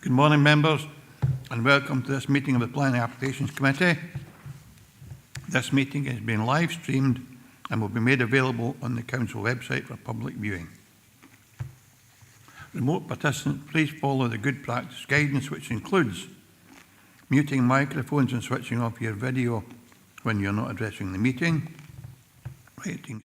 Good morning, members, and welcome to this meeting of the Planning Applications Committee. This meeting is being live streamed and will be made available on the Council website for public viewing. Remote participants, please follow the good practice guidance, which includes muting microphones and switching off your video when you're not addressing the meeting, writing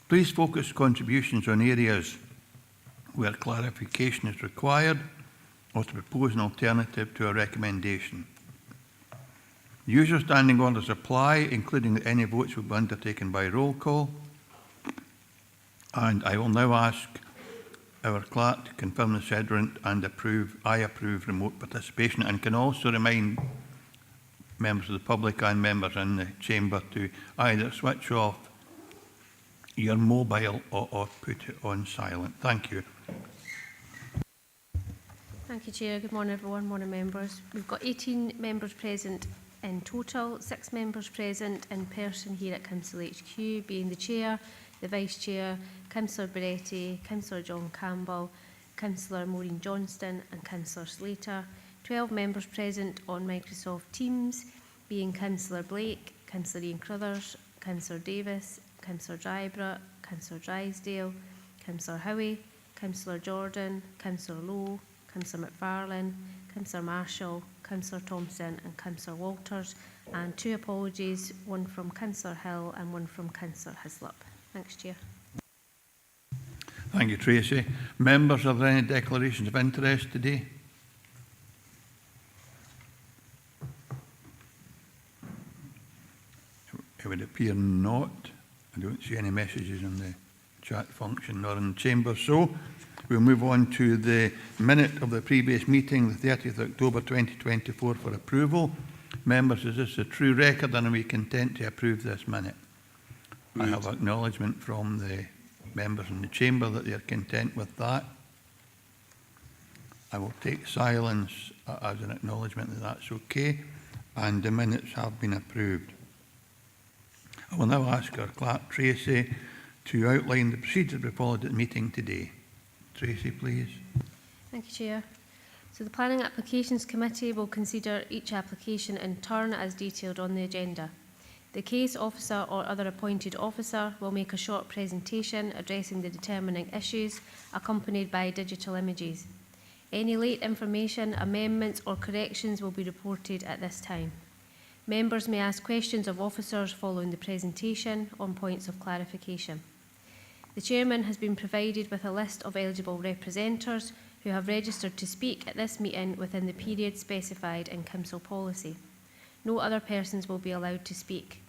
Please focus contributions on areas where clarification is required or to propose an alternative to a recommendation. Usual standing orders apply, including that any votes will be undertaken by roll call. And I will now ask our clerk to confirm the said and I approve remote participation, and can also remind members of the public and members in the chamber to either switch off your mobile or put it on silent. Thank you. Thank you, Chair. Good morning, everyone. Morning, members. We've got 18 members present in total, 6 members present in person here at Council HQ, being the Chair, the Vice Chair, Councillor Beretti, Councillor John Campbell, Councillor Maureen Johnston and Councillor Slater. 12 members present on Microsoft Teams, being Councillor Blake, Councillor Ian Crothers, Councillor Davis, Councillor Drybrook, Councillor Drysdale, Councillor Howie, Councillor Jordan, Councillor Lowe, Councillor McFarlane, Councillor Marshall, Councillor Thompson and Councillor Walters, and 2 apologies, one from Councillor Hill and one from Councillor Hislop. Thanks, Chair. Thank you, Tracy. Members, are there any declarations of interest today? It would appear not. I don't see any messages in the chat function nor in the chamber. So we'll move on to the minute of the previous meeting, the 30th of October 2024, for approval. Members, is this a true record and are we content to approve this minute? I have acknowledgement from the members in the chamber that they are content with that. I will take silence as an acknowledgement that that's okay, and the minutes have been approved. I will now ask our clerk, Tracy, to outline the procedures we followed at the meeting today. Tracy, please. Thank you, Chair. So the Planning Applications Committee will consider each application in turn as detailed on the agenda. The case officer or other appointed officer will make a short presentation addressing the determining issues, accompanied by digital images. Any late information, amendments or corrections will be reported at this time. Members may ask questions of officers following the presentation on points of clarification. The Chairman has been provided with a list of eligible representatives who have registered to speak at this meeting within the period specified in Council policy. No other persons will be allowed to speak.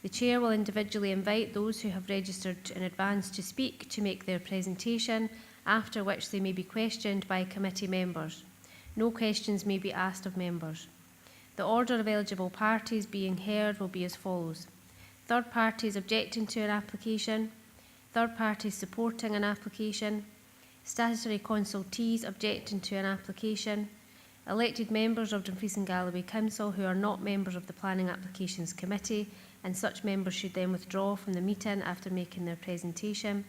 The Chair will individually invite those who have registered in advance to speak to make their presentation, after which they may be questioned by committee members. No questions may be asked of members. The order of eligible parties being heard will be as follows: third parties objecting to an application, third parties supporting an application, statutory consultees objecting to an application, elected members of Dumfries and Galloway Council who are not members of the Planning Applications Committee, and such members should then withdraw from the meeting after making their presentation,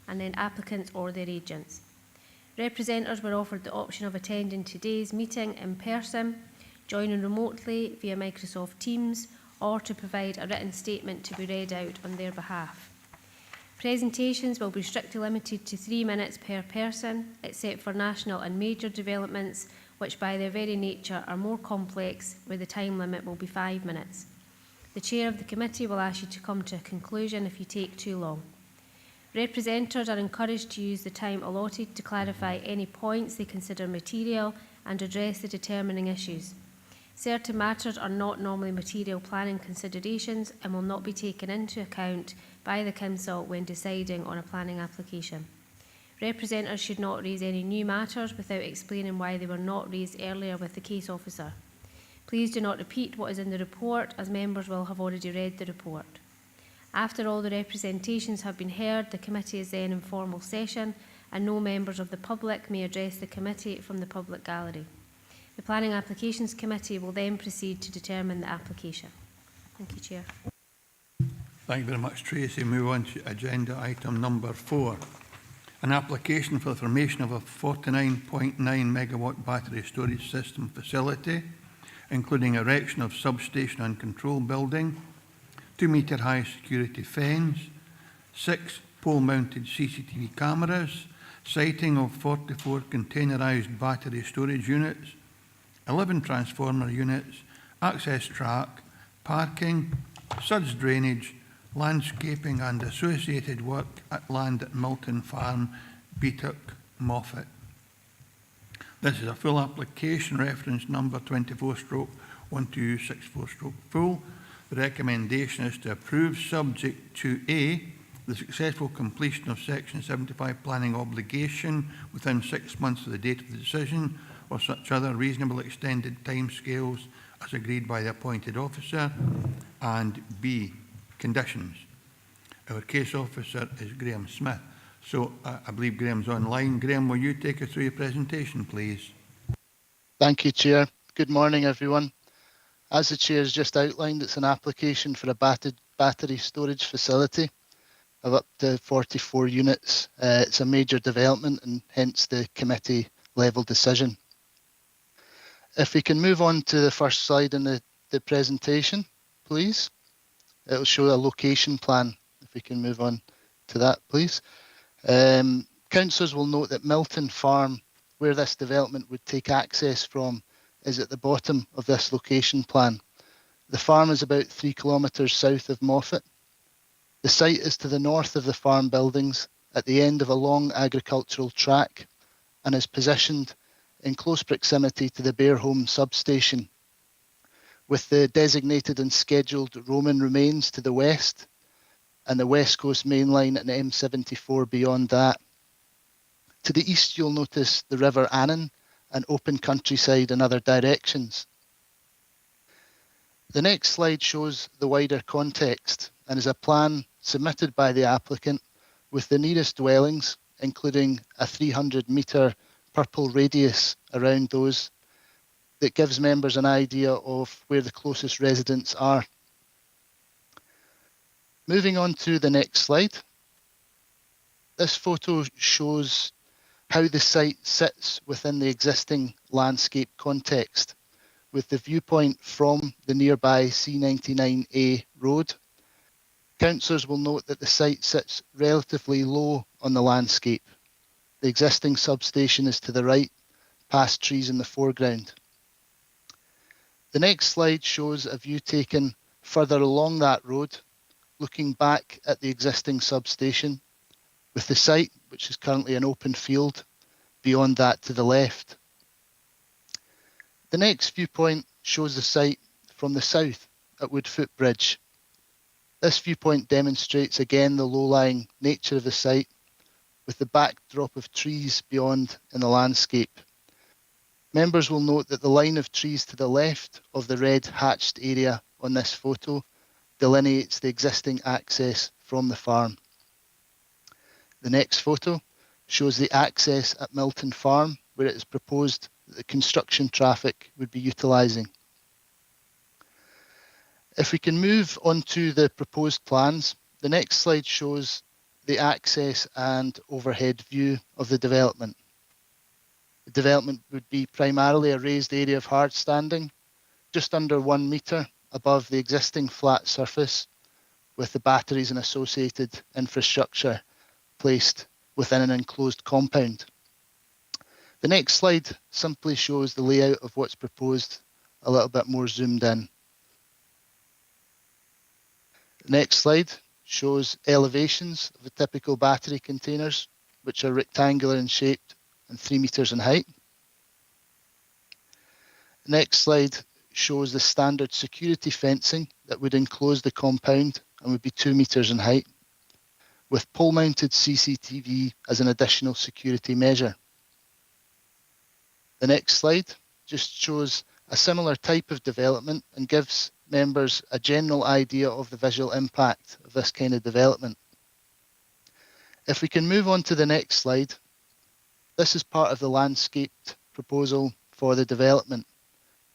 and then applicants or their agents. Representatives were offered the option of attending today's meeting in person, joining remotely via Microsoft Teams, or to provide a written statement to be read out on their behalf. Presentations will be strictly limited to 3 minutes per person, except for national and major developments, which by their very nature are more complex, where the time limit will be 5 minutes. The chair of the committee will ask you to come to a conclusion if you take too long. Representatives are encouraged to use the time allotted to clarify any points they consider material and address the determining issues. Certain matters are not normally material planning considerations and will not be taken into account by the Council when deciding on a planning application. Representatives should not raise any new matters without explaining why they were not raised earlier with the case officer. Please do not repeat what is in the report, as members will have already read the report. After all the representations have been heard, the committee is then in formal session and no members of the public may address the committee from the public gallery. The Planning Applications Committee will then proceed to determine the application. Thank you, Chair. Thank you very much, Tracy. Move on to agenda item number 4. An application for the formation of a 49.9 megawatt battery storage system facility, including erection of substation and control building, 2-metre high security fence, 6 pole-mounted CCTV cameras, siting of 44 containerised battery storage units, 11 transformer units, access track, parking, suds drainage, landscaping and associated work at land at Milton Farm, Beatock, Moffat. This is a full application, reference number 24/1264/full. The recommendation is to approve subject to A, the successful completion of Section 75 planning obligation within 6 months of the date of the decision, or such other reasonable extended timescales as agreed by the appointed officer, and B, conditions. Our case officer is Graham Smith. So I believe Graham's online. Graham, will you take us through your presentation, please? Thank you, Chair. Good morning, everyone. As the Chair has just outlined, it's an application for a battery storage facility of up to 44 units. It's a major development and hence the committee level decision. If we can move on to the first slide in the presentation, please. It'll show a location plan. If we can move on to that, please. Councillors will note that Milton Farm, where this development would take access from, is at the bottom of this location plan. The farm is about 3 kilometres south of Moffat. The site is to the north of the farm buildings at the end of a long agricultural track and is positioned in close proximity to the Bearholme substation, with the designated and scheduled Roman remains to the west and the West Coast Main Line and M74 beyond that. To the east, you'll notice the River Annan and open countryside in other directions. The next slide shows the wider context and is a plan submitted by the applicant with the nearest dwellings, including a 300-metre purple radius around those, that gives members an idea of where the closest residents are. Moving on to the next slide. This photo shows how the site sits within the existing landscape context, with the viewpoint from the nearby C99A road. Councillors will note that the site sits relatively low on the landscape. The existing substation is to the right, past trees in the foreground. The next slide shows a view taken further along that road, looking back at the existing substation, with the site, which is currently an open field, beyond that to the left. The next viewpoint shows the site from the south at Woodfoot Bridge. This viewpoint demonstrates again the low-lying nature of the site, with the backdrop of trees beyond in the landscape. Members will note that the line of trees to the left of the red hatched area on this photo delineates the existing access from the farm. The next photo shows the access at Milton Farm, where it is proposed that the construction traffic would be utilising. If we can move on to the proposed plans, the next slide shows the access and overhead view of the development. The development would be primarily a raised area of hard standing, just under 1 metre above the existing flat surface, with the batteries and associated infrastructure placed within an enclosed compound. The next slide simply shows the layout of what's proposed a little bit more zoomed in. The next slide shows elevations of the typical battery containers, which are rectangular in shape and 3 metres in height. The next slide shows the standard security fencing that would enclose the compound and would be 2 metres in height, with pole-mounted CCTV as an additional security measure. The next slide just shows a similar type of development and gives members a general idea of the visual impact of this kind of development. If we can move on to the next slide, this is part of the landscaped proposal for the development,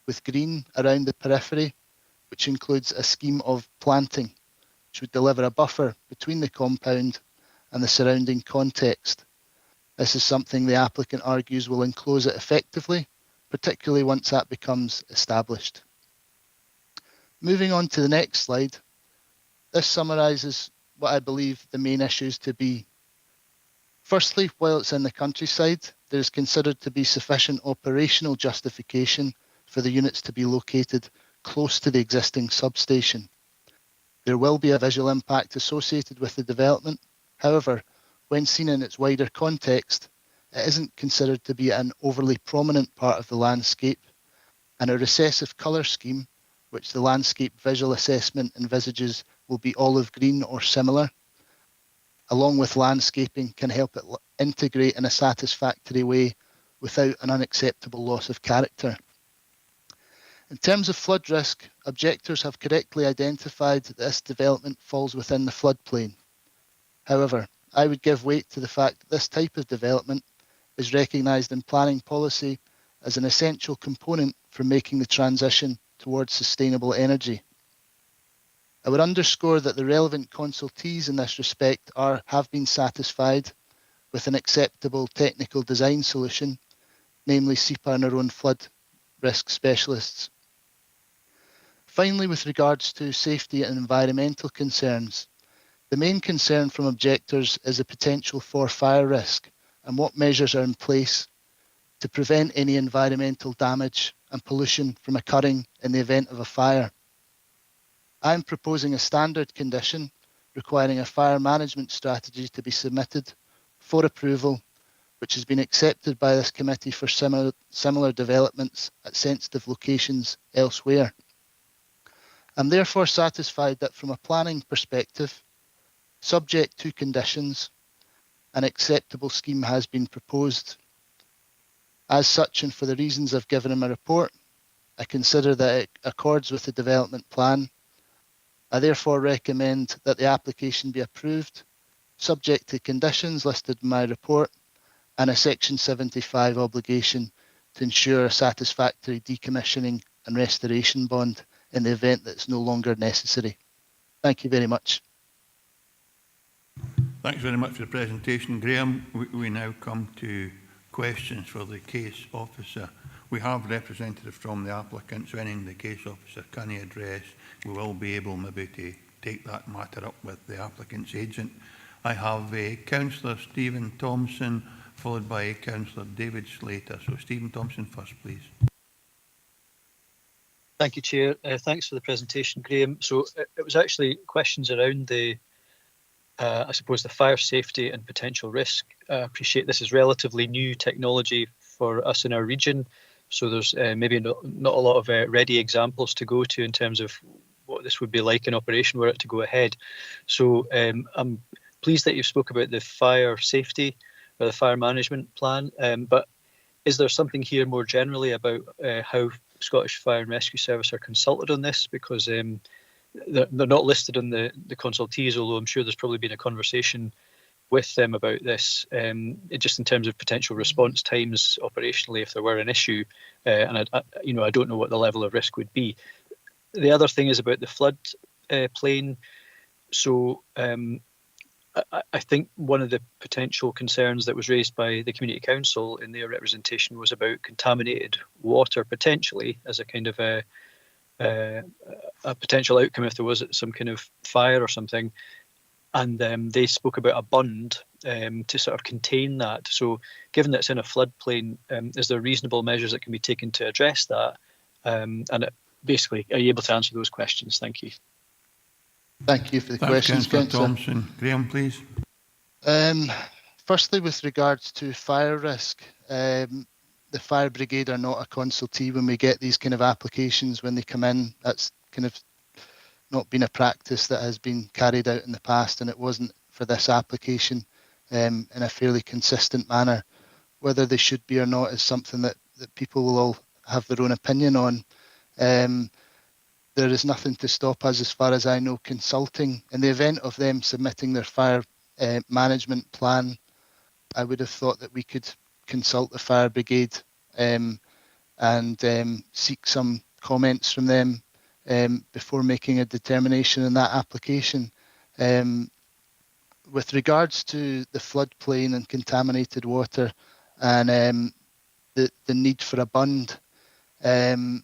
with green around the periphery, which includes a scheme of planting, which would deliver a buffer between the compound and the surrounding context. This is something the applicant argues will enclose it effectively, particularly once that becomes established. Moving on to the next slide, this summarises what I believe the main issues to be. Firstly, while it's in the countryside, there is considered to be sufficient operational justification for the units to be located close to the existing substation. There will be a visual impact associated with the development. However, when seen in its wider context, it isn't considered to be an overly prominent part of the landscape, and a recessive colour scheme, which the landscape visual assessment envisages will be olive green or similar, along with landscaping, can help it integrate in a satisfactory way without an unacceptable loss of character. In terms of flood risk, objectors have correctly identified that this development falls within the floodplain. However, I would give weight to the fact that this type of development is recognised in planning policy as an essential component for making the transition towards sustainable energy. I would underscore that the relevant consultees in this respect have been satisfied with an acceptable technical design solution, namely SEPA and our own flood risk specialists. Finally, with regards to safety and environmental concerns, the main concern from objectors is the potential for fire risk and what measures are in place to prevent any environmental damage and pollution from occurring in the event of a fire. I am proposing a standard condition requiring a fire management strategy to be submitted for approval, which has been accepted by this committee for similar developments at sensitive locations elsewhere. I'm therefore satisfied that from a planning perspective, subject to conditions, an acceptable scheme has been proposed. As such, and for the reasons I've given in my report, I consider that it accords with the development plan. I therefore recommend that the application be approved, subject to conditions listed in my report, and a Section 75 obligation to ensure a satisfactory decommissioning and restoration bond in the event that it's no longer necessary. Thank you very much. Thanks very much for the presentation, Graham. We now come to questions for the case officer. We have representatives from the applicant, so anything the case officer can address, we will be able maybe to take that matter up with the applicant's agent. I have Councillor Stephen Thompson, followed by Councillor David Slater. So Stephen Thompson first, please. Thank you, Chair. Thanks for the presentation, Graham. So it was actually questions around the, I suppose, the fire safety and potential risk. I appreciate this is relatively new technology for us in our region. So there's maybe not a lot of ready examples to go to in terms of what this would be like in operation were it to go ahead. So I'm pleased that you've spoke about the fire safety or the fire management plan, but is there something here more generally about how Scottish Fire and Rescue Service are consulted on this? Because they're not listed on the consultees, although I'm sure there's probably been a conversation with them about this, just in terms of potential response times operationally if there were an issue, and I don't know what the level of risk would be. The other thing is about the flood plain. So I think one of the potential concerns that was raised by the Community Council in their representation was about contaminated water potentially as a kind of a potential outcome if there was some kind of fire or something. and they spoke about a bund to sort of contain that. So given that it's in a floodplain, is there reasonable measures that can be taken to address that? Basically, are you able to answer those questions? Thank you. Thank you for the Thanks, questions, Councillor Councillor. Thompson. Graham, please. Firstly, with regards to fire risk, the fire brigade are not a consultee when we get these kind of applications when they come in. That's kind of not been a practice that has been carried out in the past, and it wasn't for this application in a fairly consistent manner. Whether they should be or not is something that people will all have their own opinion on. There is nothing to stop us, as far as I know, consulting. In the event of them submitting their fire management plan, I would have thought that we could consult the fire brigade and seek some comments from them before making a determination in that application. With regards to the floodplain and contaminated water and the need for a bund, the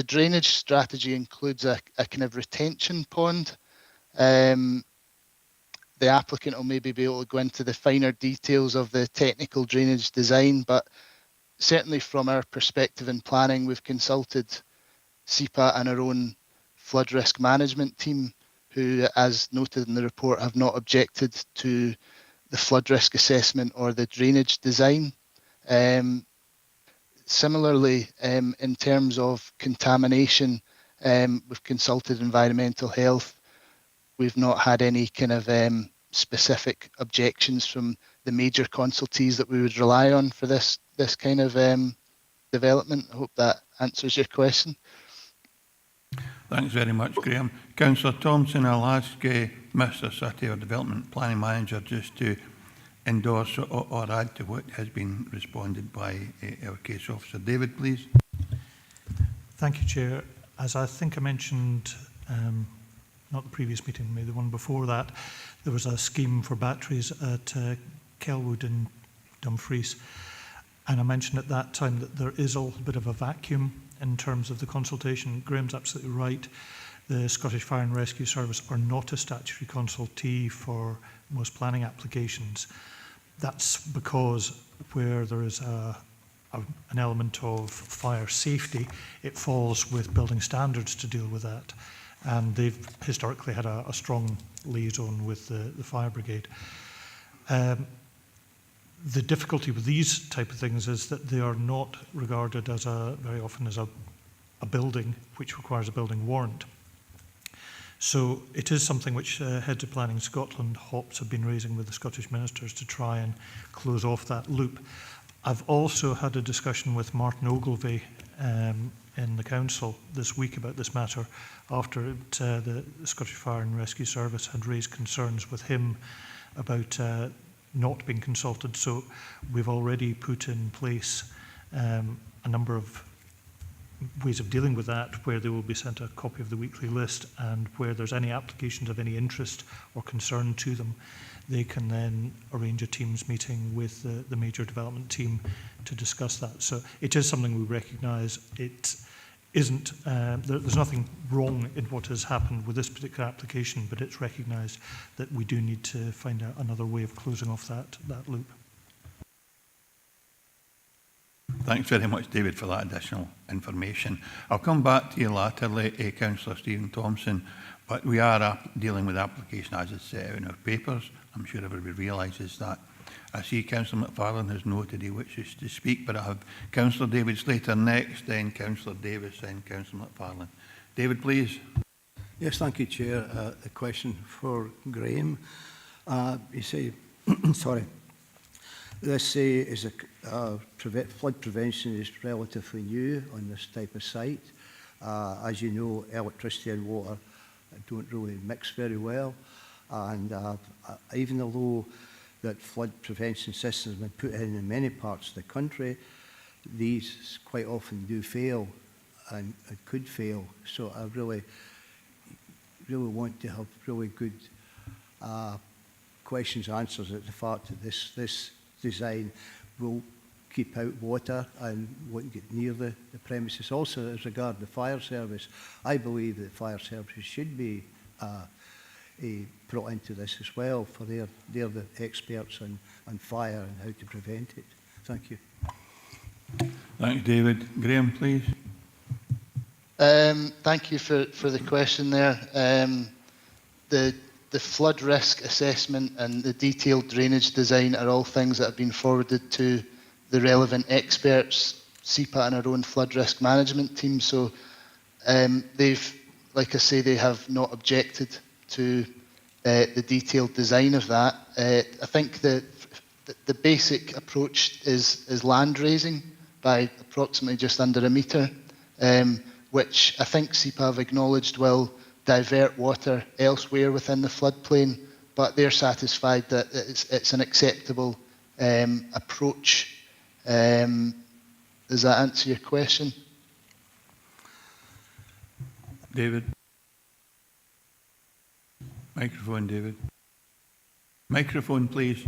drainage strategy includes a kind of retention pond. The applicant will maybe be able to go into the finer details of the technical drainage design, but certainly from our perspective in planning, we've consulted SEPA and our own flood risk management team, who, as noted in the report, have not objected to the flood risk assessment or the drainage design. Similarly, in terms of contamination, we've consulted environmental health. We've not had any kind of specific objections from the major consultees that we would rely on for this kind of development. I hope that answers your question. Thanks very much, Graham. Councillor Thompson, I'll ask Mr Sutty, our Development Planning Manager, just to endorse or add to what has been responded by our case officer. David, please. Thank you, Chair. As I think I mentioned, not the previous meeting, maybe the one before that, there was a scheme for batteries at Kelwood and Dumfries. And I mentioned at that time that there is a little bit of a vacuum in terms of the consultation. Graham's absolutely right. The Scottish Fire and Rescue Service are not a statutory consultee for most planning applications. That's because where there is an element of fire safety, it falls with building standards to deal with that. And they've historically had a strong liaison with the fire brigade. The difficulty with these type of things is that they are not regarded as very often as a building which requires a building warrant. So it is something which Heads of Planning Scotland, HOPS, have been raising with the Scottish ministers to try and close off that loop. I've also had a discussion with Martin Ogilvie in the council this week about this matter after the Scottish Fire and Rescue Service had raised concerns with him about not being consulted. So we've already put in place a number of ways of dealing with that, where they will be sent a copy of the weekly list, and where there's any applications of any interest or concern to them, they can then arrange a Teams meeting with the major development team to discuss that. So it is something we recognise. It isn't, there's nothing wrong in what has happened with this particular application, but it's recognised that we do need to find out another way of closing off that loop. Thanks very much, David, for that additional information. I'll come back to you laterly, Councillor Stephen Thompson, but we are dealing with application as it's set out in our papers. I'm sure everybody realises that. I see Councillor McFarlane has noted he wishes to speak, but I have Councillor David Slater next, then Councillor Davis, then Councillor McFarlane. David, please. Yes, thank you, Chair. A question for Graham. You say, sorry, this is flood prevention is relatively new on this type of site. As you know, electricity and water don't really mix very well, and even though that flood prevention systems have been put in many parts of the country, these quite often do fail and could fail. So I really want to have really good questions, answers at the fact that this design will keep out water and won't get near the premises. Also, as regard the fire service, I believe that fire services should be brought into this as well, for they're the experts on fire and how to prevent it. Thank you. Thanks, David. Graham, please. Thank you for the question there. The flood risk assessment and the detailed drainage design are all things that have been forwarded to the relevant experts, SEPA and our own flood risk management team. So they've, like I say, they have not objected to the detailed design of that. I think the basic approach is land raising by approximately just under a metre, which I think SEPA have acknowledged will divert water elsewhere within the floodplain, but they're satisfied that it's an acceptable approach. Does that answer your question? David. Microphone, David. Microphone, please.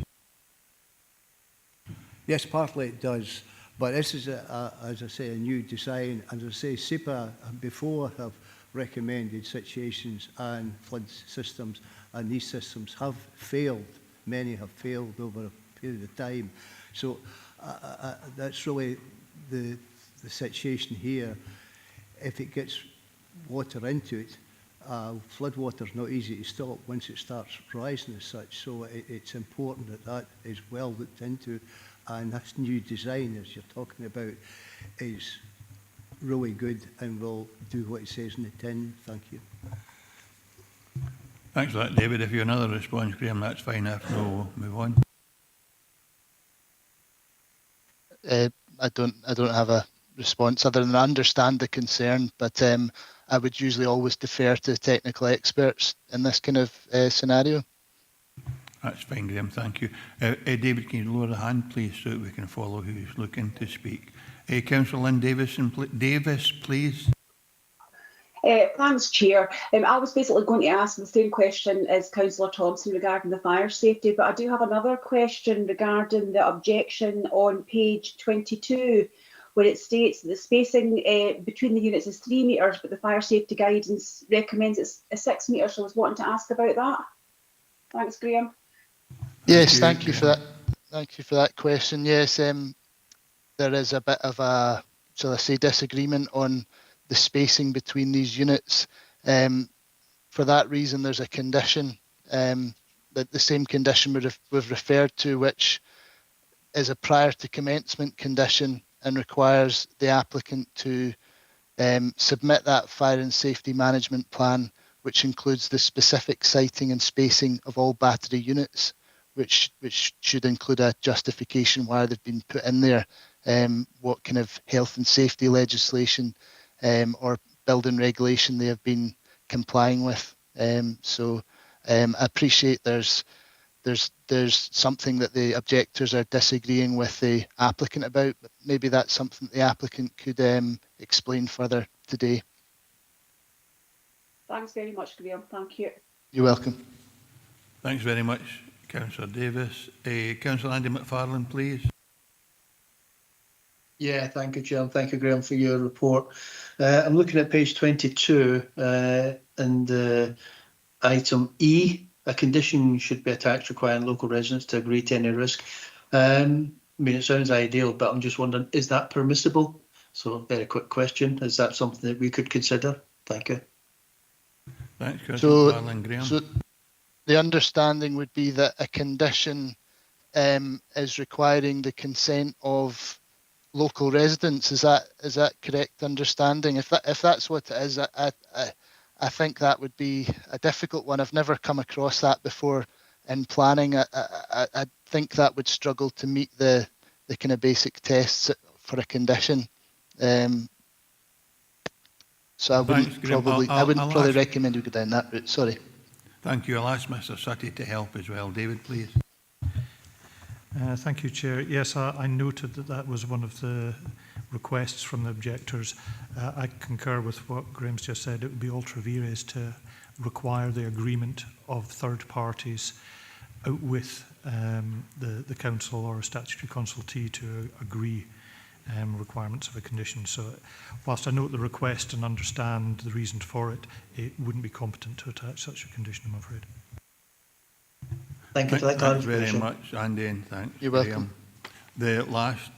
Yes, partly it does, but this is, as I say, a new design. And as I say, SEPA before have recommended situations and flood systems, and these systems have failed. Many have failed over a period of time. So that's really the situation here. If it gets water into it, flood water is not easy to stop once it starts rising as such. So it's important that that is well looked into, and this new design, as you're talking about, is really good and will do what it says in the tin. Thank you. Thanks for that, David. If you have another response, Graham, that's fine. If no, we'll move on. I don't have a response other than I understand the concern, but I would usually always defer to technical experts in this kind of scenario. That's fine, Graham. Thank you. David, can you lower the hand, please, so that we can follow who's looking to speak? Councillor Lynn Davis, please. Thanks, Chair. I was basically going to ask the same question as Councillor Thompson regarding the fire safety, but I do have another question regarding the objection on page 22, where it states that the spacing between the units is 3 metres, but the fire safety guidance recommends it's 6 metres. So I was wanting to ask about that. Thanks, Graham. Yes, thank you for that. Thank you for that question. Yes, there is a bit of a, shall I say, disagreement on the spacing between these units. For that reason, there's a condition, that the same condition we've referred to, which is a prior to commencement condition and requires the applicant to submit that fire and safety management plan, which includes the specific siting and spacing of all battery units, which should include a justification why they've been put in there, what kind of health and safety legislation or building regulation they have been complying with. So I appreciate there's something that the objectors are disagreeing with the applicant about, but maybe that's something the applicant could explain further today. Thanks very much, Graham. Thank you. You're welcome. Thanks very much, Councillor Davis. Councillor Andy McFarlane, please. Yeah, thank you, Chair, and thank you, Graham, for your report. I'm looking at page 22 and item E. A condition should be attached requiring local residents to agree to any risk. I mean, it sounds ideal, but I'm just wondering, is that permissible? So, a very quick question. Is that something that we could consider? Thank you. Thanks, Councillor McFarlane. Graham. So the understanding would be that a condition is requiring the consent of local residents. Is that correct understanding? If that's what it is, I think that would be a difficult one. I've never come across that before in planning. I think that would struggle to meet the kind of basic tests for a condition. So I wouldn't probably recommend we go down that route. Sorry. Thank you. I'll ask Mr. Sutty to help as well. David, please. Thank you, Chair. Yes, I noted that was one of the requests from the objectors. I concur with what Graham's just said. It would be ultra vires to require the agreement of third parties with the council or a statutory consultee to agree requirements of a condition. So whilst I note the request and understand the reason for it, it wouldn't be competent to attach such a condition, I'm afraid. Thank you for that Thanks very clarification. much, Andy, and thanks. You're welcome. The last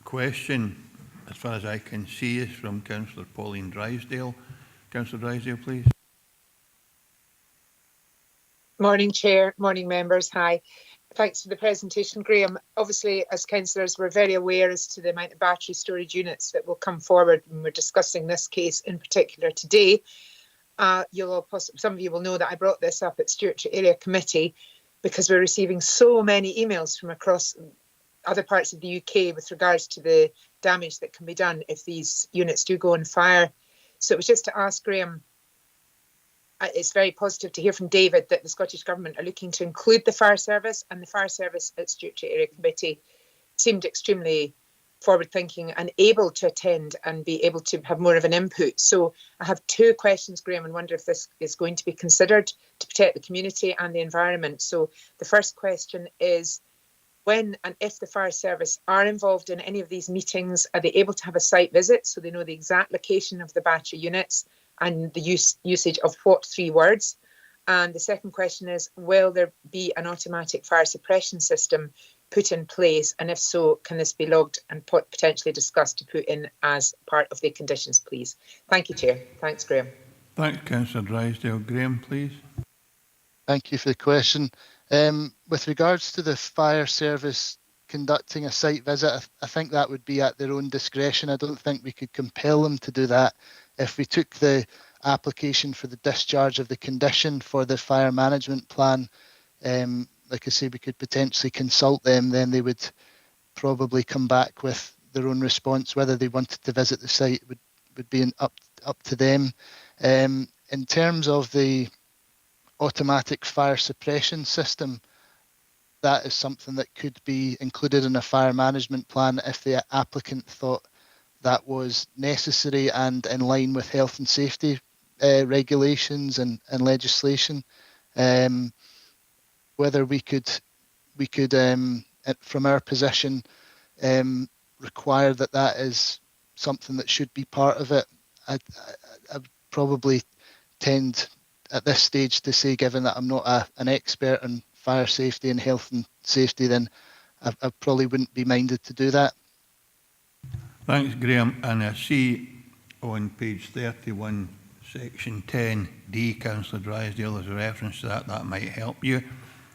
question, as far as I can see, is from Councillor Pauline Drysdale. Councillor Drysdale, please. Morning, Chair. Morning, members. Hi. Thanks for the presentation, Graham. Obviously, as councillors, we're very aware as to the amount of battery storage units that will come forward when we're discussing this case in particular today. Some of you will know that I brought this up at Stewardship Area Committee because we're receiving so many emails from across other parts of the UK with regards to the damage that can be done if these units do go on fire. So it was just to ask Graham, it's very positive to hear from David that the Scottish Government are looking to include the fire service, and the fire service at Stewardship Area Committee seemed extremely forward-thinking and able to attend and be able to have more of an input. So I have two questions, Graham, and wonder if this is going to be considered to protect the community and the environment. So the first question is, when and if the fire service are involved in any of these meetings, are they able to have a site visit so they know the exact location of the battery units and the usage of what 3 words? And the second question is, will there be an automatic fire suppression system put in place? And if so, can this be logged and potentially discussed to put in as part of the conditions, please? Thank you, Chair. Thanks, Graham. Thanks, Councillor Drysdale. Graham, please. Thank you for the question. With regards to the fire service conducting a site visit, I think that would be at their own discretion. I don't think we could compel them to do that. If we took the application for the discharge of the condition for the fire management plan, like I say, we could potentially consult them, then they would probably come back with their own response. Whether they wanted to visit the site would be up to them. In terms of the automatic fire suppression system, that is something that could be included in a fire management plan if the applicant thought that was necessary and in line with health and safety regulations and legislation. Whether we could from our position require that is something that should be part of it, I would probably tend at this stage to say, given that I'm not an expert in fire safety and health and safety, then I probably wouldn't be minded to do that. Thanks, Graham. And I see on page 31, section 10D, Councillor Drysdale, there's a reference to that. That might help you.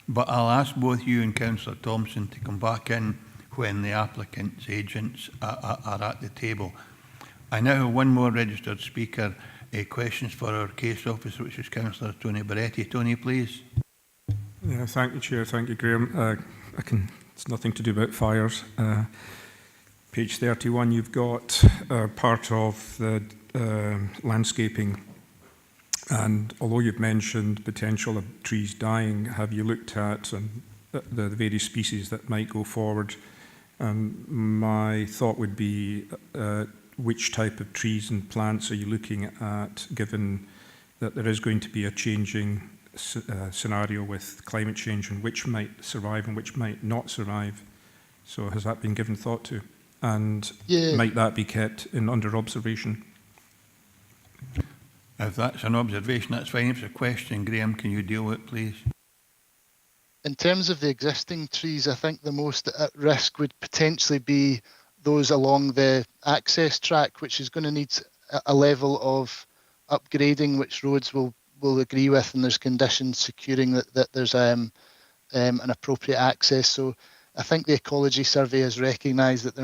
But I'll ask both you and Councillor Thompson to come back in when the applicant's agents are at the table. I now have one more registered speaker. Questions for our case officer, which is Councillor Tony Beretti. Tony, please. Yeah, thank you, Chair. Thank you, Graham. It's nothing to do about fires. Page 31, you've got part of the landscaping. And although you've mentioned potential of trees dying, have you looked at the various species that might go forward? My thought would be which type of trees and plants are you looking at, given that there is going to be a changing scenario with climate change, and which might survive and which might not survive? So has that been given thought to? And might that be kept under observation? If that's an observation, that's fine. If it's a question, Graham, can you deal with it, please? In terms of the existing trees, I think the most at risk would potentially be those along the access track, which is going to need a level of upgrading, which roads will agree with, and there's conditions securing that there's an appropriate access. So I think the ecology survey has recognised that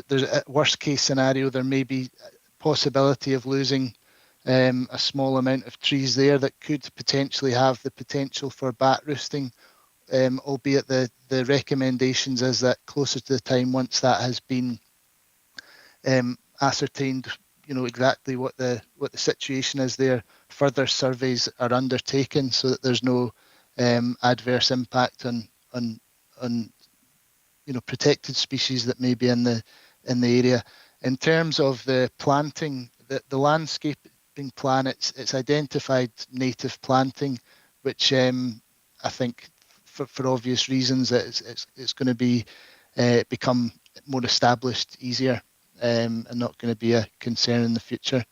there's a worst case scenario, there may be possibility of losing a small amount of trees there that could potentially have the potential for bat roosting, albeit the recommendations is that closer to the time, once that has been ascertained, exactly what the situation is there, further surveys are undertaken so that there's no adverse impact on protected species that may be in the area. In terms of the planting, the landscaping plan, it's identified native planting, which I think for obvious reasons, that it's going to be become more established, easier, and not going to be a concern in the future.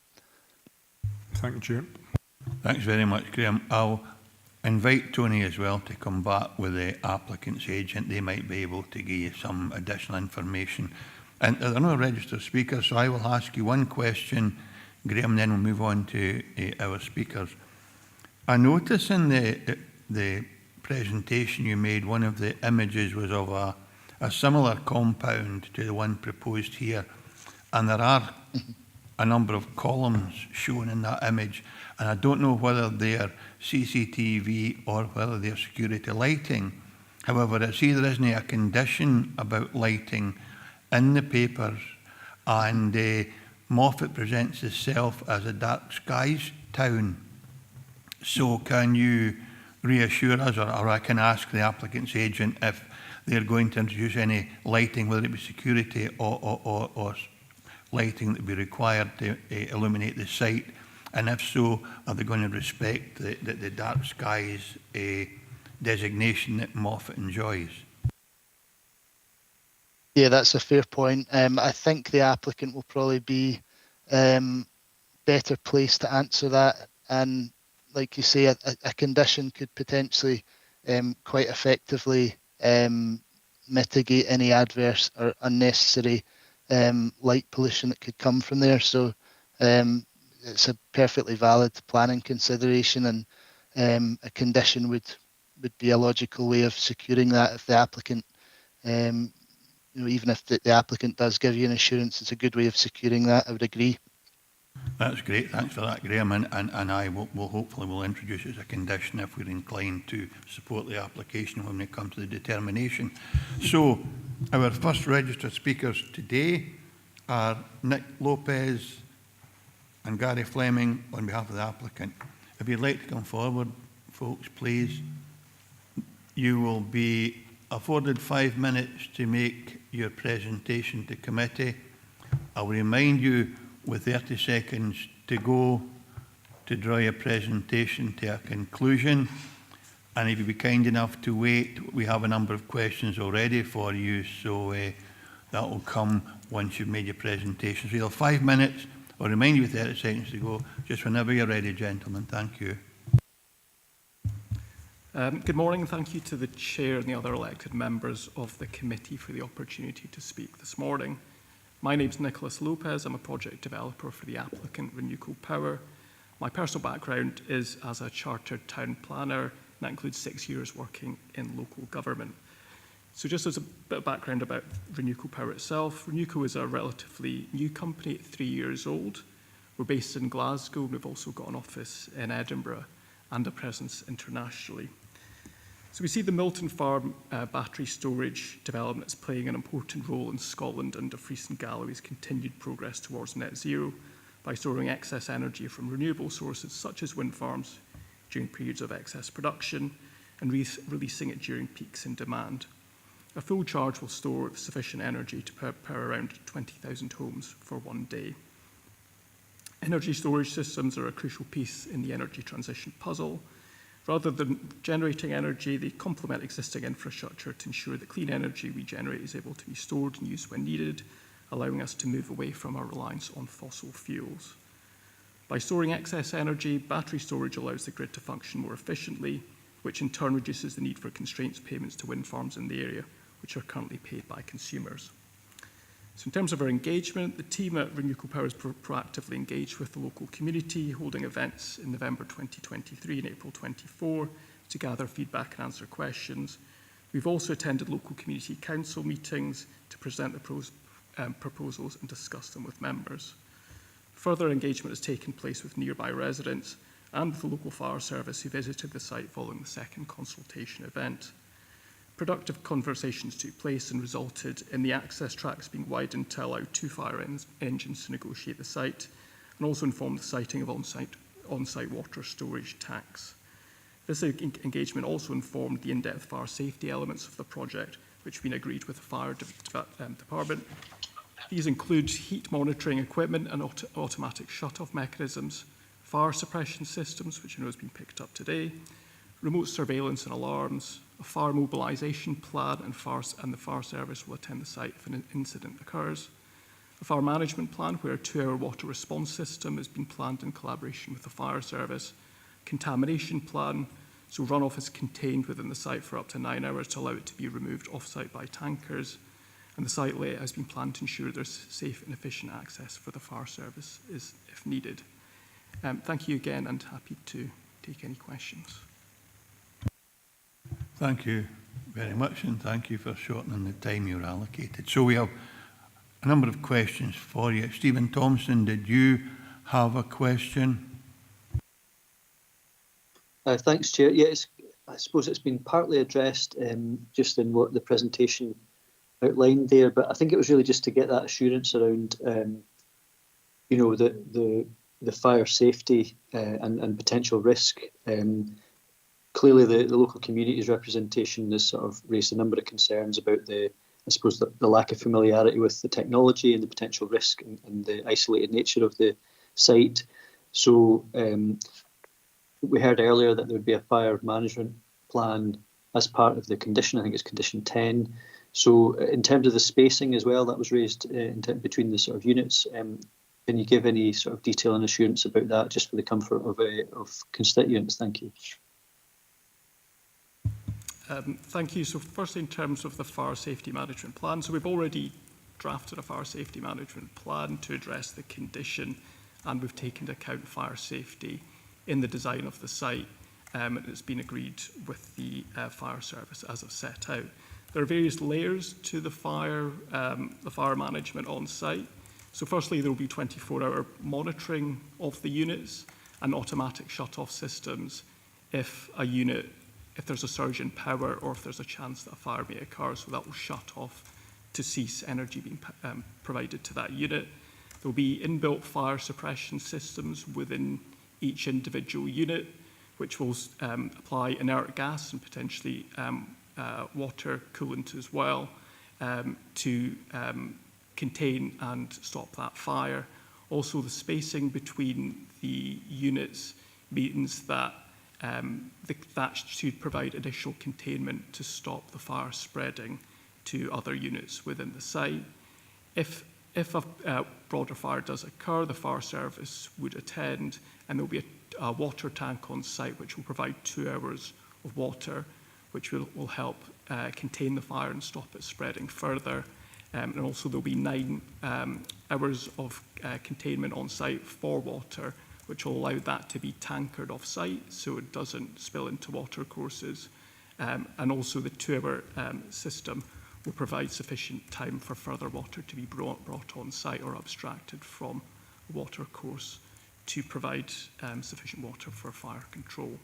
Thank you, Chair. Thanks very much, Graham. I'll invite Tony as well to come back with the applicant's agent. They might be able to give you some additional information. And there are no registered speakers, so I will ask you one question, Graham, then we'll move on to our speakers. I notice in the presentation you made, one of the images was of a similar compound to the one proposed here, and there are a number of columns shown in that image, and I don't know whether they're CCTV or whether they're security lighting. However, I see there isn't a condition about lighting in the papers, and Moffat presents itself as a dark skies town. So can you reassure us, or I can ask the applicant's agent if they're going to introduce any lighting, whether it be security or lighting that would be required to illuminate the site, and if so, are they going to respect the dark skies designation that Moffat enjoys? Yeah, that's a fair point. I think the applicant will probably be better placed to answer that, and like you say, a condition could potentially quite effectively mitigate any adverse or unnecessary light pollution that could come from there. So it's a perfectly valid planning consideration, and a condition would be a logical way of securing that if the applicant, even if the applicant does give you an assurance, it's a good way of securing that. I would agree. That's great. Thanks for that, Graham. And I will hopefully will introduce it as a condition if we're inclined to support the application when we come to the determination. So our first registered speakers today are Nick Lopez and Gary Fleming on behalf of the applicant. If you'd like to come forward, folks, please. You will be afforded 5 minutes to make your presentation to committee. I'll remind you with 30 seconds to go to draw your presentation to a conclusion. And if you'd be kind enough to wait, we have a number of questions already for you, so that will come once you've made your presentation. So you'll have 5 minutes. I'll remind you with 30 seconds to go, just whenever you're ready, gentlemen. Thank you. Good morning. Thank you to the Chair and the other elected members of the committee for the opportunity to speak this morning. My name is Nicholas Lopez. I'm a project developer for the applicant Renuco Power. My personal background is as a chartered town planner, and that includes 6 years working in local government. So just as a bit of background about Renuco Power itself, Renuco is a relatively new company at 3 years old. We're based in Glasgow, and we've also got an office in Edinburgh and a presence internationally. So we see the Milton Farm battery storage development as playing an important role in Scotland and Dumfries and Galloway's continued progress towards net zero by storing excess energy from renewable sources such as wind farms during periods of excess production and releasing it during peaks in demand. A full charge will store sufficient energy to power around 20,000 homes for 1 day. Energy storage systems are a crucial piece in the energy transition puzzle. Rather than generating energy, they complement existing infrastructure to ensure that clean energy we generate is able to be stored and used when needed, allowing us to move away from our reliance on fossil fuels. By storing excess energy, battery storage allows the grid to function more efficiently, which in turn reduces the need for constraints payments to wind farms in the area, which are currently paid by consumers. So in terms of our engagement, the team at Renuco Power is proactively engaged with the local community, holding events in November 2023 and April 24 to gather feedback and answer questions. We've also attended local community council meetings to present the proposals and discuss them with members. Further engagement has taken place with nearby residents and with the local fire service who visited the site following the second consultation event. Productive conversations took place and resulted in the access tracks being widened to allow 2 fire engines to negotiate the site, and also informed the siting of on-site water storage tanks. This engagement also informed the in-depth fire safety elements of the project, which have been agreed with the fire department. These include heat monitoring equipment and automatic shut-off mechanisms, fire suppression systems, which I know has been picked up today, remote surveillance and alarms, a fire mobilisation plan, and the fire service will attend the site if an incident occurs. A fire management plan where a 2-hour water response system has been planned in collaboration with the fire service. Contamination plan, so runoff is contained within the site for up to 9 hours to allow it to be removed off-site by tankers. And the site layout has been planned to ensure there's safe and efficient access for the fire service if needed. Thank you again, and happy to take any questions. Thank you very much, and thank you for shortening the time you're allocated. So we have a number of questions for you. Stephen Thompson, did you have a question? Thanks, Chair. Yes, I suppose it's been partly addressed just in what the presentation outlined there, but I think it was really just to get that assurance around, you know, the fire safety and potential risk. Clearly, the local community's representation has sort of raised a number of concerns about I suppose, the lack of familiarity with the technology and the potential risk and the isolated nature of the site. So we heard earlier that there would be a fire management plan as part of the condition. I think it's condition 10. So in terms of the spacing as well, that was raised between the sort of units. Can you give any sort of detail and assurance about that, just for the comfort of constituents? Thank you. Thank you. So firstly, in terms of the fire safety management plan, so we've already drafted a fire safety management plan to address the condition, and we've taken into account fire safety in the design of the site, and it's been agreed with the fire service as I've set out. There are various layers to the fire management on site. So firstly, there will be 24-hour monitoring of the units and automatic shut-off systems if there's a surge in power or if there's a chance that a fire may occur, so that will shut off to cease energy being provided to that unit. There will be inbuilt fire suppression systems within each individual unit, which will apply inert gas and potentially water coolant as well to contain and stop that fire. Also, the spacing between the units means that that should provide additional containment to stop the fire spreading to other units within the site. If a broader fire does occur, the fire service would attend, and there will be a water tank on site which will provide 2 hours of water, which will help contain the fire and stop it spreading further. And also there will be 9 hours of containment on site for water, which will allow that to be tankered off site so it doesn't spill into water courses. And also the 2-hour system will provide sufficient time for further water to be brought on site or abstracted from a water course to provide sufficient water for fire control.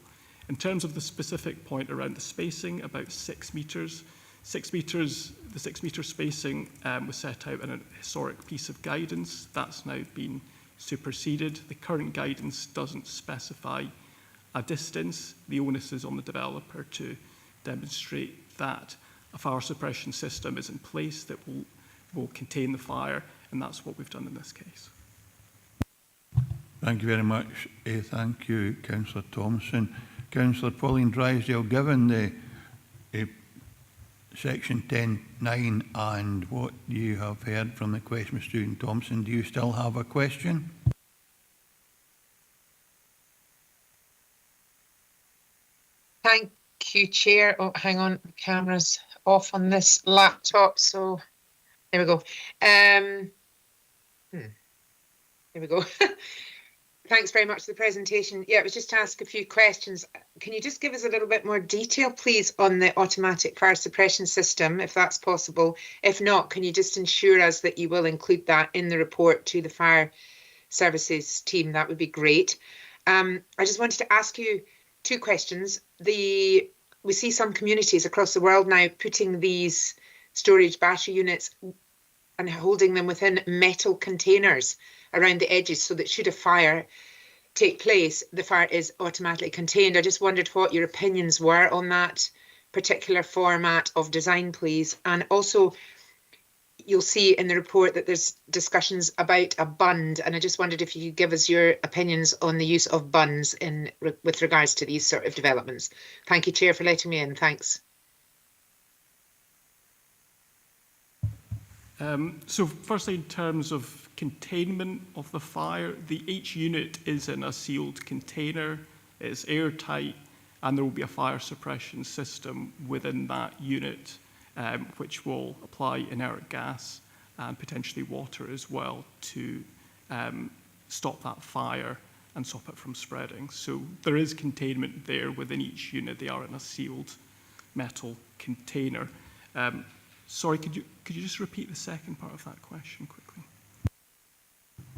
In terms of the specific point around the spacing, about 6 metres. 6 metres, the 6 metre spacing was set out in a historic piece of guidance. That's now been superseded. The current guidance doesn't specify a distance. The onus is on the developer to demonstrate that a fire suppression system is in place that will contain the fire, and that's what we've done in this case. Thank you very much. Thank you, Councillor Thompson. Councillor Pauline Drysdale, given the Section 10(9) and what you have heard from the question of Stephen Thompson, do you still have a question? Thank you, Chair. Oh, hang on, camera's off on this laptop, so there we go. There we go. Thanks very much for the presentation. Yeah, it was just to ask a few questions. Can you just give us a little bit more detail, please, on the automatic fire suppression system, if that's possible? If not, can you just ensure us that you will include that in the report to the fire services team? That would be great. I just wanted to ask you 2 questions. We see some communities across the world now putting these storage battery units and holding them within metal containers around the edges so that should a fire take place, the fire is automatically contained. I just wondered what your opinions were on that particular format of design, please. And also, you'll see in the report that there's discussions about a bund, and I just wondered if you could give us your opinions on the use of bunds with regards to these sort of developments. Thank you, Chair, for letting me in. Thanks. So firstly, in terms of containment of the fire, each unit is in a sealed container, it's airtight, and there will be a fire suppression system within that unit, which will apply inert gas and potentially water as well to stop that fire and stop it from spreading. So there is containment there within each unit. They are in a sealed metal container. Sorry, could you just repeat the second part of that question quickly?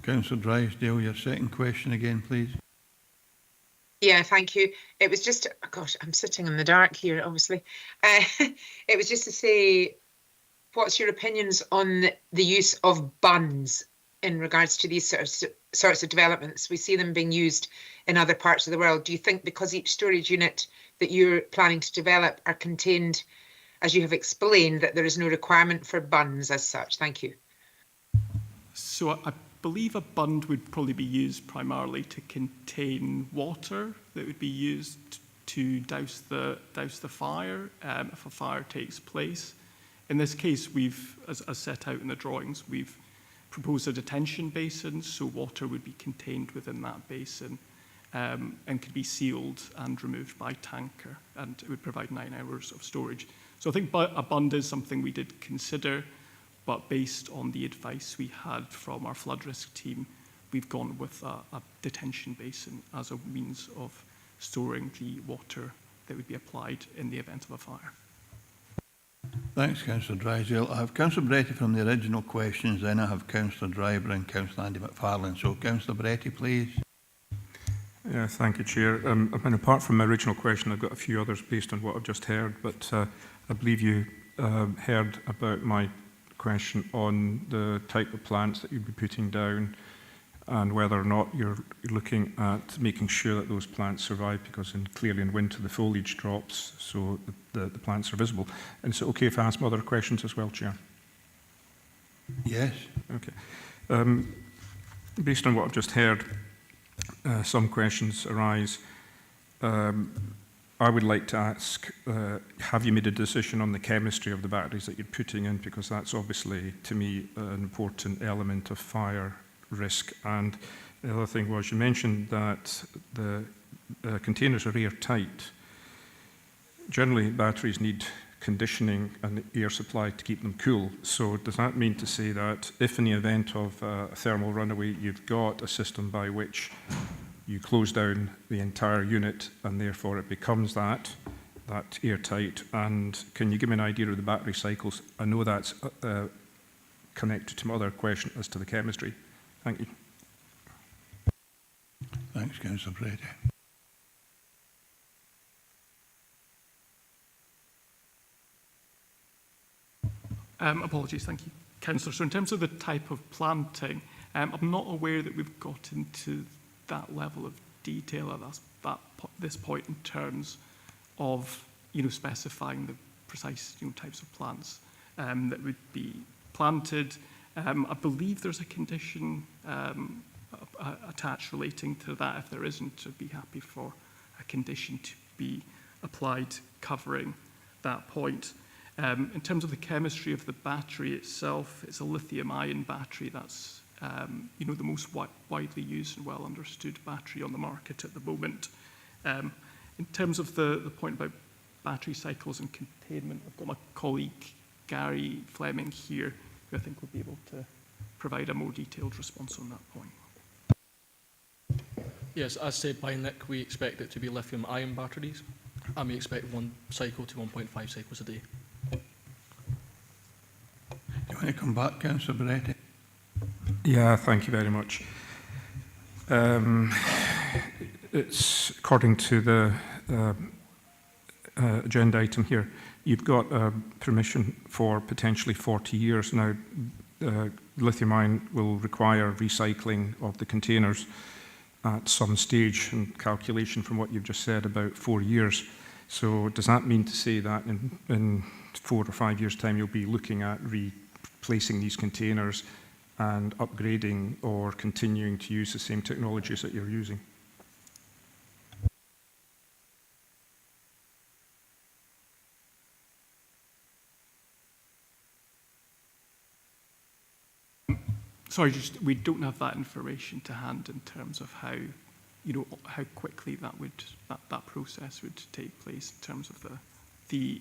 Councillor Drysdale, your second question again, please. Yeah, thank you. It was just, gosh, I'm sitting in the dark here, obviously. It was just to say, what's your opinions on the use of bunds in regards to these sorts of developments? We see them being used in other parts of the world. Do you think because each storage unit that you're planning to develop are contained, as you have explained, that there is no requirement for bunds as such? Thank you. So I believe a bund would probably be used primarily to contain water that would be used to douse the fire if a fire takes place. In this case, we've, as set out in the drawings, we've proposed a detention basin, so water would be contained within that basin and could be sealed and removed by tanker, and it would provide 9 hours of storage. So I think a bund is something we did consider, but based on the advice we had from our flood risk team, we've gone with a detention basin as a means of storing the water that would be applied in the event of a fire. Thanks, Councillor Drysdale. I have Councillor Bretty from the original questions, then I have Councillor Driver and Councillor Andy McFarlane. So, Councillor Bretty, please. Yeah, thank you, Chair. And apart from my original question, I've got a few others based on what I've just heard, but I believe you heard about my question on the type of plants that you'd be putting down and whether or not you're looking at making sure that those plants survive, because clearly in winter the foliage drops, so the plants are visible. And is it okay if I ask other questions as well, Chair? Yes. Okay. Based on what I've just heard, some questions arise. I would like to ask, have you made a decision on the chemistry of the batteries that you're putting in? Because that's obviously, to me, an important element of fire risk. And the other thing was, you mentioned that the containers are airtight. Generally, batteries need conditioning and air supply to keep them cool. So does that mean to say that if in the event of a thermal runaway, you've got a system by which you close down the entire unit and therefore it becomes that airtight? And can you give me an idea of the battery cycles? I know that's connected to my other question as to the chemistry. Thank you. Thanks, Councillor Brady. Apologies, thank you, Councillor. So in terms of the type of planting, I'm not aware that we've got into that level of detail at this point in terms of specifying the precise types of plants that would be planted. I believe there's a condition attached relating to that. If there isn't, I'd be happy for a condition to be applied covering that point. In terms of the chemistry of the battery itself, it's a lithium-ion battery. That's the most widely used and well understood battery on the market at the moment. In terms of the point about battery cycles and containment, I've got my colleague Gary Fleming here, who I think will be able to provide a more detailed response on that point. Yes, as said by Nick, we expect it to be lithium-ion batteries, and we expect 1 cycle to 1.5 cycles a day. Do you want to come back, Councillor Bretty? Yeah, thank you very much. It's according to the agenda item here, you've got permission for potentially 40 years. Now, lithium-ion will require recycling of the containers at some stage, and calculation from what you've just said, about 4 years. So does that mean to say that in 4 or 5 years' time you'll be looking at placing these containers and upgrading or continuing to use the same technologies that you're using? Sorry, we don't have that information to hand in terms of how, how quickly that process would take place in terms of the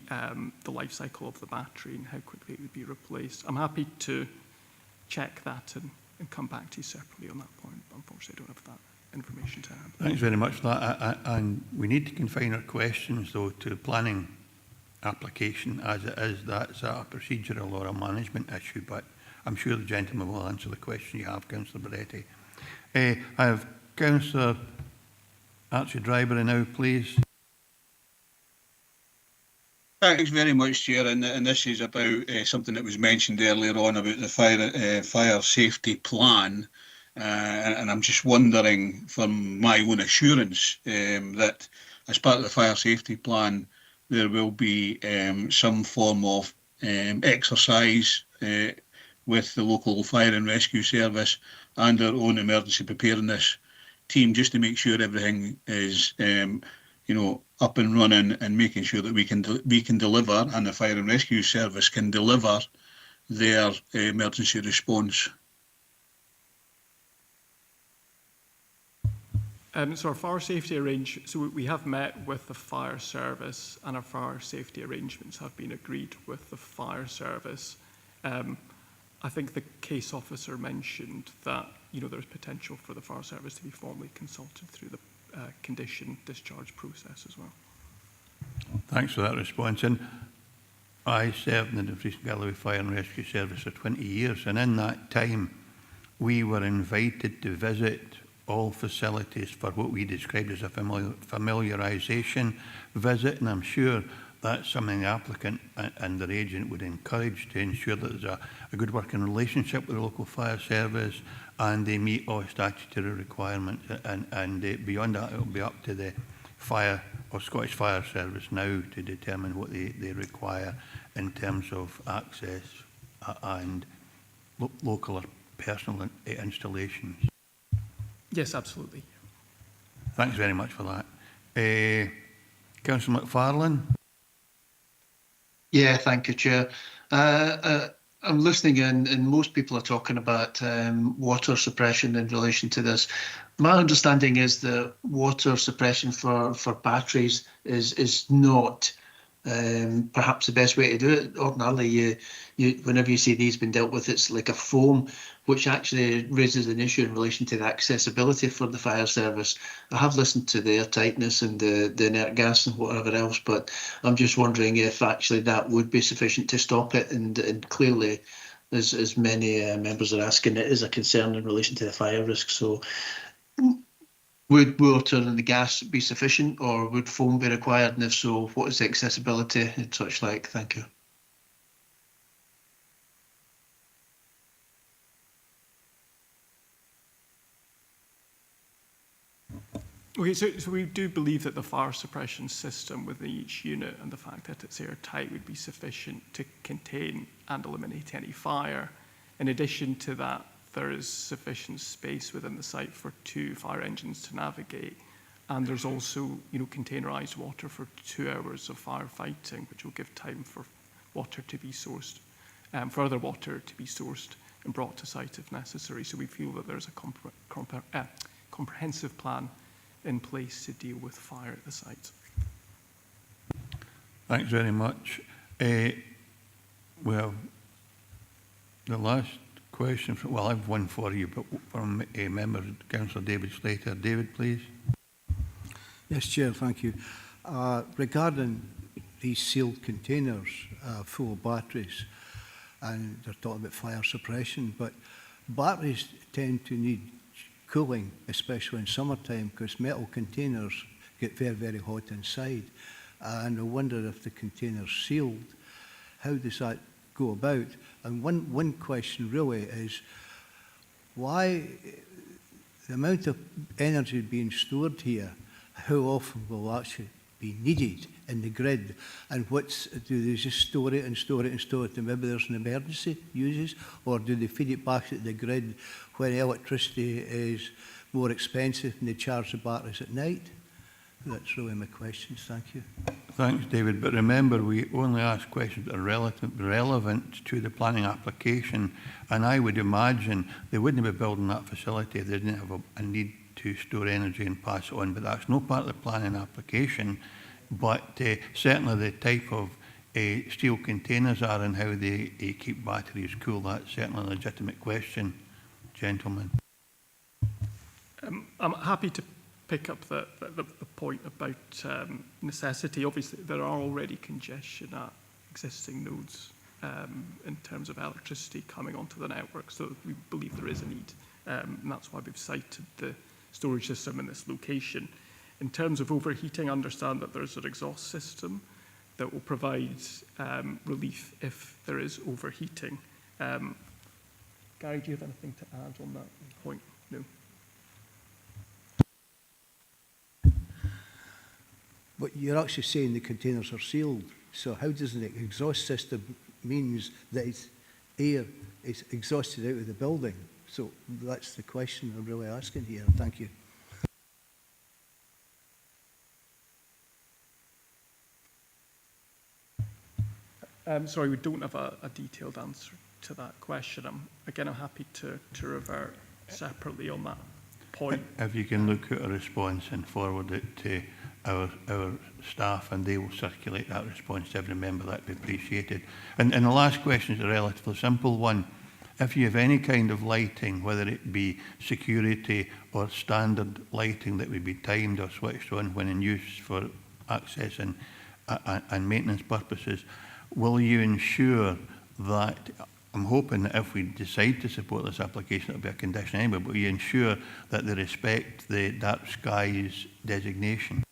life cycle of the battery and how quickly it would be replaced. I'm happy to check that and come back to you separately on that point, but unfortunately I don't have that information to hand. Thanks very much for that. And we need to confine our questions, though, to planning application as it is. That's a procedural or a management issue, but I'm sure the gentleman will answer the question you have, Councillor Barretti. I have Councillor Archie Drybury now, please. Thanks very much, Chair. And this is about something that was mentioned earlier on about the fire safety plan. And I'm just wondering, for my own assurance, that as part of the fire safety plan, there will be some form of exercise with the local fire and rescue service and our own emergency preparedness team, just to make sure everything is, up and running, and making sure that we can deliver, and the fire and rescue service can deliver their emergency response. So our fire safety we have met with the fire service, and our fire safety arrangements have been agreed with the fire service. I think the case officer mentioned that there's potential for the fire service to be formally consulted through the condition discharge process as well. Thanks for that response. And I served in the Dumfries and Galloway Fire and Rescue Service for 20 years, and in that time we were invited to visit all facilities for what we described as a familiarisation visit, and I'm sure that's something the applicant and their agent would encourage, to ensure that there's a good working relationship with the local fire service and they meet all statutory requirements, and beyond that it will be up to the fire or Scottish Fire Service now to determine what they require in terms of access and local or personal installations. Yes, absolutely. Thanks very much for that. Councillor McFarlane. Yeah, thank you, Chair. I'm listening in, and most people are talking about water suppression in relation to this. My understanding is that water suppression for batteries is not perhaps the best way to do it. Ordinarily, whenever you see these being dealt with, it's like a foam, which actually raises an issue in relation to the accessibility for the fire service. I have listened to the airtightness and the inert gas and whatever else, but I'm just wondering if actually that would be sufficient to stop it. And clearly, as many members are asking, it is a concern in relation to the fire risk. So would water and the gas be sufficient, or would foam be required? And if so, what is the accessibility and such like? Thank you. Okay, so we do believe that the fire suppression system within each unit and the fact that it's airtight would be sufficient to contain and eliminate any fire. In addition to that, there is sufficient space within the site for 2 fire engines to navigate, and there's also, containerised water for 2 hours of firefighting, which will give time for water to be sourced, further water to be sourced and brought to site if necessary. So we feel that there's a comprehensive plan in place to deal with fire at the site. Thanks very much. Well, the last question, I have one for you, but from a member, Councillor David Slater. David, please. Yes, Chair, thank you. Regarding these sealed containers full of batteries, and they're talking about fire suppression, but batteries tend to need cooling, especially in summertime, because metal containers get very, very hot inside. And I wonder if the container's sealed, how does that go about? And one question really is, why the amount of energy being stored here, how often will actually be needed in the grid, and do they just store it and store it and store it, and maybe there's an emergency uses, or do they feed it back at the grid when electricity is more expensive and they charge the batteries at night? That's really my questions. Thank you. Thanks, David. But remember, we only ask questions that are relevant to the planning application. And I would imagine they wouldn't be building that facility if they didn't have a need to store energy and pass it on. But that's no part of the planning application. But certainly the type of steel containers are and how they keep batteries cool, that's certainly a legitimate question, gentlemen. I'm happy to pick up the point about necessity. Obviously, there are already congestion at existing nodes in terms of electricity coming onto the network, so we believe there is a need. And that's why we've cited the storage system in this location. In terms of overheating, I understand that there's an exhaust system that will provide relief if there is overheating. Gary, do you have anything to add on that point? No. But you're actually saying the containers are sealed. So how does the exhaust system means that it's air is exhausted out of the building? So that's the question I'm really asking here. Thank you. Sorry, we don't have a detailed answer to that question. I'm happy to revert separately on that point. If you can look at a response and forward it to our staff, and they will circulate that response to every member, that would be appreciated. And the last question is a relatively simple one. If you have any kind of lighting, whether it be security or standard lighting that would be timed or switched on when in use for access and maintenance purposes, will you ensure that, I'm hoping that if we decide to support this application, it'll be a condition anyway, but will you ensure that they respect the dark skies designation?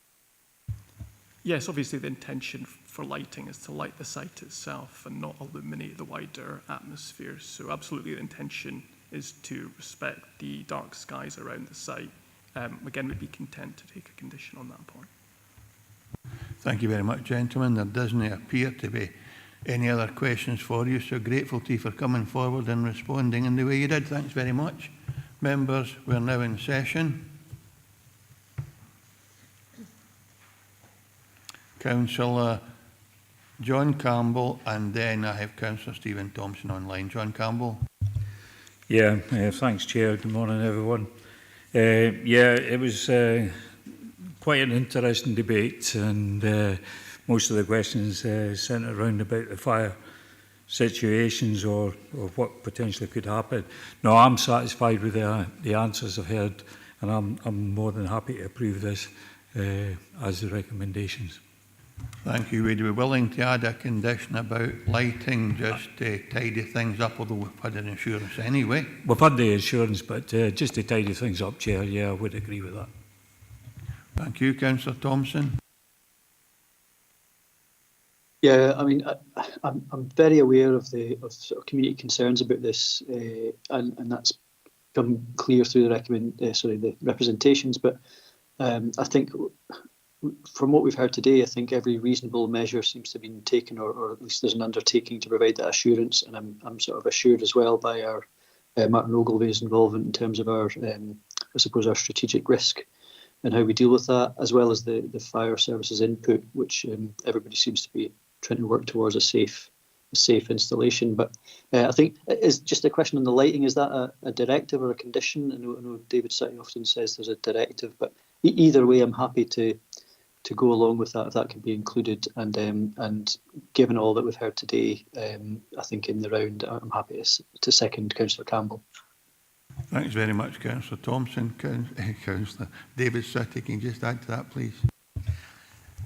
Yes, obviously the intention for lighting is to light the site itself and not illuminate the wider atmosphere. So absolutely the intention is to respect the dark skies around the site. Again, we'd be content to take a condition on that point. Thank you very much, gentlemen. There doesn't appear to be any other questions for you, so grateful to you for coming forward and responding in the way you did. Thanks very much. Members, we're now in session. Councillor John Campbell, and then I have Councillor Stephen Thompson online. John Campbell. Yeah, thanks, Chair. Good morning, everyone. It was quite an interesting debate, and most of the questions centred around about the fire situations or what potentially could happen. No, I'm satisfied with the answers I've heard, and I'm more than happy to approve this as the recommendations. Thank you. Would you be willing to add a condition about lighting just to tidy things up, although we've had an insurance anyway? We've had the insurance, but just to tidy things up, Chair, yeah, I would agree with that. Thank you. Councillor Thompson. Yeah, I mean, I'm very aware of sort of community concerns about this, and that's come clear through the representations. But I think from what we've heard today, I think every reasonable measure seems to have been taken, or at least there's an undertaking to provide that assurance. And I'm sort of assured as well by our Martin Ogilvie's involvement in terms of our, I suppose, our strategic risk and how we deal with that, as well as the fire services input, which everybody seems to be trying to work towards a safe installation. But I think it's just a question on the lighting. Is that a directive or a condition? I know David Sutton often says there's a directive, but either way, I'm happy to go along with that if that can be included. And given all that we've heard today, I think in the round, I'm happy to second Councillor Campbell. Thanks very much, Councillor Thompson. Councillor David Sutton, can you just add to that, please?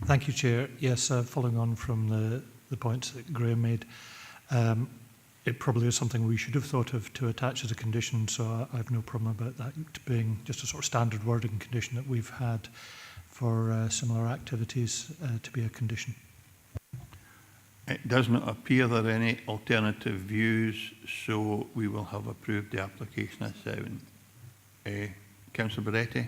Thank you, Chair. Yes, following on from the points that Graham made, it probably is something we should have thought of to attach as a condition, so I have no problem about that being just a sort of standard wording condition that we've had for similar activities to be a condition. It does not appear there are any alternative views, so we will have approved the application as 7. Councillor Beretti.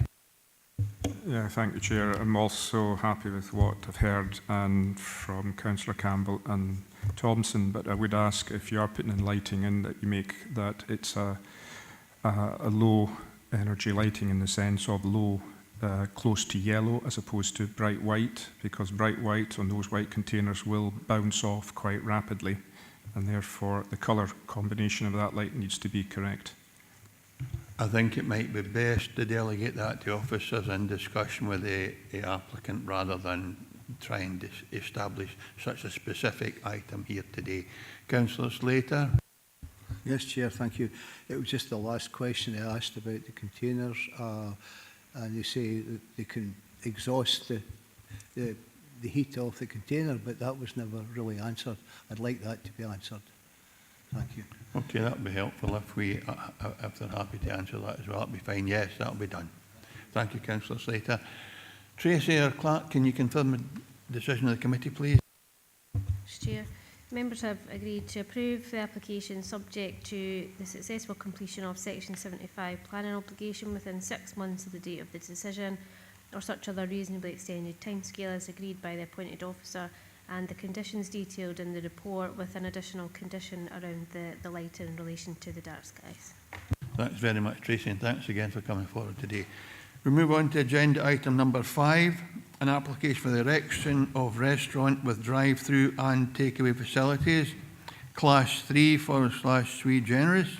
Yeah, thank you, Chair. I'm also happy with what I've heard and from Councillor Campbell and Thompson, but I would ask if you are putting in lighting in that you make that it's a low energy lighting in the sense of low, close to yellow as opposed to bright white, because bright white on those white containers will bounce off quite rapidly, and therefore the colour combination of that light needs to be correct. I think it might be best to delegate that to officers in discussion with the applicant rather than try and establish such a specific item here today. Councillor Slater. Yes, Chair, thank you. It was just the last question I asked about the containers, and they say that they can exhaust the heat off the container, but that was never really answered. I'd like that to be answered. Thank you. Okay, that would be helpful if they're happy to answer that as well. That'd be fine. Yes, that'll be done. Thank you, Councillor Slater. Tracy or Clark, can you confirm the decision of the committee, please? Chair, members have agreed to approve the application subject to the successful completion of Section 75 planning obligation within 6 months of the date of the decision, or such other reasonably extended timescale as agreed by the appointed officer, and the conditions detailed in the report with an additional condition around the lighting in relation to the dark skies. Thanks very much, Tracy, and thanks again for coming forward today. We move on to agenda item number 5, an application for the erection of restaurant with drive-through and takeaway facilities, Class 3/ sui generis,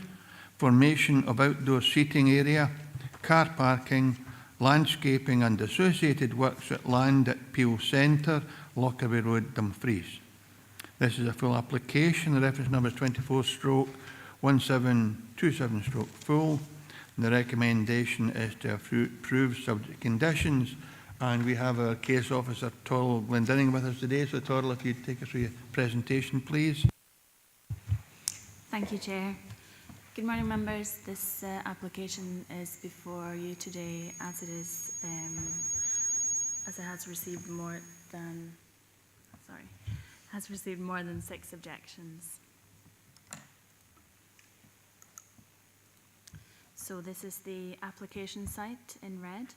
formation of outdoor seating area, car parking, landscaping and associated works at land at Peel Centre, Lockerbie Road, Dumfries. This is a full application. The reference number is 24/1727/full. And the recommendation is to approve subject conditions. And we have our case officer, Torrell Glendinning, with us today. So, Torrell, if you'd take us through your presentation, please. Thank you, Chair. Good morning, members. This application is before you today as it has received more than 6 objections. So this is the application site in red.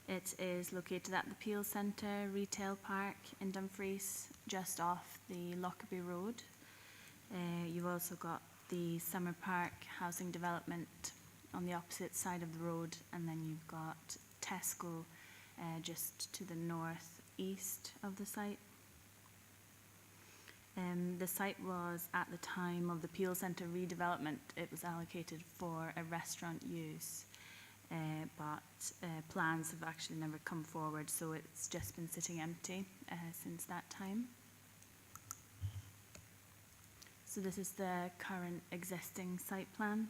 It is located at the Peel Centre Retail Park in Dumfries, just off the Lockerbie Road. You've also got the Summer Park housing development on the opposite side of the road, and then you've got Tesco just to the northeast of the site. The site was, at the time of the Peel Centre redevelopment, it was allocated for a restaurant use, but plans have actually never come forward, so it's just been sitting empty since that time. So this is the current existing site plan.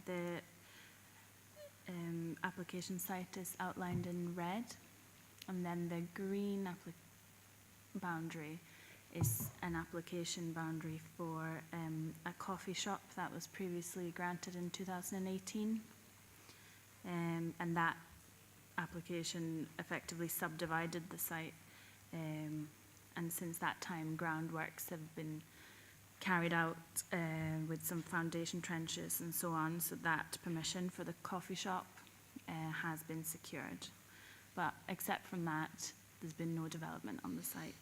The application site is outlined in red, and then the green boundary is an application boundary for a coffee shop that was previously granted in 2018. And that application effectively subdivided the site. And since that time, groundworks have been carried out with some foundation trenches and so on, so that permission for the coffee shop has been secured. But except from that, there's been no development on the site.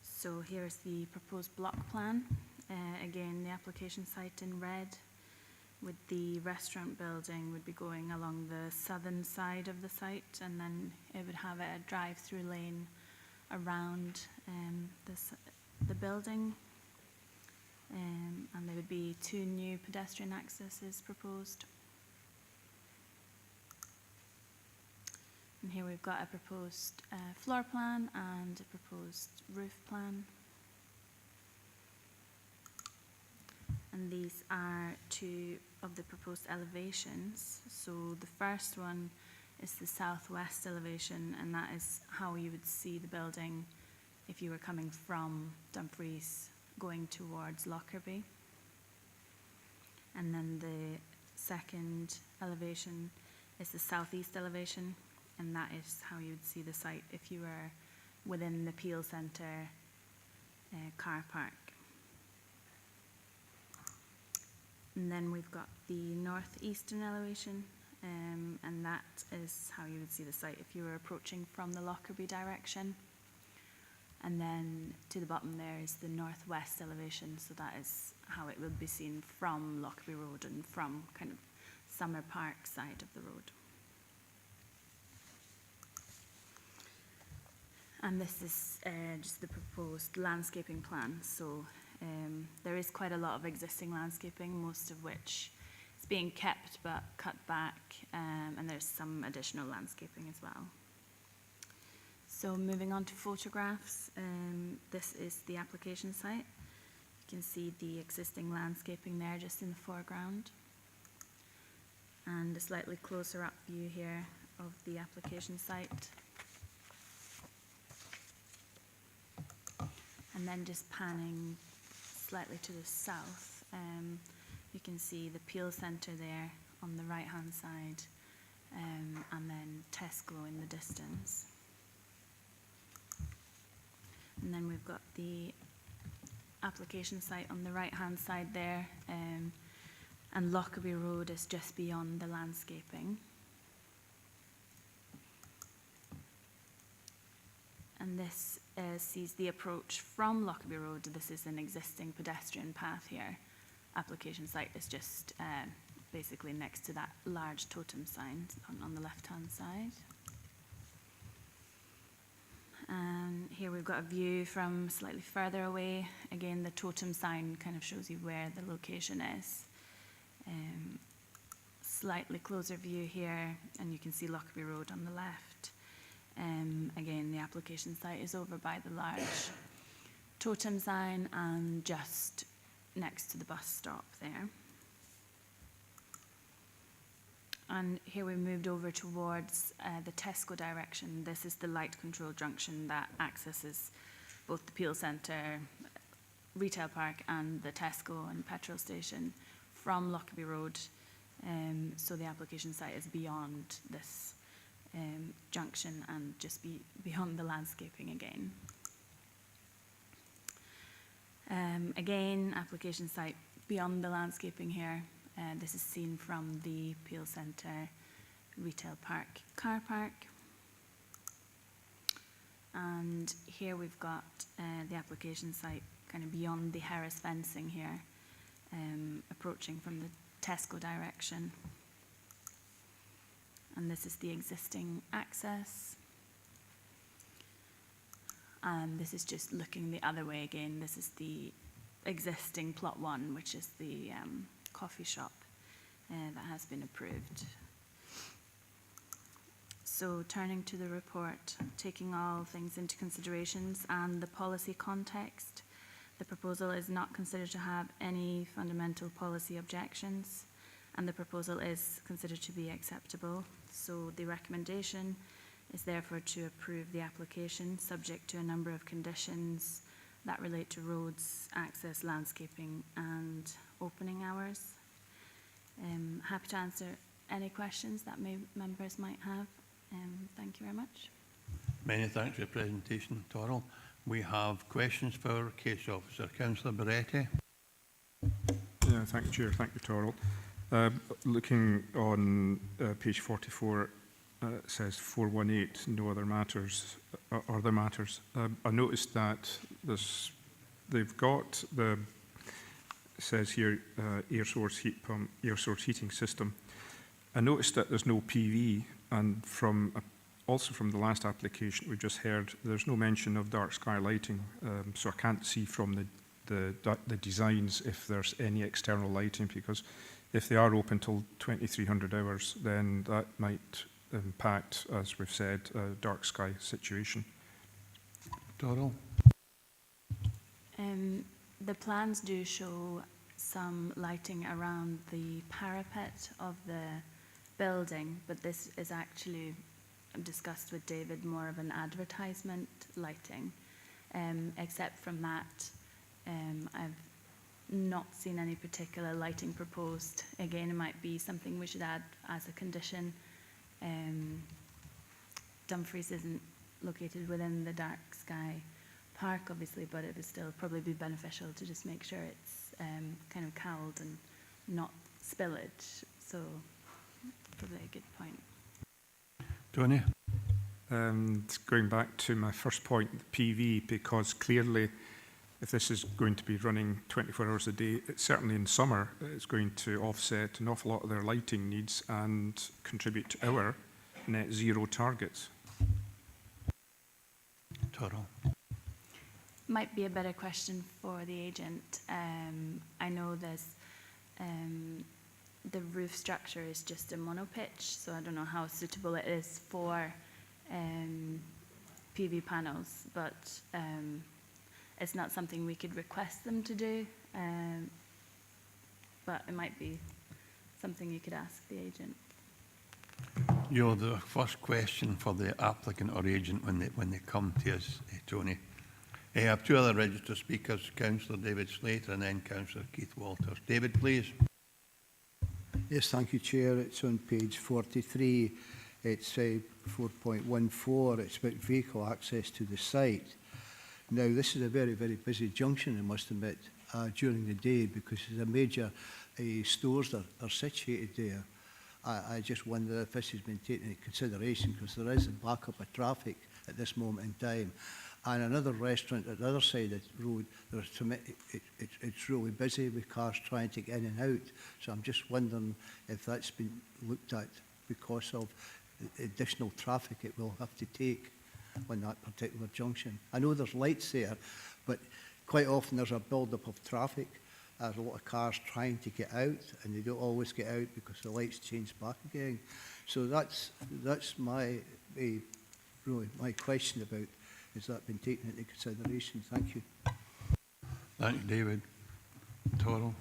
So here's the proposed block plan. Again, the application site in red, with the restaurant building would be going along the southern side of the site, and then it would have a drive-through lane around the building. And there would be 2 new pedestrian accesses proposed. And here we've got a proposed floor plan and a proposed roof plan. And these are 2 of the proposed elevations. So the first one is the southwest elevation, and that is how you would see the building if you were coming from Dumfries going towards Lockerbie. And then the second elevation is the southeast elevation, and that is how you would see the site if you were within the Peel Centre car park. And then we've got the northeastern elevation, and that is how you would see the site if you were approaching from the Lockerbie direction. And then to the bottom there is the northwest elevation, so that is how it would be seen from Lockerbie Road and from kind of Summer Park side of the road. And this is just the proposed landscaping plan. So there is quite a lot of existing landscaping, most of which is being kept but cut back, and there's some additional landscaping as well. So moving on to photographs, this is the application site. You can see the existing landscaping there just in the foreground. And a slightly closer up view here of the application site. And then just panning slightly to the south, you can see the Peel Centre there on the right-hand side, and then Tesco in the distance. And then we've got the application site on the right-hand side there, and Lockerbie Road is just beyond the landscaping. And this sees the approach from Lockerbie Road. This is an existing pedestrian path here. Application site is just basically next to that large totem sign on the left-hand side. And here we've got a view from slightly further away. Again, the totem sign kind of shows you where the location is. Slightly closer view here, and you can see Lockerbie Road on the left. Again, the application site is over by the large totem sign and just next to the bus stop there. And here we moved over towards the Tesco direction. This is the light control junction that accesses both the Peel Centre, retail park, and the Tesco and petrol station from Lockerbie Road. So the application site is beyond this junction and just beyond the landscaping again. Again, application site beyond the landscaping here. This is seen from the Peel Centre retail park car park. And here we've got the application site kind of beyond the Harris fencing here, approaching from the Tesco direction. And this is the existing access. And this is just looking the other way again. This is the existing plot 1, which is the coffee shop that has been approved. So turning to the report, taking all things into considerations and the policy context, the proposal is not considered to have any fundamental policy objections, and the proposal is considered to be acceptable. So the recommendation is therefore to approve the application subject to a number of conditions that relate to roads, access, landscaping, and opening hours. Happy to answer any questions that members might have. Thank you very much. Many thanks for your presentation, Torrell. We have questions for our case officer. Councillor Beretti. Yeah, thank you, Chair. Thank you, Torrell. Looking on page 44, it says 418, no other matters, other matters. I noticed that they've got the, it says here, air source heat pump, air source heating system. I noticed that there's no PV, and also from the last application we just heard, there's no mention of dark sky lighting, so I can't see from the designs if there's any external lighting, because if they are open till 2300 hours, then that might impact, as we've said, a dark sky situation. Torrell. The plans do show some lighting around the parapet of the building, but this is actually discussed with David, more of an advertisement lighting. Except from that, I've not seen any particular lighting proposed. Again, it might be something we should add as a condition. Dumfries isn't located within the dark sky park, obviously, but it would still probably be beneficial to just make sure it's kind of cowled and not spillage. So probably a good point. Tony? Going back to my first point, the PV, because clearly if this is going to be running 24 hours a day, certainly in summer, it's going to offset an awful lot of their lighting needs and contribute to our net zero targets. Total. Might be a better question for the agent. I know there's the roof structure is just a monopitch, so I don't know how suitable it is for PV panels, but it's not something we could request them to do, but it might be something you could ask the agent. You're the first question for the applicant or agent when they come to us, Tony. I have two other registered speakers, Councillor David Slater and then Councillor Keith Walters. David, please. Yes, thank you, Chair. It's on page 43. It's 4.14. It's about vehicle access to the site. Now, this is a very, very busy junction, I must admit, during the day, because the major stores that are situated there. I just wonder if this has been taken into consideration, because there is a backup of traffic at this moment in time. And another restaurant at the other side of the road, it's really busy with cars trying to get in and out. So I'm just wondering if that's been looked at because of the additional traffic it will have to take on that particular junction. I know there's lights there, but quite often there's a build-up of traffic. There's a lot of cars trying to get out, and they don't always get out because the lights change back again. So that's my really my question about, has that been taken into consideration? Thank you. Thank you, David. Total.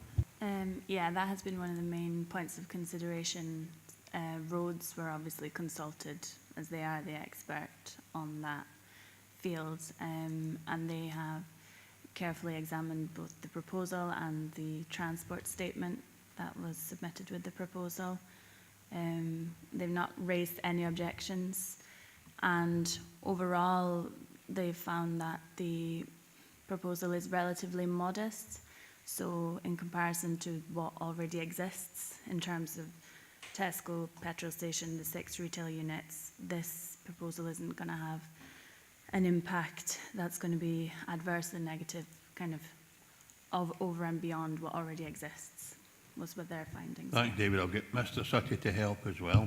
Yeah, that has been one of the main points of consideration. Roads were obviously consulted, as they are the expert on that field, and they have carefully examined both the proposal and the transport statement that was submitted with the proposal. They've not raised any objections, and overall they've found that the proposal is relatively modest. So in comparison to what already exists in terms of Tesco petrol station, the 6 retail units, this proposal isn't going to have an impact that's going to be adverse and negative, kind of over and beyond what already exists, was what their findings. Thank you, David. I'll get Mr. Sutty to help as well.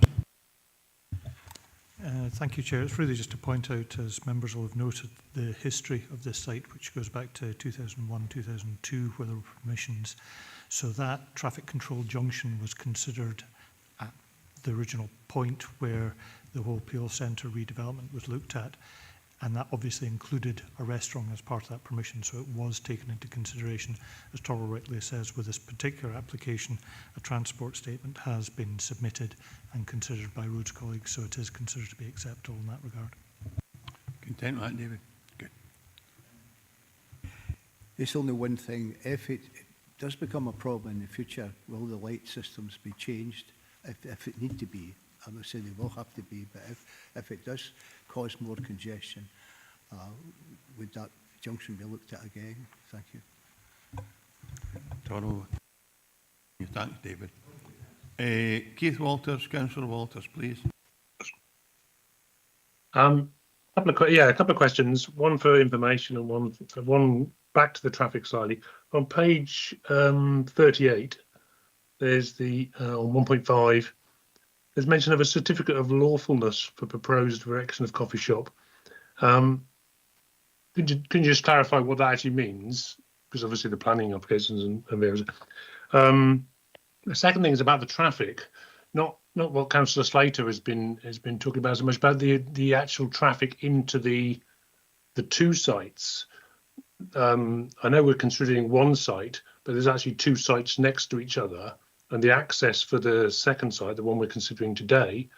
Thank you, Chair. It's really just to point out, as members will have noted, the history of this site, which goes back to 2001-2002, where there were permissions. So that traffic control junction was considered at the original point where the whole Peel Centre redevelopment was looked at, and that obviously included a restaurant as part of that permission, so it was taken into consideration. As Torrell rightly says, with this particular application, a transport statement has been submitted and considered by Roads colleagues, so it is considered to be acceptable in that regard. Content with that, David? Good. It's only one thing. If it does become a problem in the future, will the light systems be changed? If it need to be, I'm not saying they will have to be, but if it does cause more congestion, would that junction be looked at again? Thank you. Total. Thanks, David. Keith Walters, Councillor Walters, please. A couple of questions. One for information and one back to the traffic slightly. On page 38, there's the on 1.5. There's mention of a certificate of lawfulness for proposed erection of coffee shop. Can you just clarify what that actually means? Because obviously the planning applications and various. The second thing is about the traffic, not what Councillor Slater has been talking about so much, about the actual traffic into the two sites. I know we're considering one site, but there's actually two sites next to each other. And the access for the second site, the one we're considering today,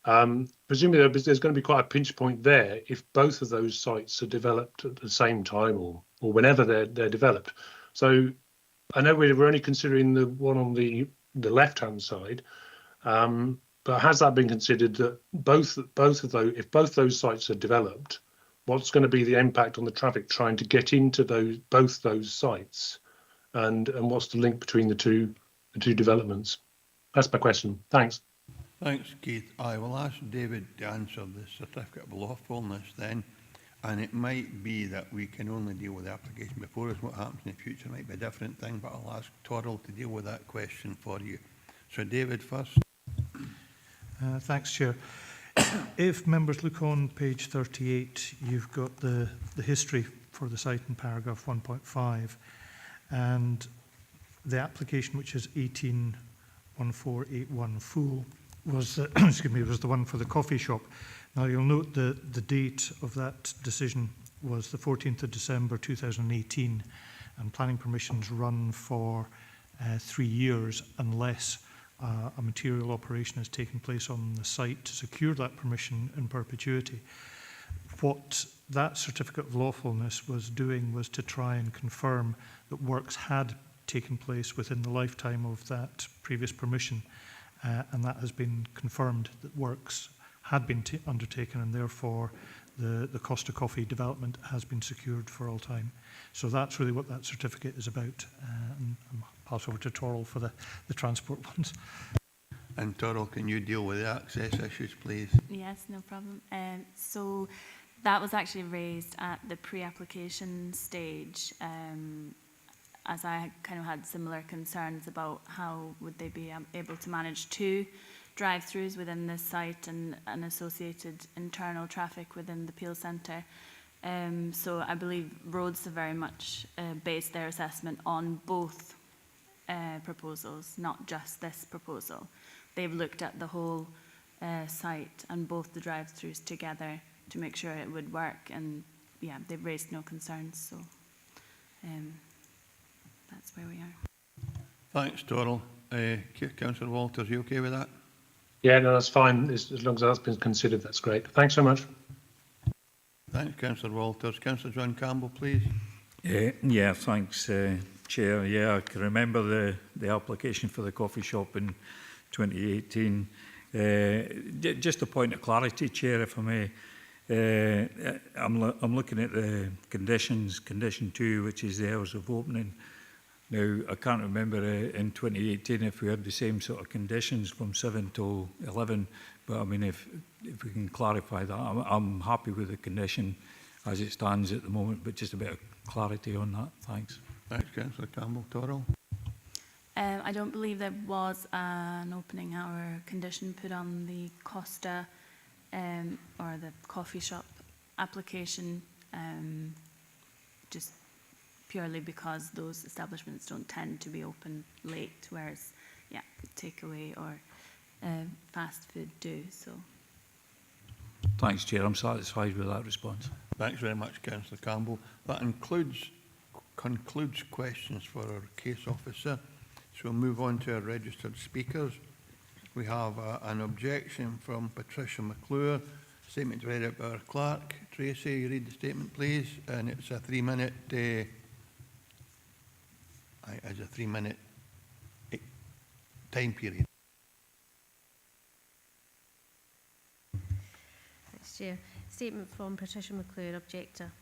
presumably there's going to be quite a pinch point there if both of those sites are developed at the same time or whenever they're developed. So I know we're only considering the one on the left-hand side, but has that been considered that both of those, if both those sites are developed, what's going to be the impact on the traffic trying to get into both those sites, and what's the link between the two the two developments. That's my question. Thanks. Thanks, Keith. I will ask David to answer the certificate of lawfulness then, and it might be that we can only deal with the application before us. What happens in the future might be a different thing, but I'll ask Torrell to deal with that question for you. So David first. Thanks, Chair. If members look on page 38, you've got the history for the site in paragraph 1.5, and the application, which is 181481 full, was excuse me, was the one for the coffee shop. Now you'll note the date of that decision was the 14th of December 2018, and planning permissions run for 3 years unless a material operation has taken place on the site to secure that permission in perpetuity. What that certificate of lawfulness was doing was to try and confirm that works had taken place within the lifetime of that previous permission, and that has been confirmed that works had been undertaken, and therefore the Costa Coffee development has been secured for all time. So that's really what that certificate is about. And I'll pass over to Torrell for the transport ones. And Torrell, can you deal with the access issues, please? Yes, no problem. So that was actually raised at the pre-application stage, as I kind of had similar concerns about how would they be able to manage 2 drive-throughs within this site and associated internal traffic within the Peel Centre. So I believe Roads have very much based their assessment on both proposals, not just this proposal. They've looked at the whole site and both the drive-throughs together to make sure it would work, and yeah, they've raised no concerns, so that's where we are. Thanks, Torrell. Councillor Walters, you okay with that? Yeah, no, that's fine. As long as that's been considered, that's great. Thanks so much. Thanks, Councillor Walters. Councillor John Campbell, please. Yeah, thanks, Chair. Yeah, I can remember the application for the coffee shop in 2018. Just a point of clarity, Chair, if I may. I'm looking at the conditions, condition 2, which is the hours of opening. Now, I can't remember in 2018 if we had the same sort of conditions from 7 to 11, but I mean, if we can clarify that, I'm happy with the condition as it stands at the moment, but just a bit of clarity on that. Thanks. Thanks, Councillor Campbell. Torrell? I don't believe there was an opening hour condition put on the Costa or the coffee shop application, just purely because those establishments don't tend to be open late, whereas, yeah, takeaway or fast food do. So. Thanks, Chair. I'm satisfied with that response. Thanks very much, Councillor Campbell. That concludes questions for our case officer. So we'll move on to our registered speakers. We have an objection from Patricia McClure. Statement read out by our clerk. Tracy, you read the statement, please. And it's a 3-minute. As a 3-minute time period. Thanks, Chair. Statement from Patricia McClure, objector.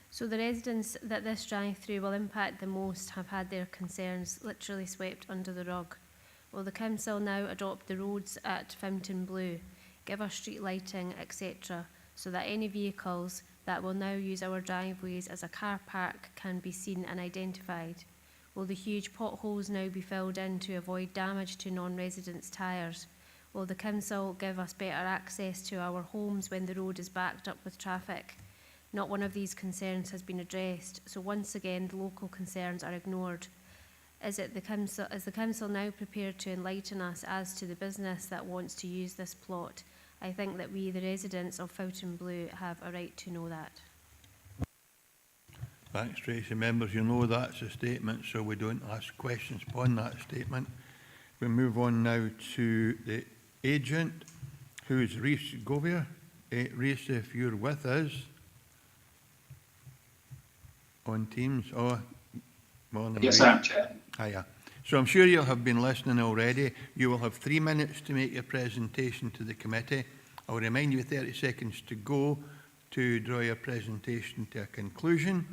So the residents that this drive-through will impact the most have had their concerns literally swept under the rug. Will the council now adopt the roads at Fontainebleau, give us street lighting, etc., so that any vehicles that will now use our driveways as a car park can be seen and identified? Will the huge potholes now be filled in to avoid damage to non-residents' tyres? Will the council give us better access to our homes when the road is backed up with traffic? Not one of these concerns has been addressed, so once again the local concerns are ignored. Is the council now prepared to enlighten us as to the business that wants to use this plot? I think that we, the residents of Fontainebleau, have a right to know that. Thanks, Tracy. Members, you know that's a statement, so we don't ask questions upon that statement. We move on now to the agent, who is Rhys Govier. Rhys, if you're with us on Teams. Oh, morning. Yes, I am, Chair. Hiya. So I'm sure you'll have been listening already. You will have 3 minutes to make your presentation to the committee. I'll remind you 30 seconds to go to draw your presentation to a conclusion.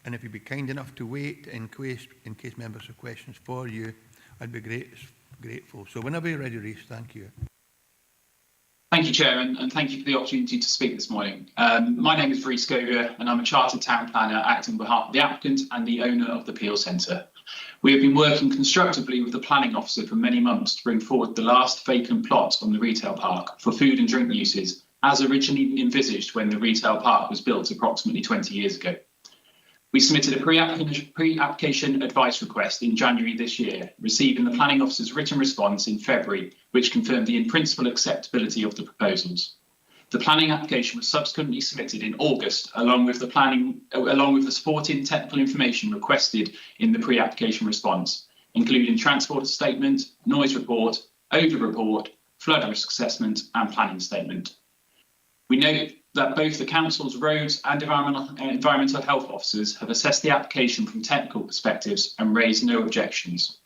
And if you'd be kind enough to wait in case members have questions for you, I'd be grateful. So whenever you're ready, Rhys, thank you. Thank you, Chair, and thank you for the opportunity to speak this morning. My name is Rhys Goga, and I'm a Chartered Town Planner acting on behalf of the applicant and the owner of the Peel Centre. We have been working constructively with the Planning Officer for many months to bring forward the last vacant plot on the retail park for food and drink uses, as originally envisaged when the retail park was built approximately 20 years ago. We submitted a pre-application advice request in January this year, receiving the Planning Officer's written response in February, which confirmed the in-principle acceptability of the proposals. The planning application was subsequently submitted in August, along with the supporting technical information requested in the pre-application response, including transport statement, noise report, odour report, flood risk assessment, and planning statement. We note that both the Council's roads and environmental health officers have assessed the application from technical perspectives and raised no objections.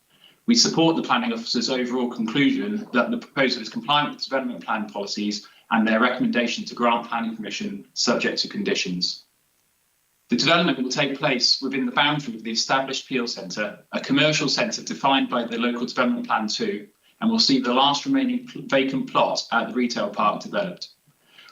We support the Planning Officer's overall conclusion that the proposal is compliant with development plan policies and their recommendation to grant planning permission subject to conditions. The development will take place within the boundary of the established Peel Centre, a commercial centre defined by the Local Development Plan 2, and will see the last remaining vacant plot at the retail park developed.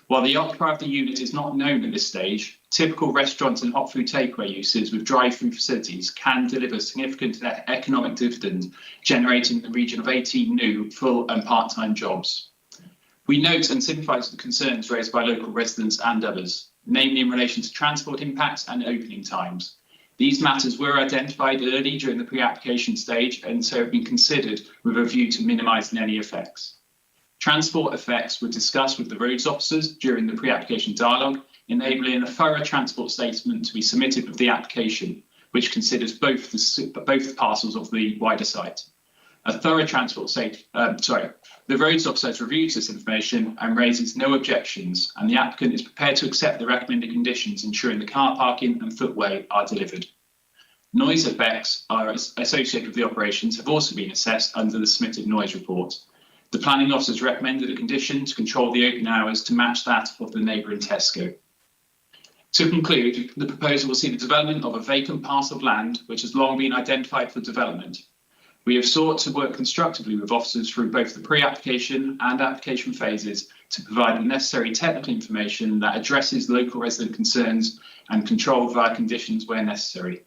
While the occupier of the unit is not known at this stage, typical restaurants and hot food takeaway uses with drive-through facilities can deliver significant economic dividend, generating in the region of 18 new full and part-time jobs. We note and sympathise with the concerns raised by local residents and others, namely in relation to transport impacts and opening times. These matters were identified early during the pre-application stage and so have been considered with a view to minimising any effects. Transport effects were discussed with the roads officers during the pre-application dialogue, enabling a thorough transport statement to be submitted with the application, which considers both the parcels of the wider site. A thorough the roads officer has reviewed this information and raises no objections, and the applicant is prepared to accept the recommended conditions ensuring the car parking and footway are delivered. Noise effects associated with the operations have also been assessed under the submitted noise report. The Planning Officer has recommended a condition to control the open hours to match that of the neighbouring Tesco. To conclude, the proposal will see the development of a vacant parcel of land which has long been identified for development. We have sought to work constructively with officers through both the pre-application and application phases to provide the necessary technical information that addresses local resident concerns and control via conditions where necessary.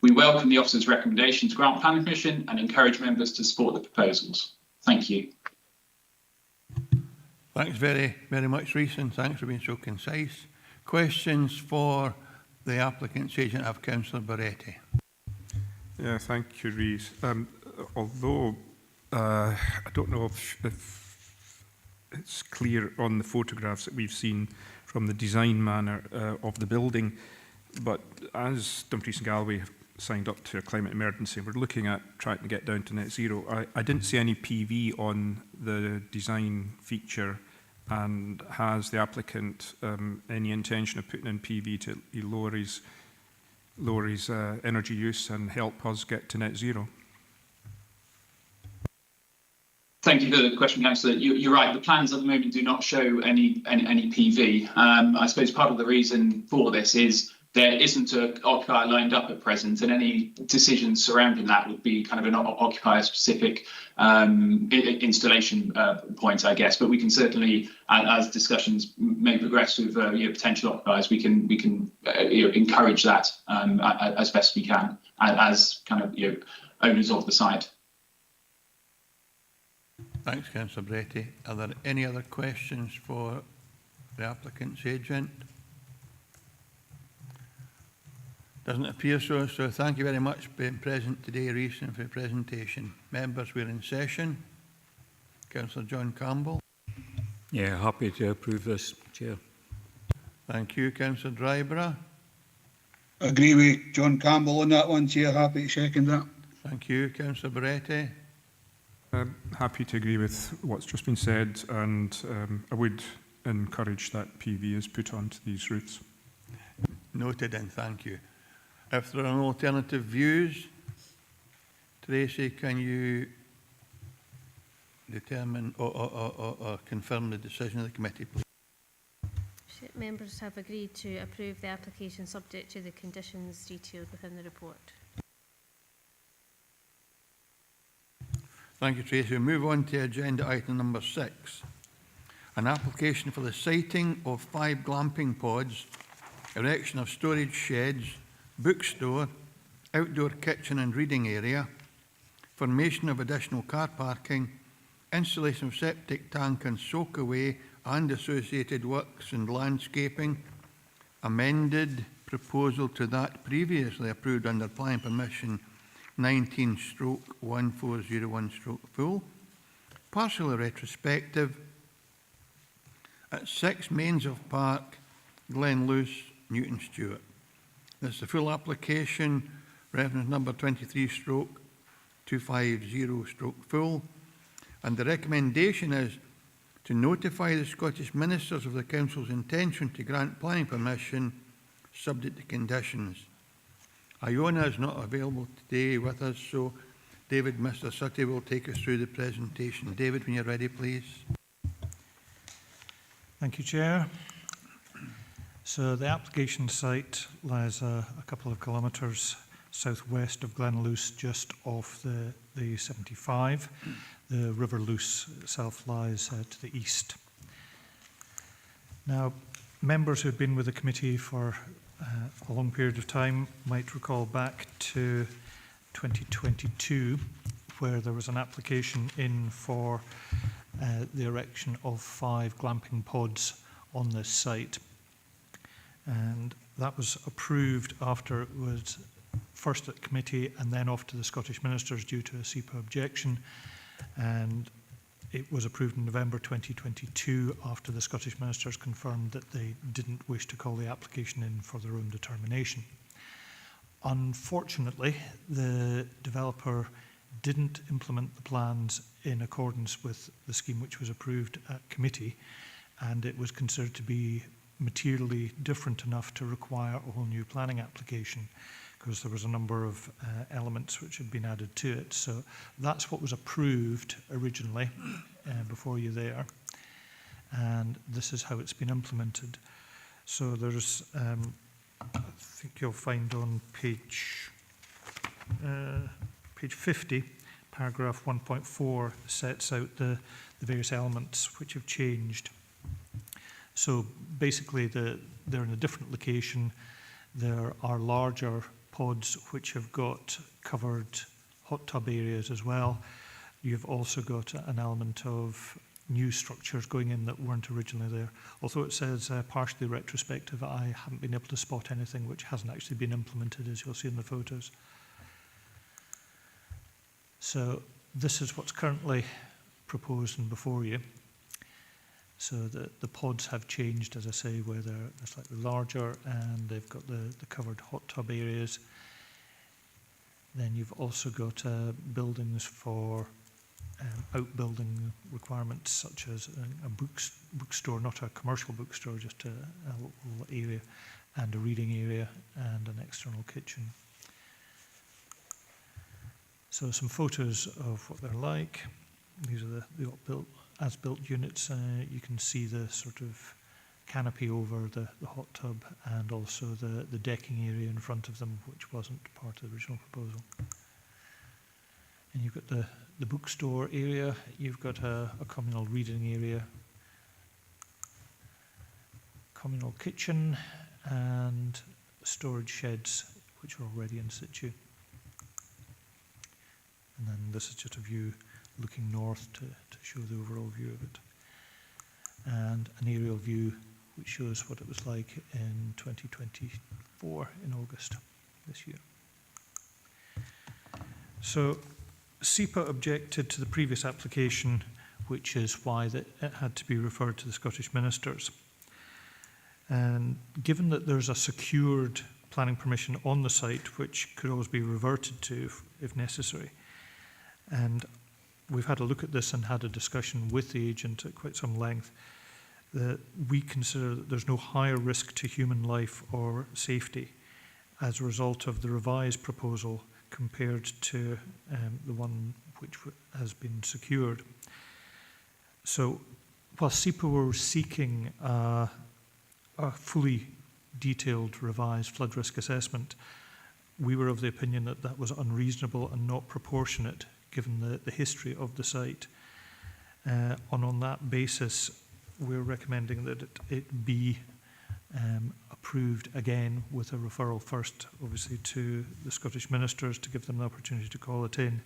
We welcome the officer's recommendation to grant planning permission and encourage members to support the proposals. Thank you. Thanks very much, Rhys, and thanks for being so concise. Questions for the applicant's agent of Councillor Barretti? Yeah, thank you, Rhys. Although I don't know if it's clear on the photographs that we've seen from the design manner of the building, but as Dumfries and Galway have signed up to a climate emergency, we're looking at trying to get down to net zero. I didn't see any PV on the design feature, and has the applicant any intention of putting in PV to lower his energy use and help us get to net zero? Thank you for the question, Councillor. You're right, the plans at the moment do not show any PV. I suppose part of the reason for this is there isn't an occupier lined up at present, and any decisions surrounding that would be kind of an occupier-specific installation point, I guess. But we can certainly, as discussions may progress with potential occupiers, we can encourage that as best we can as kind of owners of the site. Thanks, Councillor Barretti. Are there any other questions for the applicant's agent? Doesn't appear so, so thank you very much for being present today, Rhys, and for your presentation. Members, we're in session. Councillor John Campbell. Yeah, happy to approve this, Chair. Thank you, Councillor Dryborough. Agree with John Campbell on that one, Chair. Happy to second that. Thank you, Councillor Barretti. Happy to agree with what's just been said, and I would encourage that PV is put onto these routes. Noted, and thank you. If there are no alternative views, Tracy, can you determine or confirm the decision of the committee, please? Members have agreed to approve the application subject to the conditions detailed within the report. Thank you, Tracy. We move on to agenda item number 6. An application for the siting of 5 glamping pods, erection of storage sheds, bookstore, outdoor kitchen and reading area, formation of additional car parking, installation of septic tank and soak away and associated works and landscaping, amended proposal to that previously approved under planning permission 19/1401/full, partially retrospective at 6 Mainsworth Park, Glenluce, Newton Stewart. This is the full application, reference number 23/250/full, and the recommendation is to notify the Scottish Ministers of the Council's intention to grant planning permission subject to conditions. Iona is not available today with us, so David, Mr. Sutty will take us through the presentation. David, when you're ready, please. Thank you, Chair. So the application site lies a couple of kilometres southwest of Glenluce, just off the 75. The River Luce itself lies to the east. Now, members who have been with the committee for a long period of time might recall back to 2022, where there was an application in for the erection of 5 glamping pods on this site. And that was approved after it was first at committee and then off to the Scottish Ministers due to a SEPA objection. And it was approved in November 2022 after the Scottish Ministers confirmed that they didn't wish to call the application in for their own determination. Unfortunately, the developer didn't implement the plans in accordance with the scheme which was approved at committee, and it was considered to be materially different enough to require a whole new planning application, because there was a number of elements which had been added to it. So that's what was approved originally before you there. And this is how it's been implemented. So there's, I think you'll find on page 50, paragraph 1.4 sets out the various elements which have changed. So basically they're in a different location. There are larger pods which have got covered hot tub areas as well. You've also got an element of new structures going in that weren't originally there. Although it says partially retrospective, I haven't been able to spot anything which hasn't actually been implemented, as you'll see in the photos. So this is what's currently proposed and before you. So the pods have changed, as I say, where they're slightly larger and they've got the covered hot tub areas. Then you've also got buildings for outbuilding requirements, such as a bookstore, not a commercial bookstore, just a little area, and a reading area and an external kitchen. So some photos of what they're like. These are the as-built units. You can see the sort of canopy over the hot tub and also the decking area in front of them, which wasn't part of the original proposal. And you've got the bookstore area, you've got a communal reading area, communal kitchen, and storage sheds, which are already in situ. And then this is just a view looking north to show the overall view of it. And an aerial view which shows what it was like in 2024 in August this year. So SEPA objected to the previous application, which is why it had to be referred to the Scottish Ministers. And given that there's a secured planning permission on the site, which could always be reverted to if necessary, and we've had a look at this and had a discussion with the agent at quite some length, that we consider that there's no higher risk to human life or safety as a result of the revised proposal compared to the one which has been secured. So while SEPA were seeking a fully detailed revised flood risk assessment, we were of the opinion that that was unreasonable and not proportionate, given the history of the site. On that basis, we're recommending that it be approved again with a referral first, obviously, to the Scottish Ministers to give them the opportunity to call it in.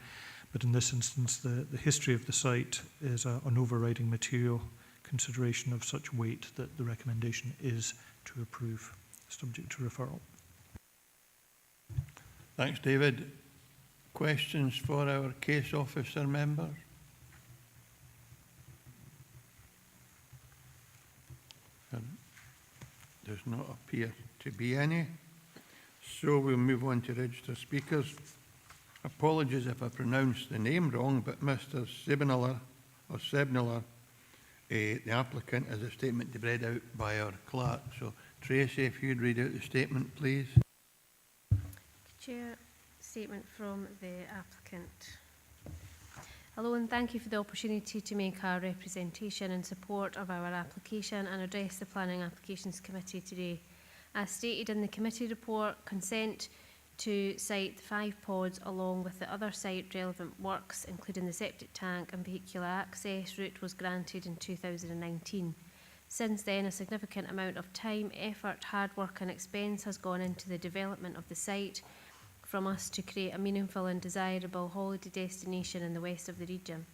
But in this instance, the history of the site is an overriding material consideration of such weight that the recommendation is to approve, subject to referral. Thanks, David. Questions for our case officer members? Does not appear to be any. So we'll move on to register speakers. Apologies if I pronounced the name wrong, but Mr. Sebneler, the applicant, has a statement to be read out by our clerk. So Tracy, if you'd read out the statement, please. Chair, statement from the applicant. Hello, and thank you for the opportunity to make our representation in support of our application and address the Planning Applications Committee today. As stated in the committee report, consent to site the 5 pods along with the other site relevant works, including the septic tank and vehicular access route, was granted in 2019. Since then, a significant amount of time, effort, hard work and expense has gone into the development of the site from us to create a meaningful and desirable holiday destination in the west of the region.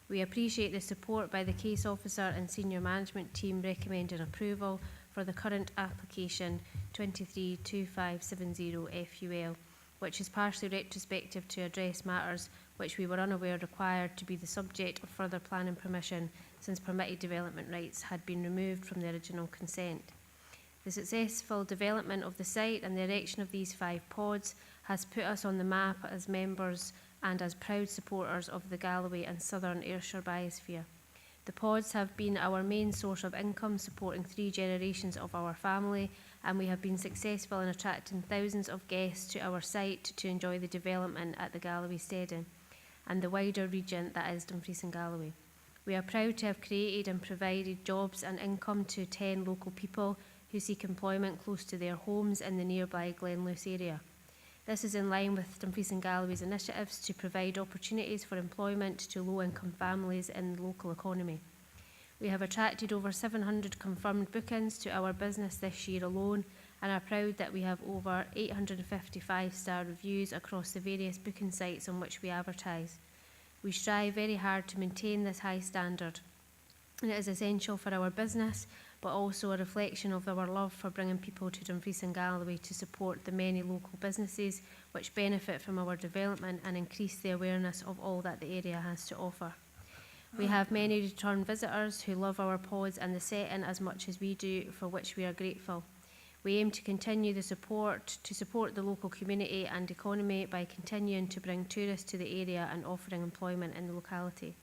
We appreciate the support by the case officer and senior management team recommending approval for the current application 232570 FUL, which is partially retrospective to address matters which we were unaware required to be the subject of further planning permission since permitted development rights had been removed from the original consent. The successful development of the site and the erection of these 5 pods has put us on the map as members and as proud supporters of the Galloway and Southern Ayrshire biosphere. The pods have been our main source of income, supporting 3 generations of our family, and we have been successful in attracting thousands of guests to our site to enjoy the development at the Galloway Steading and the wider region that is Dumfries and Galloway. We are proud to have created and provided jobs and income to 10 local people who seek employment close to their homes in the nearby Glenluce area. This is in line with Dumfries and Galloway's initiatives to provide opportunities for employment to low-income families in the local economy. We have attracted over 700 confirmed bookings to our business this year alone and are proud that we have over 855 star reviews across the various booking sites on which we advertise. We strive very hard to maintain this high standard, and it is essential for our business, but also a reflection of our love for bringing people to Dumfries and Galloway to support the many local businesses which benefit from our development and increase the awareness of all that the area has to offer. We have many return visitors who love our pods and the setting as much as we do, for which we are grateful. We aim to continue to support the local community and economy by continuing to bring tourists to the area and offering employment in the locality.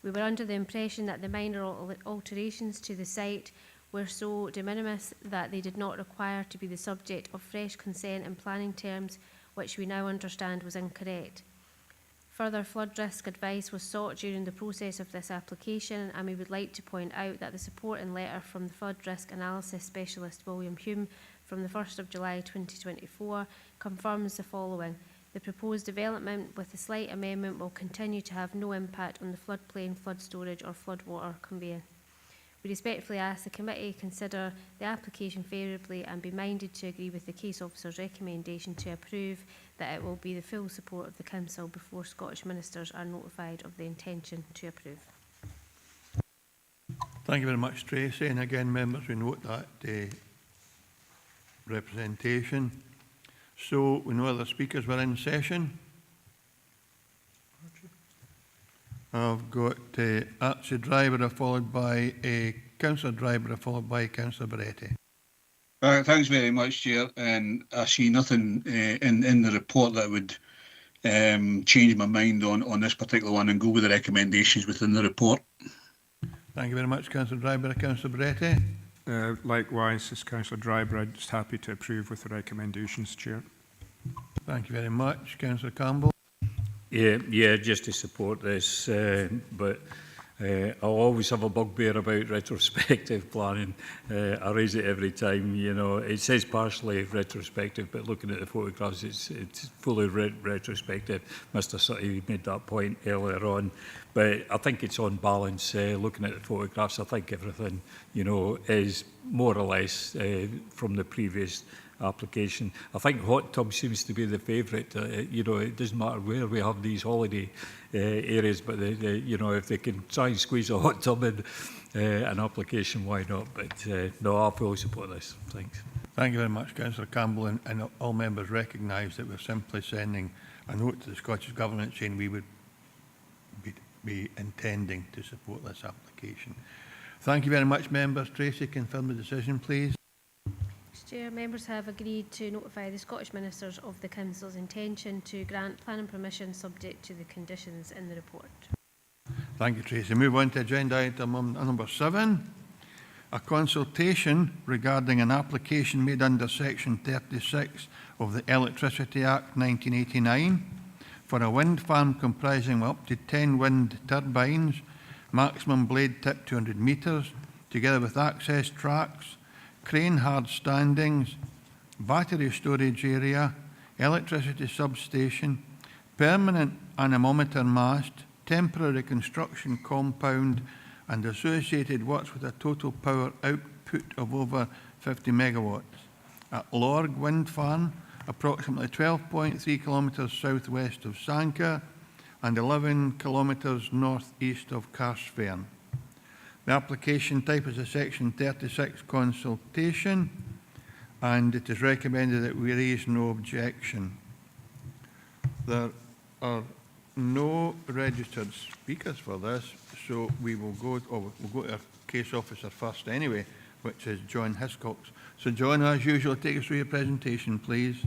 We were under the impression that the minor alterations to the site were so de minimis that they did not require to be the subject of fresh consent in planning terms, which we now understand was incorrect. Further flood risk advice was sought during the process of this application, and we would like to point out that the supporting letter from the flood risk analysis specialist William Hume from the 1st of July 2024 confirms the following. The proposed development with a slight amendment will continue to have no impact on the floodplain, flood storage or floodwater conveyance. We respectfully ask the committee consider the application favourably and be minded to agree with the case officer's recommendation to approve that it will be the full support of the Council before Scottish Ministers are notified of the intention to approve. Thank you very much, Tracy. And again, members, we note that representation. So we know other speakers were in session. I've got Archie Driver followed by Councillor Driver followed by Councillor Beretti. Thanks very much, Chair. And I see nothing in the report that would change my mind on this particular one and go with the recommendations within the report. Thank you very much, Councillor Driver. Councillor Beretti. Likewise, as Councillor Driver, I'm just happy to approve with the recommendations, Chair. Thank you very much. Councillor Campbell. Yeah, just to support this, but I'll always have a bugbear about retrospective planning. I raise it every time. You know, it says partially retrospective, but looking at the photographs, it's fully retrospective. Mr. Sutty made that point earlier on, but I think it's on balance. Looking at the photographs, I think everything, you know, is more or less from the previous application. I think hot tub seems to be the favourite. You know, it doesn't matter where we have these holiday areas, but you know, if they can try and squeeze a hot tub in an application, why not? But no, I fully support this. Thanks. Thank you very much, Councillor Campbell, and all members recognise that we're simply sending a note to the Scottish Government saying we would be intending to support this application. Thank you very much, members. Tracy, confirm the decision, please. Chair, members have agreed to notify the Scottish Ministers of the Council's intention to grant planning permission subject to the conditions in the report. Thank you, Tracy. Move on to agenda item number 7. A consultation regarding an application made under Section 36 of the Electricity Act 1989 for a wind farm comprising of up to 10 wind turbines, maximum blade tip 200 metres, together with access tracks, crane hard standings, battery storage area, electricity substation, permanent anemometer mast, temporary construction compound and associated works with a total power output of over 50 megawatts. At Lorg Wind Farm, approximately 12.3 kilometres southwest of Sanquhar and 11 kilometres northeast of Carsfern. The application type is a Section 36 consultation, and it is recommended that we raise no objection. There are no registered speakers for this, so we will go, we'll go to our case officer first anyway, which is John Hiscox. So John, as usual, take us through your presentation, please.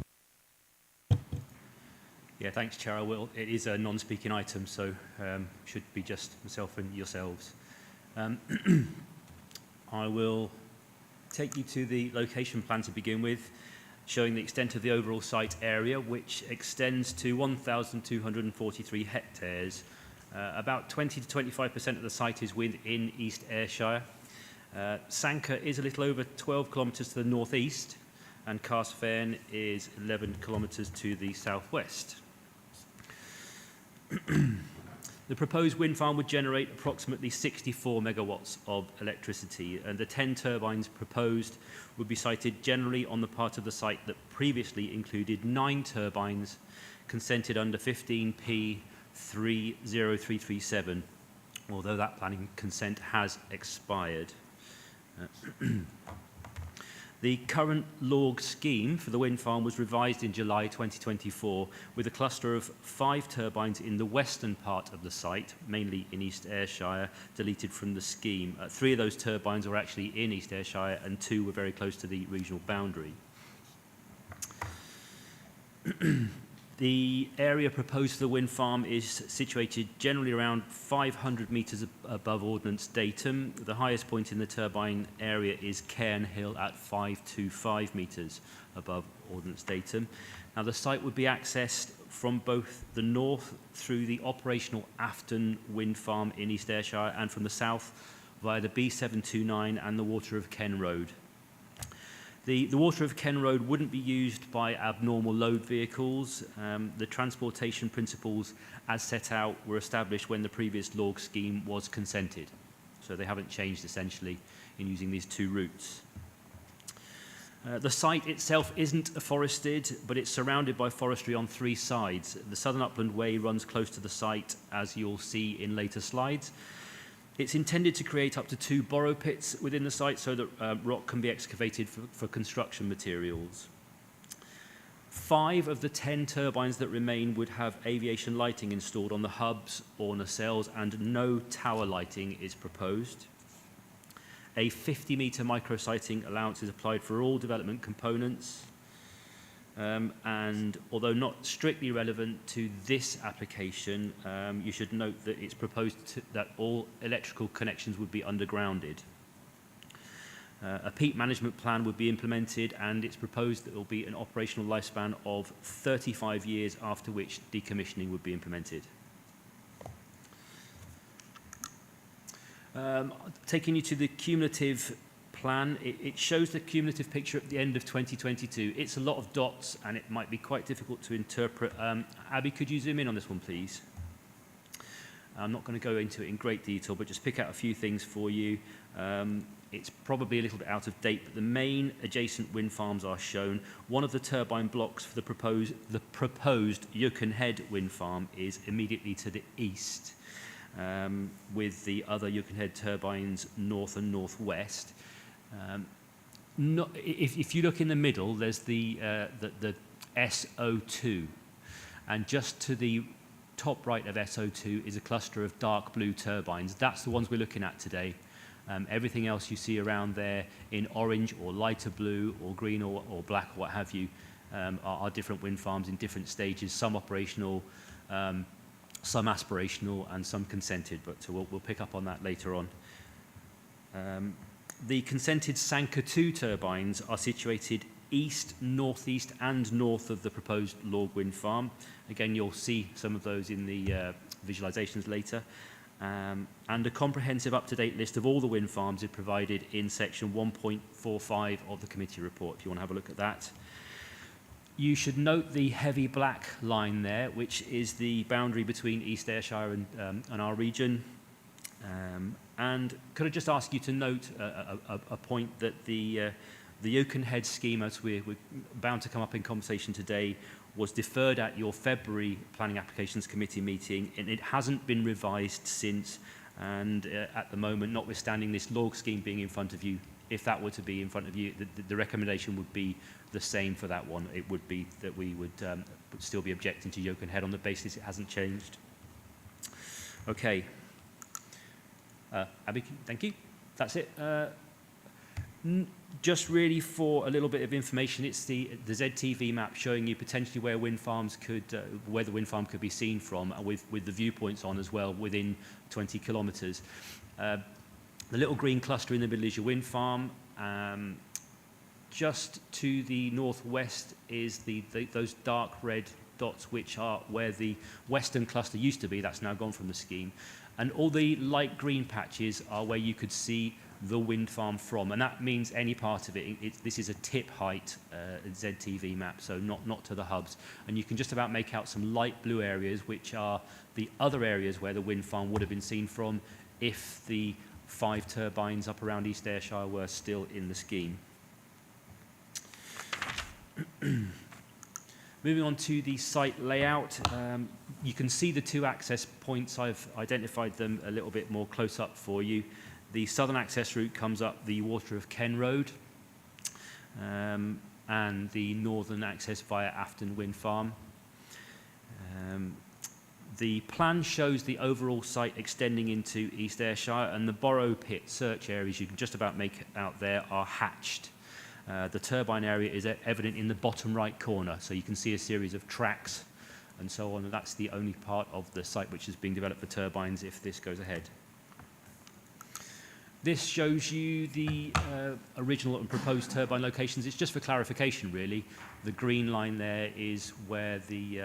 Yeah, thanks, Chair. I will. It is a non-speaking item, so should be just myself and yourselves. I will take you to the location plan to begin with, showing the extent of the overall site area, which extends to 1,243 hectares. About 20 to 25% of the site is within East Ayrshire. Sanquhar is a little over 12 kilometres to the northeast, and Carsfern is 11 kilometres to the southwest. The proposed wind farm would generate approximately 64 megawatts of electricity, and the 10 turbines proposed would be sited generally on the part of the site that previously included 9 turbines consented under 15P 30337, although that planning consent has expired. The current LORG scheme for the wind farm was revised in July 2024 with a cluster of 5 turbines in the western part of the site, mainly in East Ayrshire, deleted from the scheme. 3 of those turbines were actually in East Ayrshire and 2 were very close to the regional boundary. The area proposed for the wind farm is situated generally around 500 metres above Ordnance Datum. The highest point in the turbine area is Cairn Hill at 525 metres above Ordnance Datum. Now, the site would be accessed from both the north through the operational Afton wind farm in East Ayrshire and from the south via the B729 and the Water of Ken Road. The Water of Ken Road wouldn't be used by abnormal load vehicles. The transportation principles as set out were established when the previous LORG scheme was consented. So they haven't changed essentially in using these 2 routes. The site itself isn't forested, but it's surrounded by forestry on 3 sides. The Southern Upland Way runs close to the site, as you'll see in later slides. It's intended to create up to 2 borrow pits within the site so that rock can be excavated for construction materials. 5 of the 10 turbines that remain would have aviation lighting installed on the hubs or nacelles, and no tower lighting is proposed. A 50-metre micro-siting allowance is applied for all development components. And although not strictly relevant to this application, you should note that it's proposed that all electrical connections would be undergrounded. A peat management plan would be implemented, and it's proposed that there will be an operational lifespan of 35 years, after which decommissioning would be implemented. Taking you to the cumulative plan, it shows the cumulative picture at the end of 2022. It's a lot of dots and it might be quite difficult to interpret. Abby, could you zoom in on this one, please? I'm not going to go into it in great detail, but just pick out a few things for you. It's probably a little bit out of date, but the main adjacent wind farms are shown. One of the turbine blocks for the proposed Yukon Head wind farm is immediately to the east, with the other Yukon Head turbines north and northwest. If you look in the middle, there's the SO2, and just to the top right of SO2 is a cluster of dark blue turbines. That's the ones we're looking at today. Everything else you see around there in orange or lighter blue or green or black or what have you are different wind farms in different stages, some operational, some aspirational and some consented, but we'll pick up on that later on. The consented Sanka 2 turbines are situated east, northeast and north of the proposed Lorg wind farm. Again, you'll see some of those in the visualizations later. And a comprehensive up-to-date list of all the wind farms is provided in section 1.45 of the committee report, if you want to have a look at that. You should note the heavy black line there, which is the boundary between East Ayrshire and our region. And could I just ask you to note a point that the Yukon Head scheme, as we're bound to come up in conversation today, was deferred at your February Planning Applications Committee meeting, and it hasn't been revised since. And at the moment, notwithstanding this log scheme being in front of you, if that were to be in front of you, the recommendation would be the same for that one. It would be that we would still be objecting to Yukon Head on the basis it hasn't changed. Okay. Abby, thank you. That's it. Just really for a little bit of information, it's the ZTV map showing you potentially where wind farms could, where the wind farm could be seen from, with the viewpoints on as well within 20 kilometres. The little green cluster in the middle is your wind farm. Just to the northwest is those dark red dots, which are where the western cluster used to be. That's now gone from the scheme. And all the light green patches are where you could see the wind farm from, and that means any part of it. This is a tip height ZTV map, so not to the hubs. And you can just about make out some light blue areas, which are the other areas where the wind farm would have been seen from if the 5 turbines up around East Ayrshire were still in the scheme. Moving on to the site layout, you can see the 2 access points. I've identified them a little bit more close up for you. The southern access route comes up the Water of Ken Road, and the northern access via Afton Wind Farm. The plan shows the overall site extending into East Ayrshire, and the Borrow Pit search areas you can just about make out there are hatched. The turbine area is evident in the bottom right corner, so you can see a series of tracks and so on, and that's the only part of the site which is being developed for turbines if this goes ahead. This shows you the original and proposed turbine locations. It's just for clarification, really. The green line there is where the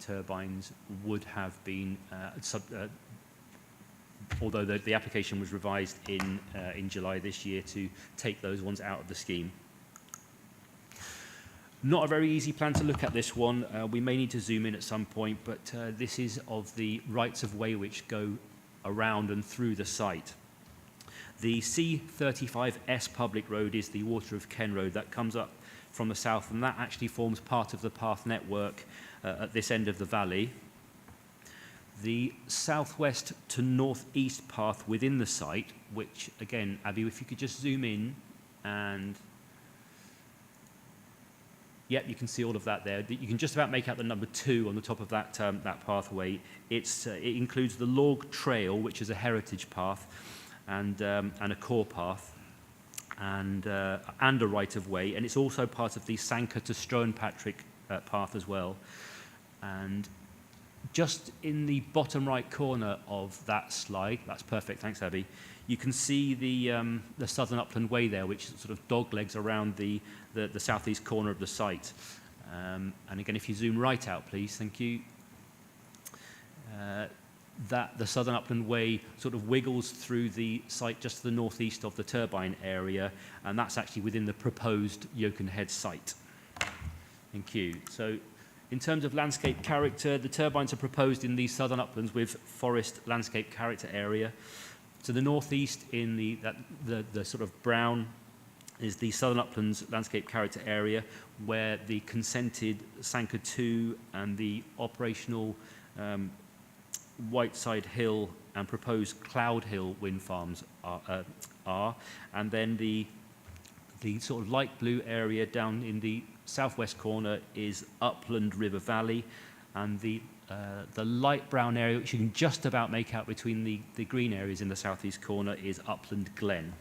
turbines would have been, although the application was revised in July this year to take those ones out of the scheme. Not a very easy plan to look at, this one. We may need to zoom in at some point, but this is of the rights of way which go around and through the site. The C35S public road is the Water of Ken Road that comes up from the south, and that actually forms part of the path network at this end of the valley. The southwest to northeast path within the site, which again, Abby, if you could just zoom in, and yep, you can see all of that there. You can just about make out the number 2 on the top of that that pathway. It includes the Lorg Trail, which is a heritage path, and a core path, and a right of way, and it's also part of the Sanka to Stronepatrick path as well. And just in the bottom right corner of that slide, that's perfect, thanks Abby, you can see the Southern Upland Way there, which sort of doglegs around the southeast corner of the site. And again, if you zoom right out, please, thank you. that the Southern Upland Way sort of wiggles through the site just to the northeast of the turbine area, and that's actually within the proposed Yoken Head site. Thank you. So in terms of landscape character, the turbines are proposed in the Southern Uplands with forest landscape character area. To the northeast in the sort of brown is the Southern Uplands landscape character area, where the consented Sanka 2 and the operational Whiteside Hill and proposed Cloud Hill wind farms are. And then the sort of light blue area down in the southwest corner is Upland River Valley, and the light brown area, which you can just about make out between the green areas in the southeast corner, is Upland Glen.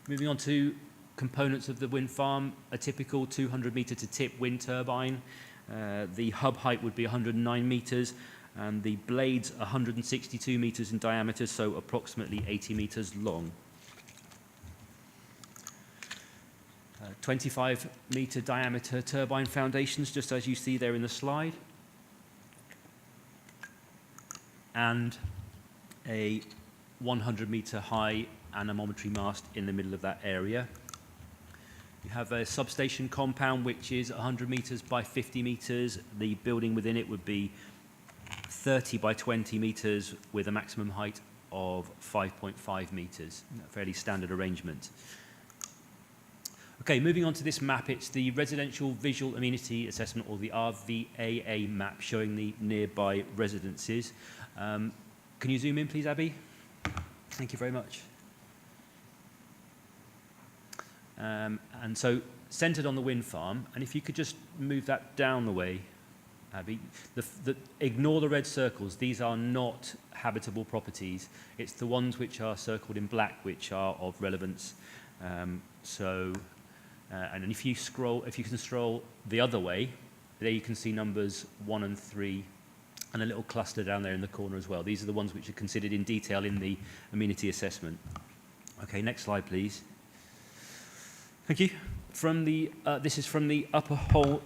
Moving on to components of the wind farm, a typical 200 metre to tip wind turbine. The hub height would be 109 metres, and the blades 162 metres in diameter, so approximately 80 metres long. 25 metre diameter turbine foundations, just as you see there in the slide. And a 100 metre high anemometry mast in the middle of that area. You have a substation compound which is 100 metres by 50 metres. The building within it would be 30 by 20 metres with a maximum height of 5.5 metres. A fairly standard arrangement. Okay, moving on to this map, it's the Residential Visual Amenity Assessment, or the RVAA map, showing the nearby residences. Can you zoom in, please, Abby? Thank you very much. And so, centred on the wind farm, and if you could just move that down the way, Abby. Ignore the red circles. These are not habitable properties. It's the ones which are circled in black which are of relevance. And if you can scroll the other way, there you can see numbers 1 and 3, and a little cluster down there in the corner as well. These are the ones which are considered in detail in the amenity assessment. Okay, next slide, please. Thank you. This is from the upper holm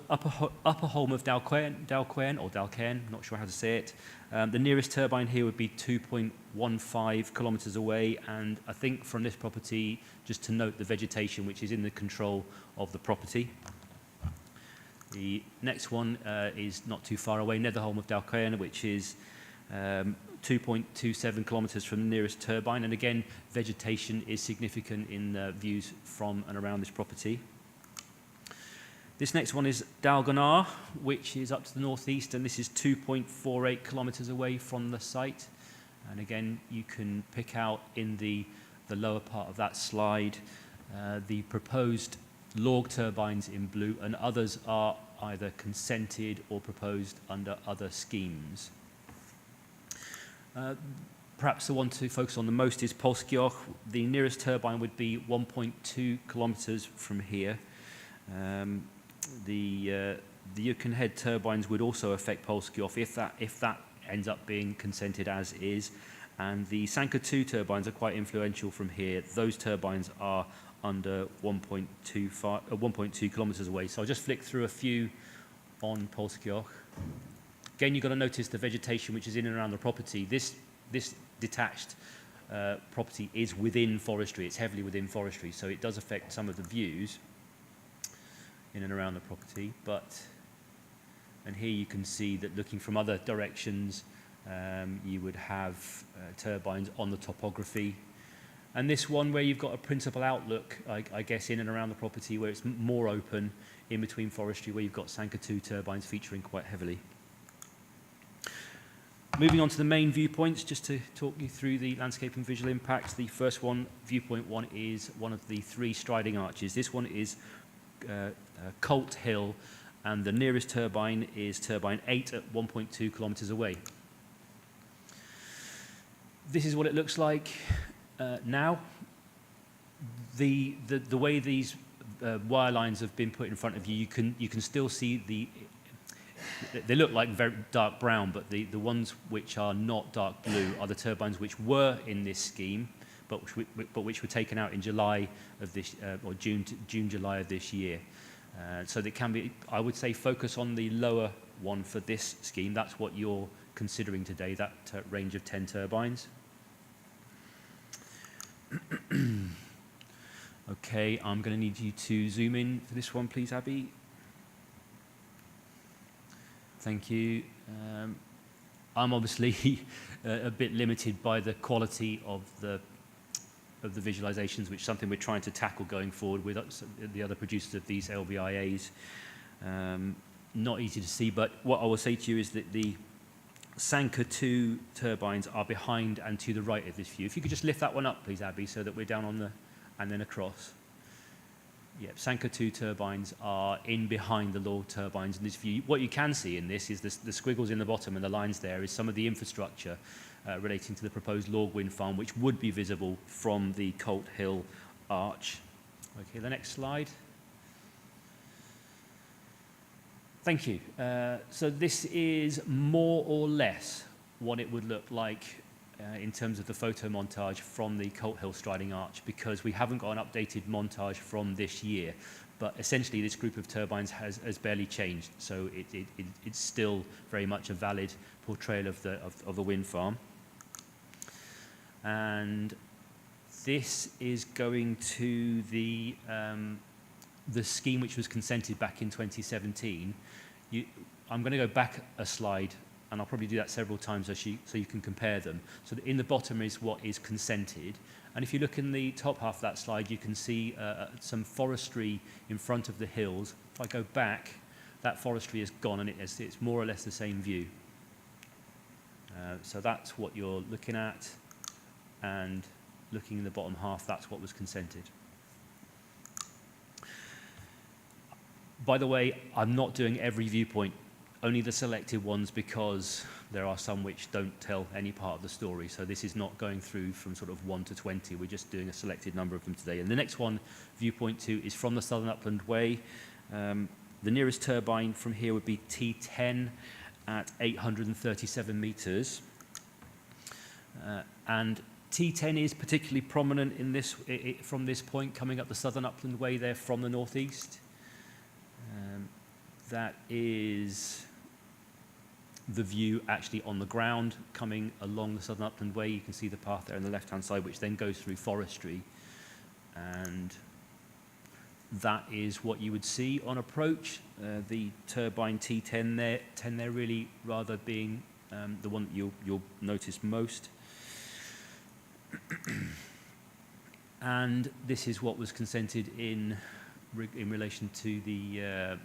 of Dalcairn, not sure how to say it. The nearest turbine here would be 2.15 kilometres away, and I think from this property, just to note the vegetation which is in the control of the property. The next one is not too far away, Netherholm of Dalcairn, which is 2.27 kilometres from the nearest turbine, and again, vegetation is significant in views from and around this property. This next one is Dalgonar, which is up to the northeast, and this is 2.48 kilometres away from the site. And again, you can pick out in the lower part of that slide the proposed Lorg turbines in blue, and others are either consented or proposed under other schemes. Perhaps the one to focus on the most is Polskioch. The nearest turbine would be 1.2 kilometres from here. The Yoken Head turbines would also affect Polskioch if that ends up being consented as is, and the Sanka 2 turbines are quite influential from here. Those turbines are under 1.2 kilometres away. So I'll just flick through a few on Polskioch. Again, you've got to notice the vegetation which is in and around the property. This detached property is within forestry. It's heavily within forestry, so it does affect some of the views in and around the property. And here you can see that looking from other directions, you would have turbines on the topography. And this one where you've got a principal outlook, I guess, in and around the property where it's more open in between forestry, where you've got Sanka 2 turbines featuring quite heavily. Moving on to the main viewpoints, just to talk you through the landscape and visual impacts. The first one, viewpoint 1, is one of the 3 striding arches. This one is Colt Hill, and the nearest turbine is turbine 8 at 1.2 kilometres away. This is what it looks like now. The way these wire lines have been put in front of you, you can still see they look like very dark brown, but the ones which are not dark blue are the turbines which were in this scheme, but which were taken out in July of this or June, July of this year. So they can be, I would say, focus on the lower one for this scheme. That's what you're considering today, that range of 10 turbines. Okay, I'm going to need you to zoom in for this one, please, Abby. Thank you. I'm obviously a bit limited by the quality of the visualizations, which is something we're trying to tackle going forward with the other producers of these LVIAs. Not easy to see, but what I will say to you is that the Sanka 2 turbines are behind and to the right of this view. If you could just lift that one up, please, Abby, so that we're down on the, and then across. Yeah, Sanka 2 turbines are in behind the Lord turbines in this view. What you can see in this is the squiggles in the bottom and the lines there is some of the infrastructure relating to the proposed Lord wind farm, which would be visible from the Colt Hill arch. Okay, the next slide. Thank you. So this is more or less what it would look like in terms of the photo montage from the Colt Hill Striding Arch, because we haven't got an updated montage from this year. But essentially, this group of turbines has barely changed. So it's still very much a valid portrayal of the wind farm. And this is going to the scheme which was consented back in 2017. I'm going to go back a slide, and I'll probably do that several times so you can compare them. So in the bottom is what is consented. And if you look in the top half of that slide, you can see some forestry in front of the hills. If I go back, that forestry is gone, and it's more or less the same view. So that's what you're looking at. And looking in the bottom half, that's what was consented. By the way, I'm not doing every viewpoint, only the selected ones, because there are some which don't tell any part of the story. So this is not going through from sort of 1 to 20. We're just doing a selected number of them today. And the next one, viewpoint 2, is from the Southern Upland Way. The nearest turbine from here would be T10 at 837 metres. And T10 is particularly prominent in this from this point, coming up the Southern Upland Way there from the northeast. That is the view actually on the ground coming along the Southern Upland Way. You can see the path there on the left-hand side, which then goes through forestry. And that is what you would see on approach. The turbine T10 there really rather being the one that you'll notice most. And this is what was consented in relation to the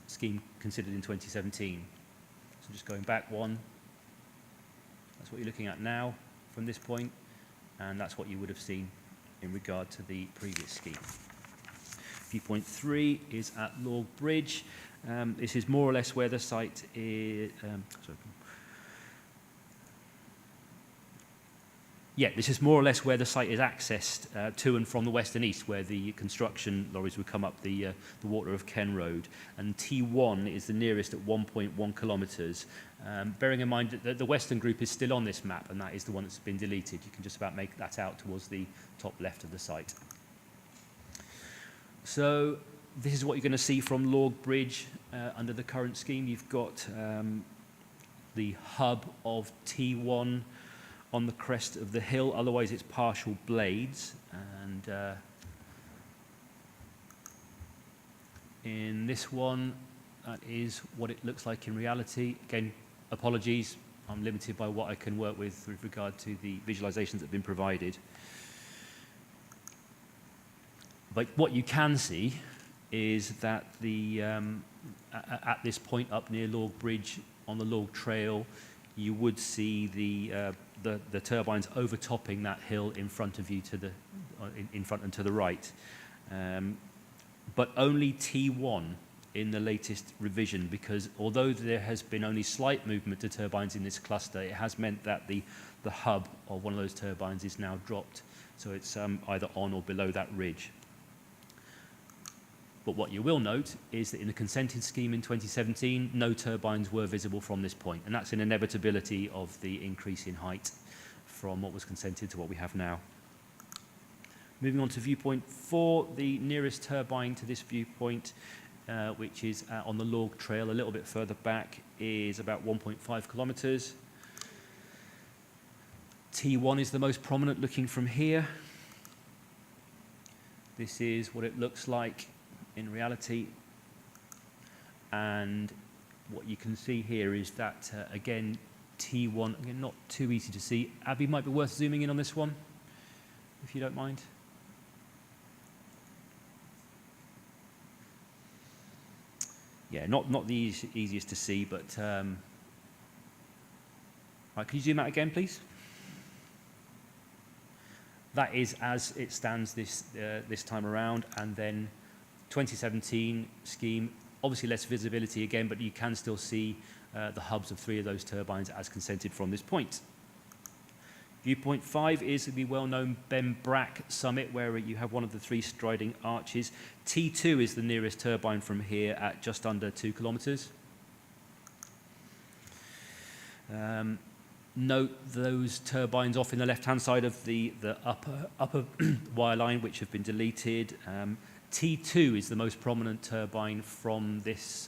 scheme considered in 2017. So just going back one, that's what you're looking at now from this point, and that's what you would have seen in regard to the previous scheme. Viewpoint 3 is at Lorg Bridge. This is more or less where the site is. Yeah, this is more or less where the site is accessed to and from the west and east, where the construction lorries would come up the water of Ken Road. And T1 is the nearest at 1.1 kilometres. Bearing in mind that the western group is still on this map, and that is the one that's been deleted. You can just about make that out towards the top left of the site. So this is what you're going to see from Lorg Bridge under the current scheme. You've got the hub of T1 on the crest of the hill, otherwise it's partial blades. And in this one, that is what it looks like in reality. Again, apologies, I'm limited by what I can work with regard to the visualizations that have been provided. But what you can see is that the at this point up near Lorg Bridge on the Lorg Trail, you would see the turbines overtopping that hill in front of you to the in front and to the right, but only T1 in the latest revision, because although there has been only slight movement to turbines in this cluster, it has meant that the hub of one of those turbines is now dropped, so it's either on or below that ridge. But what you will note is that in the consented scheme in 2017, no turbines were visible from this point, and that's an inevitability of the increase in height from what was consented to what we have now. Moving on to viewpoint 4, the nearest turbine to this viewpoint, which is on the Lorg Trail a little bit further back, is about 1.5 kilometres. T1 is the most prominent looking from here. This is what it looks like in reality. And what you can see here is that, again, T1, again, not too easy to see. Abby, might be worth zooming in on this one, if you don't mind. Yeah, not the easiest to see, but right, can you zoom out again, please? That is as it stands this time around, and then 2017 scheme, obviously less visibility again, but you can still see the hubs of 3 of those turbines as consented from this point. Viewpoint 5 is the well-known Benbrack summit, where you have one of the 3 striding arches. T2 is the nearest turbine from here at just under 2 kilometres. Note those turbines off in the left-hand side of the upper wire line, which have been deleted. T2 is the most prominent turbine from this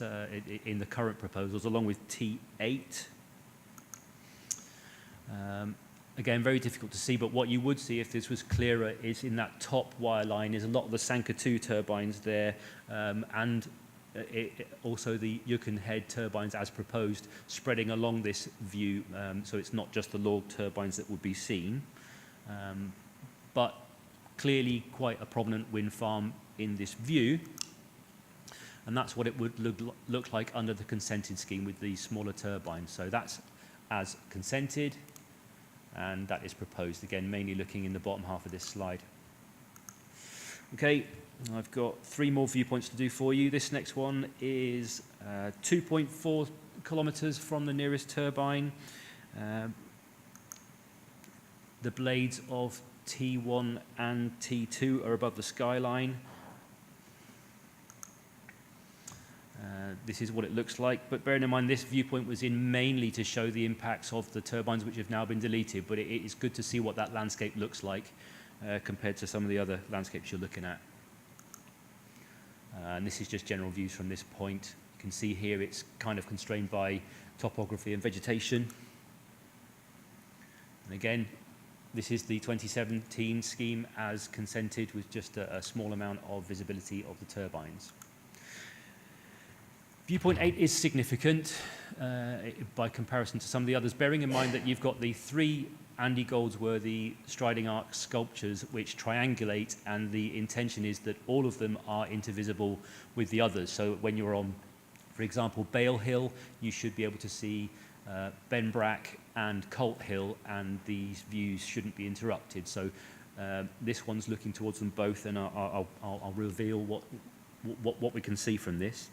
in the current proposals, along with T8. Again, very difficult to see, but what you would see if this was clearer is in that top wire line is a lot of the Sanka 2 turbines there, and also the Yukon Head turbines as proposed, spreading along this view, so it's not just the log turbines that would be seen, but clearly quite a prominent wind farm in this view, and that's what it would look like under the consented scheme with these smaller turbines. So that's as consented, and that is proposed, again, mainly looking in the bottom half of this slide. Okay, I've got 3 more viewpoints to do for you. This next one is 2.4 kilometres from the nearest turbine. The blades of T1 and T2 are above the skyline. This is what it looks like, but bearing in mind this viewpoint was in mainly to show the impacts of the turbines which have now been deleted, but it is good to see what that landscape looks like compared to some of the other landscapes you're looking at. And this is just general views from this point. You can see here it's kind of constrained by topography and vegetation. And again, this is the 2017 scheme as consented with just a small amount of visibility of the turbines. Viewpoint 8 is significant by comparison to some of the others, bearing in mind that you've got the 3 Andy Goldsworthy striding arc sculptures which triangulate, and the intention is that all of them are intervisible with the others. So when you're on, for example, Bale Hill, you should be able to see Benbrack and Colt Hill, and these views shouldn't be interrupted. So this one's looking towards them both, and I'll reveal what we can see from this.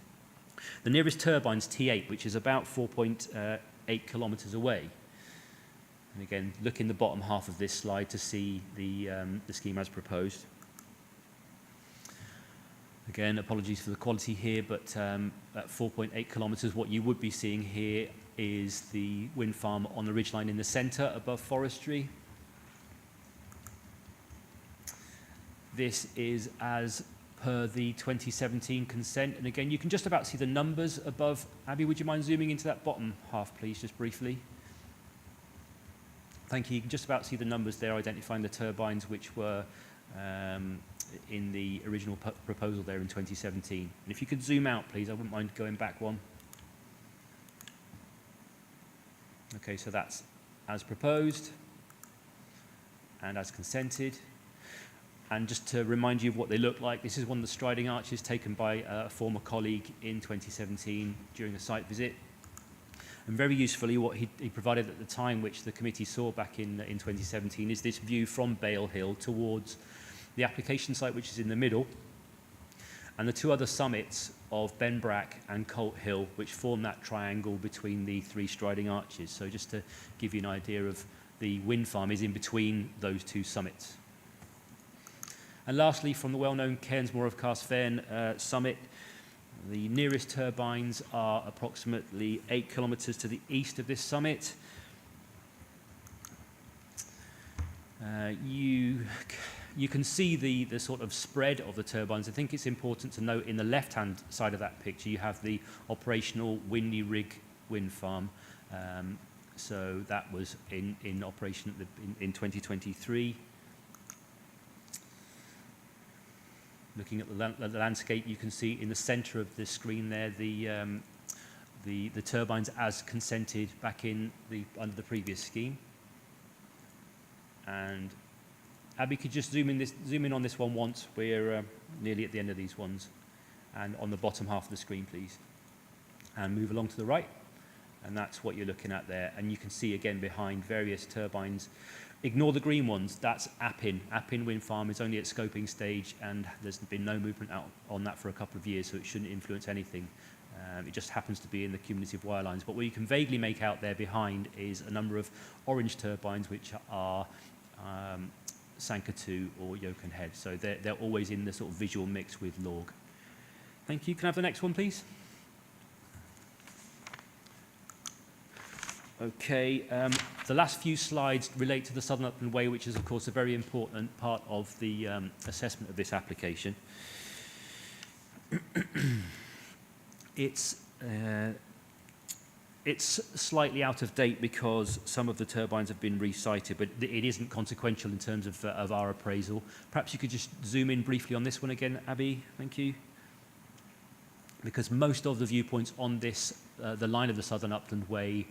The nearest turbine's T8, which is about 4.8 kilometres away. And again, look in the bottom half of this slide to see the scheme as proposed. Again, apologies for the quality here, but at 4.8 kilometres, what you would be seeing here is the wind farm on the ridgeline in the centre above forestry. This is as per the 2017 consent, and again you can just about see the numbers above. Abby, would you mind zooming into that bottom half please, just briefly? Thank you. You can just about see the numbers there identifying the turbines which were in the original proposal there in 2017. And if you could zoom out please, I wouldn't mind going back one. Okay, so that's as proposed and as consented. And just to remind you of what they look like, this is one of the striding arches taken by a former colleague in 2017 during a site visit. And very usefully, what he provided at the time, which the committee saw back in 2017, is this view from Bale Hill towards the application site, which is in the middle, and the 2 other summits of Benbrack and Colt Hill, which form that triangle between the 3 striding arches. So just to give you an idea of the wind farm is in between those 2 summits. And lastly, from the well-known Cairnsmore of Carsthairn summit, the nearest turbines are approximately 8 kilometres to the east of this summit. You can see the sort of spread of the turbines. I think it's important to note in the left-hand side of that picture, you have the operational Windy Rig wind farm. So that was in operation in 2023. Looking at the landscape, you can see in the centre of the screen there the turbines as consented back under the previous scheme. And Abby, could you just zoom in on this one once? We're nearly at the end of these ones. And on the bottom half of the screen, please. And move along to the right. And that's what you're looking at there. And you can see again behind various turbines. Ignore the green ones. That's Appin. Appin Wind Farm is only at scoping stage, and there's been no movement out on that for a couple of years, so it shouldn't influence anything. It just happens to be in the cumulative wire lines. But what you can vaguely make out there behind is a number of orange turbines, which are Sanka 2 or Yoken Head. So they're always in the sort of visual mix with Lorg. Thank you. Can I have the next one, please? Okay, the last few slides relate to the Southern Upland Way, which is, of course, a very important part of the assessment of this application. It's slightly out of date because some of the turbines have been resited, but it isn't consequential in terms of our appraisal. Perhaps you could just zoom in briefly on this one again, Abby. Thank you. Because most of the viewpoints on this, the line of the Southern Upland Way,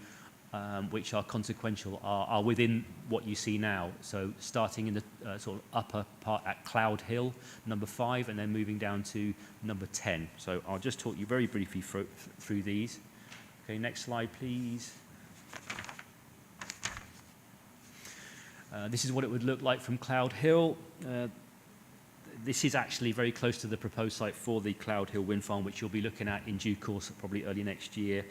which are consequential, are within what you see now. So starting in the sort of upper part at Cloud Hill, number 5, and then moving down to number 10. So I'll just talk you very briefly through these. Okay, next slide, please. This is what it would look like from Cloud Hill. This is actually very close to the proposed site for the Cloud Hill wind farm, which you'll be looking at in due course, probably early next year.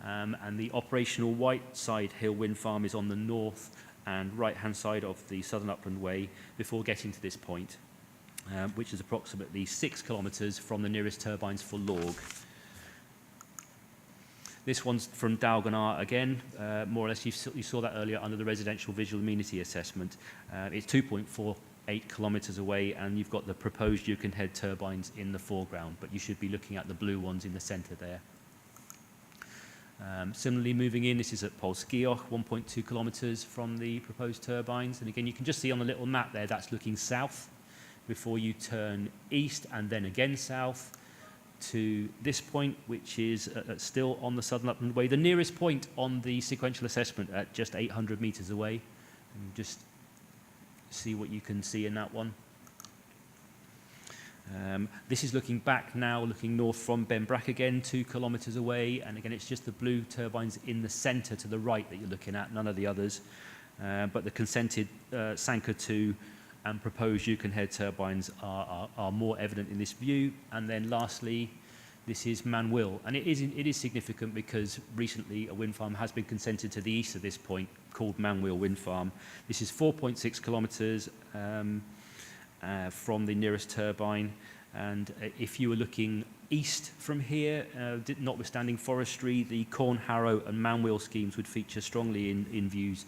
And the operational Whiteside Hill wind farm is on the north and right-hand side of the Southern Upland Way before getting to this point, which is approximately 6 kilometres from the nearest turbines for Lorg. This one's from Dalganar again, more or less you saw that earlier under the residential visual amenity assessment. It's 2.48 kilometres away, and you've got the proposed Yoken Head turbines in the foreground, but you should be looking at the blue ones in the centre there. Similarly, moving in, this is at Polskioch, 1.2 kilometres from the proposed turbines. And again, you can just see on the little map there, that's looking south before you turn east and then again south to this point, which is still on the Southern Upland Way. The nearest point on the sequential assessment at just 800 metres away. And just see what you can see in that one. This is looking back now, looking north from Benbrack again, 2 kilometres away. And again, it's just the blue turbines in the centre to the right that you're looking at, none of the others. But the consented Sanka 2 and proposed Yoken Head turbines are more evident in this view. And then lastly, this is Manwil. And it is significant because recently a wind farm has been consented to the east of this point called Manwil Wind Farm. This is 4.6 kilometres from the nearest turbine, and if you were looking east from here, notwithstanding forestry, the Corn, Harrow and Manwil schemes would feature strongly in views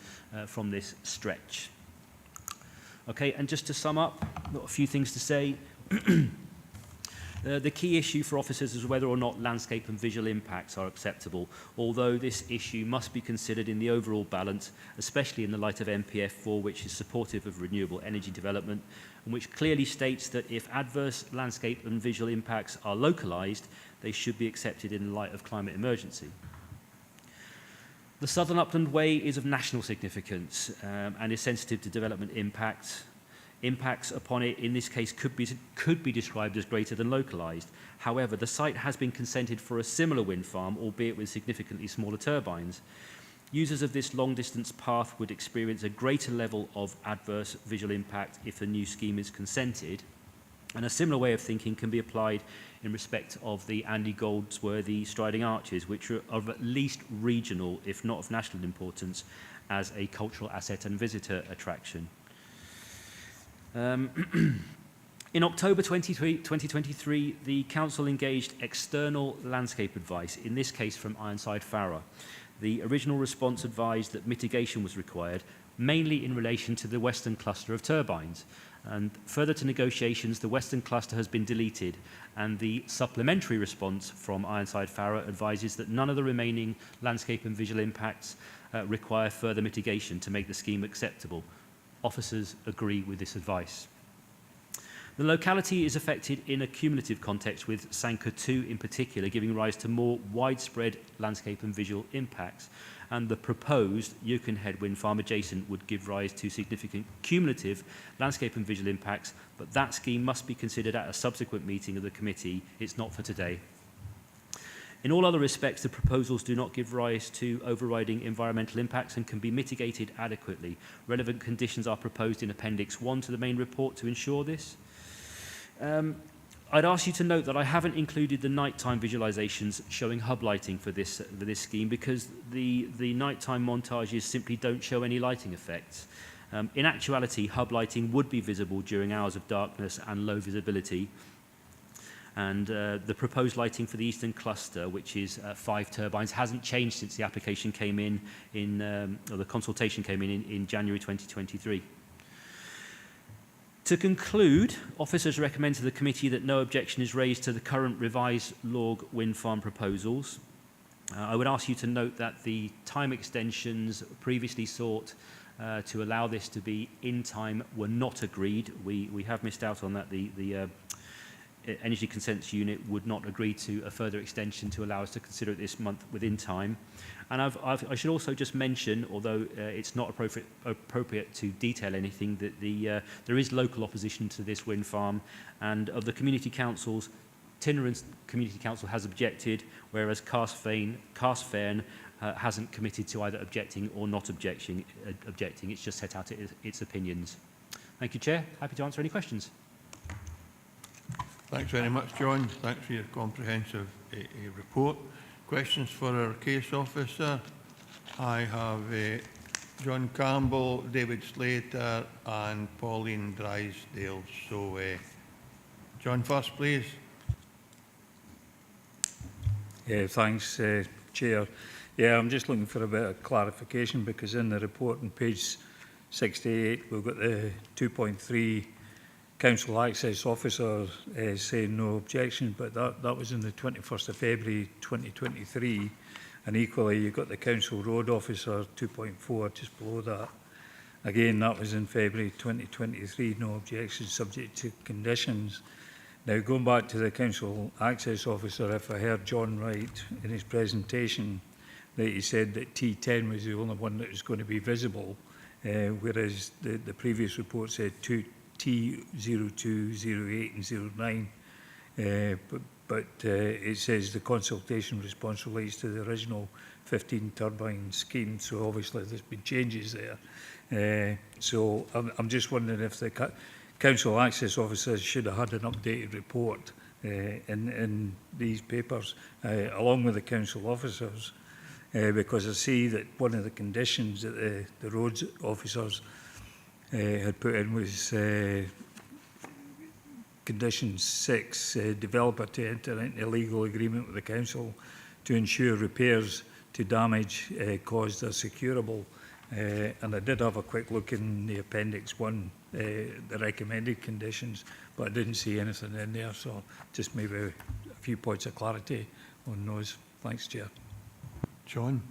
from this stretch. Okay, and just to sum up, got a few things to say. The key issue for officers is whether or not landscape and visual impacts are acceptable, although this issue must be considered in the overall balance, especially in the light of MPF 4, which is supportive of renewable energy development, and which clearly states that if adverse landscape and visual impacts are localised, they should be accepted in light of climate emergency. The Southern Upland Way is of national significance and is sensitive to development impacts. Impacts upon it, in this case, could be described as greater than localised. However, the site has been consented for a similar wind farm, albeit with significantly smaller turbines. Users of this long-distance path would experience a greater level of adverse visual impact if the new scheme is consented. And a similar way of thinking can be applied in respect of the Andy Goldsworthy Striding Arches, which are of at least regional, if not of national importance, as a cultural asset and visitor attraction. In October 2023, the Council engaged external landscape advice, in this case from Ironside Farrar. The original response advised that mitigation was required, mainly in relation to the western cluster of turbines. And further to negotiations, the western cluster has been deleted, and the supplementary response from Ironside Farrar advises that none of the remaining landscape and visual impacts require further mitigation to make the scheme acceptable. Officers agree with this advice. The locality is affected in a cumulative context, with Sanka 2 in particular giving rise to more widespread landscape and visual impacts, and the proposed Yukon Head wind farm adjacent would give rise to significant cumulative landscape and visual impacts, but that scheme must be considered at a subsequent meeting of the committee. It's not for today. In all other respects, the proposals do not give rise to overriding environmental impacts and can be mitigated adequately. Relevant conditions are proposed in Appendix 1 to the main report to ensure this. I'd ask you to note that I haven't included the nighttime visualizations showing hub lighting for this scheme, because the nighttime montages simply don't show any lighting effects. In actuality, hub lighting would be visible during hours of darkness and low visibility. And the proposed lighting for the eastern cluster, which is 5 turbines, hasn't changed since the application came or the consultation came in January 2023. To conclude, officers recommend to the committee that no objection is raised to the current revised log wind farm proposals. I would ask you to note that the time extensions previously sought to allow this to be in time were not agreed. We have missed out on that. The Energy Consents Unit would not agree to a further extension to allow us to consider it this month within time. And I should also just mention, although it's not appropriate to detail anything, that there is local opposition to this wind farm, and of the community councils, Tinner Community Council has objected, whereas Carsfane hasn't committed to either objecting or not objecting. It's just set out its opinions. Thank you, Chair. Happy to answer any questions. Thanks very much, John. Thanks for your comprehensive report. Questions for our case officer? I have John Campbell, David Slater and Pauline Drysdale. So, John first, please. Yeah, thanks, Chair. Yeah, I'm just looking for a bit of clarification, because in the report on page 68, we've got the 2.3 Council Access Officer saying no objection, but that was in the 21st of February 2023. And equally, you've got the Council Road Officer 2.4 just below that. Again, that was in February 2023, no objection, subject to conditions. Now, going back to the Council Access Officer, if I heard John right in his presentation, that he said that T10 was the only one that was going to be visible, whereas the previous report said T02, 08 and 09. But it says the consultation response relates to the original 15 turbine scheme, so obviously there's been changes there. So I'm just wondering if the Council Access Officers should have had an updated report in these papers, along with the Council Officers, because I see that one of the conditions that the roads officers had put in was condition 6, developer to enter into a legal agreement with the council to ensure repairs to damage caused are securable. And I did have a quick look in the Appendix 1, the recommended conditions, but I didn't see anything in there, so just maybe a few points of clarity on those. Thanks, Chair. John?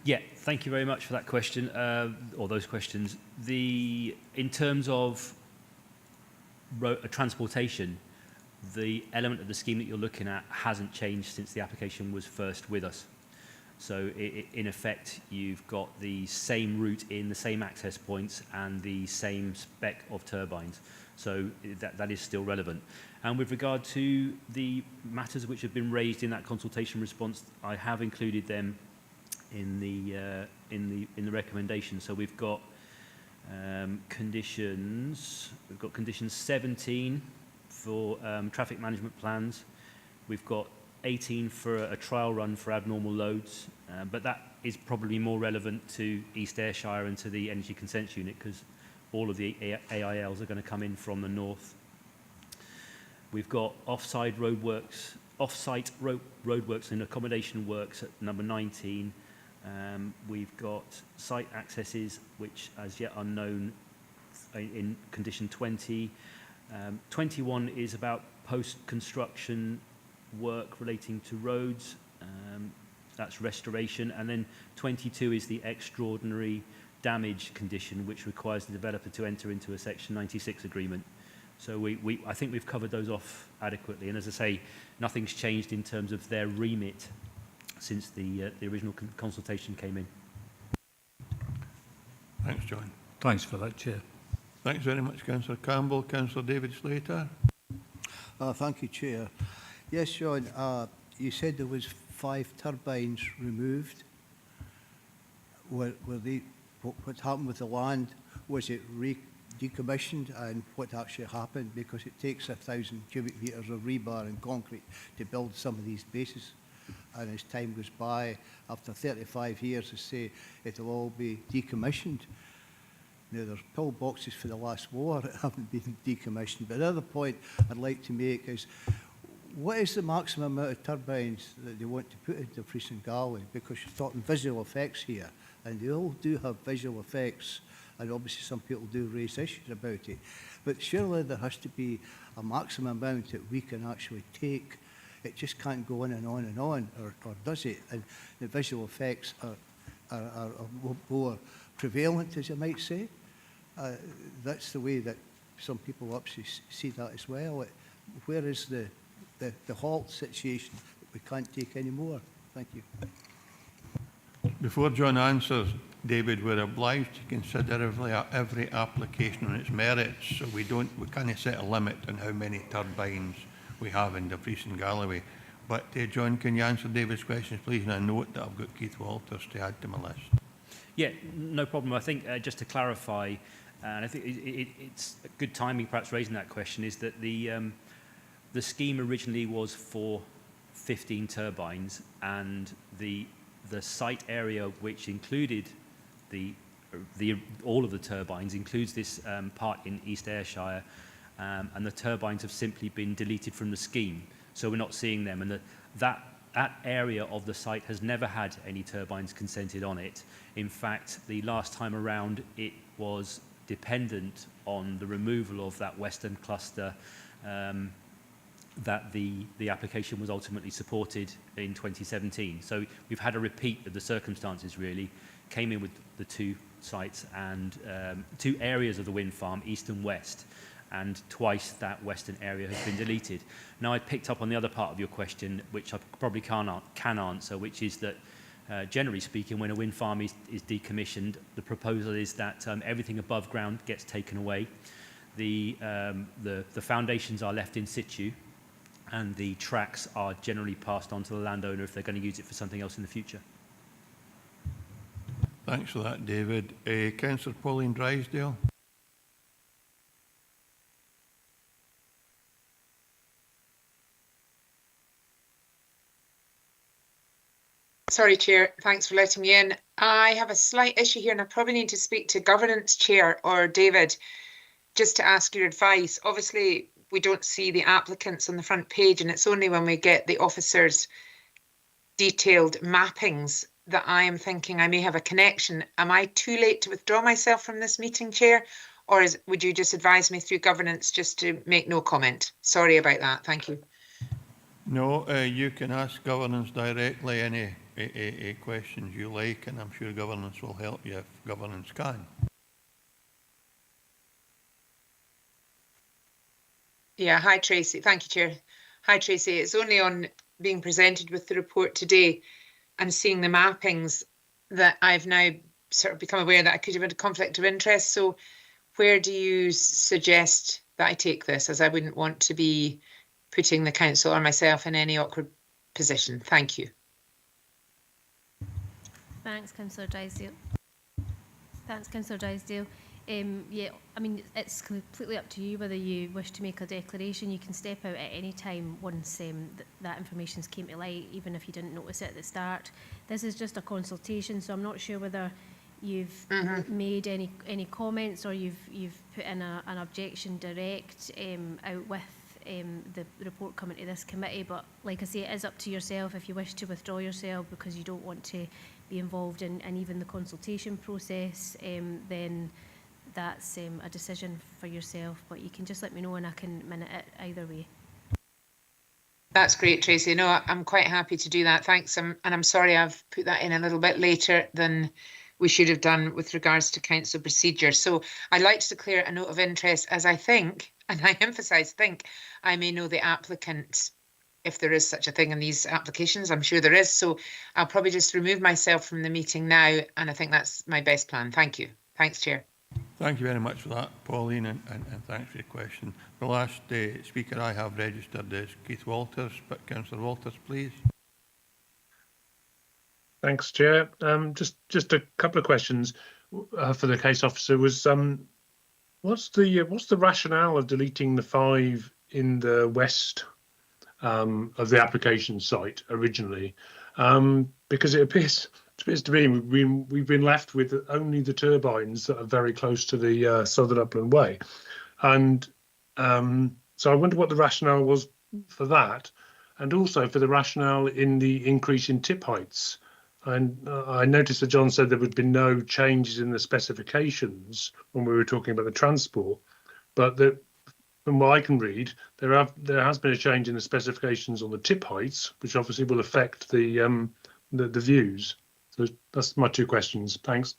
Yeah, thank you very much for that question, or those questions. In terms of transportation, the element of the scheme that you're looking at hasn't changed since the application was first with us. So in effect, you've got the same route in, the same access points and the same spec of turbines. So that is still relevant. And with regard to the matters which have been raised in that consultation response, I have included them in the recommendation. So we've got conditions. We've got condition 17 for traffic management plans. We've got 18 for a trial run for abnormal loads, but that is probably more relevant to East Ayrshire and to the Energy Consents Unit, because all of the AILs are going to come in from the north. We've got off-site roadworks and accommodation works at number 19. We've got site accesses, which as yet unknown, in condition 20. 21 is about post-construction work relating to roads. That's restoration. And then 22 is the extraordinary damage condition, which requires the developer to enter into a Section 96 agreement. So I think we've covered those off adequately. And as I say, nothing's changed in terms of their remit since the original consultation came in. Thanks, John. Thanks for that, Chair. Thanks very much, Councillor Campbell. Councillor David Slater. Thank you, Chair. Yes, John, you said there was 5 turbines removed. What happened with the land? Was it decommissioned, and what actually happened? Because it takes 1,000 cubic metres of rebar and concrete to build some of these bases. And as time goes by, after 35 years, they say it'll all be decommissioned. Now, there's pillboxes for the last war that haven't been decommissioned. But another point I'd like to make is, what is the maximum amount of turbines that they want to put into Fries and Galway? Because you're talking visual effects here, and they all do have visual effects, and obviously some people do raise issues about it. But surely there has to be a maximum amount that we can actually take. It just can't go on and on and on, or does it? And the visual effects are more prevalent, as you might say. That's the way that some people actually see that as well. Where is the halt situation that we can't take any more? Thank you. Before John answers, David, we're obliged to consider every application on its merits, so we can't set a limit on how many turbines we have in Fries and Galloway. But John, can you answer David's questions, please? And I note that I've got Keith Walters to add to my list. Yeah, no problem. I think just to clarify, and I think it's a good timing perhaps raising that question, is that the scheme originally was for 15 turbines, and the site area which included all of the turbines includes this part in East Ayrshire, and the turbines have simply been deleted from the scheme, so we're not seeing them. And that area of the site has never had any turbines consented on it. In fact, the last time around, it was dependent on the removal of that western cluster that the application was ultimately supported in 2017. So we've had a repeat of the circumstances, really. Came in with the 2 sites and 2 areas of the wind farm, east and west, and twice that western area has been deleted. Now, I picked up on the other part of your question, which I probably can answer, which is that generally speaking, when a wind farm is decommissioned, the proposal is that everything above ground gets taken away. The foundations are left in situ, and the tracks are generally passed on to the landowner if they're going to use it for something else in the future. Thanks for that, David. Councillor Pauline Drysdale. Sorry, Chair. Thanks for letting me in. I have a slight issue here, and I probably need to speak to Governance Chair or David just to ask your advice. Obviously, we don't see the applicants on the front page, and it's only when we get the officers' detailed mappings that I am thinking I may have a connection. Am I too late to withdraw myself from this meeting, Chair? Or would you just advise me through governance just to make no comment? Sorry about that. Thank you. No, you can ask governance directly any questions you like, and I'm sure governance will help you if governance can. Yeah, hi Tracy. Thank you, Chair. Hi Tracy. It's only on being presented with the report today and seeing the mappings that I've now sort of become aware that I could have had a conflict of interest. So where do you suggest that I take this, as I wouldn't want to be putting the council or myself in any awkward position? Thank you. Thanks, Councillor Drysdale. Thanks, Councillor Drysdale. Yeah, I mean, it's completely up to you whether you wish to make a declaration. You can step out at any time once that information's came to light, even if you didn't notice it at the start. This is just a consultation, so I'm not sure whether you've made any comments or you've put in an objection direct out with the report coming to this committee. But like I say, it is up to yourself. If you wish to withdraw yourself because you don't want to be involved in even the consultation process, then that's a decision for yourself. But you can just let me know and I can minute it either way. That's great, Tracy. No, I'm quite happy to do that. Thanks. And I'm sorry I've put that in a little bit later than we should have done with regards to council procedure. So I'd like to declare a note of interest, as I think, and I emphasise think, I may know the applicant, if there is such a thing in these applications. I'm sure there is. So I'll probably just remove myself from the meeting now, and I think that's my best plan. Thank you. Thanks, Chair. Thank you very much for that, Pauline, and thanks for your question. The last speaker I have registered is Keith Walters, but Councillor Walters, please. Thanks, Chair. Just a couple of questions for the case officer. Was what's the rationale of deleting the 5 in the west of the application site originally? Because it appears to me we've been left with only the turbines that are very close to the Southern Upland Way, and so I wonder what the rationale was for that, and also for the rationale in the increase in tip heights. And I noticed that John said there would be no changes in the specifications when we were talking about the transport, but from what I can read, there has been a change in the specifications on the tip heights, which obviously will affect the views. So that's my 2 questions. Thanks.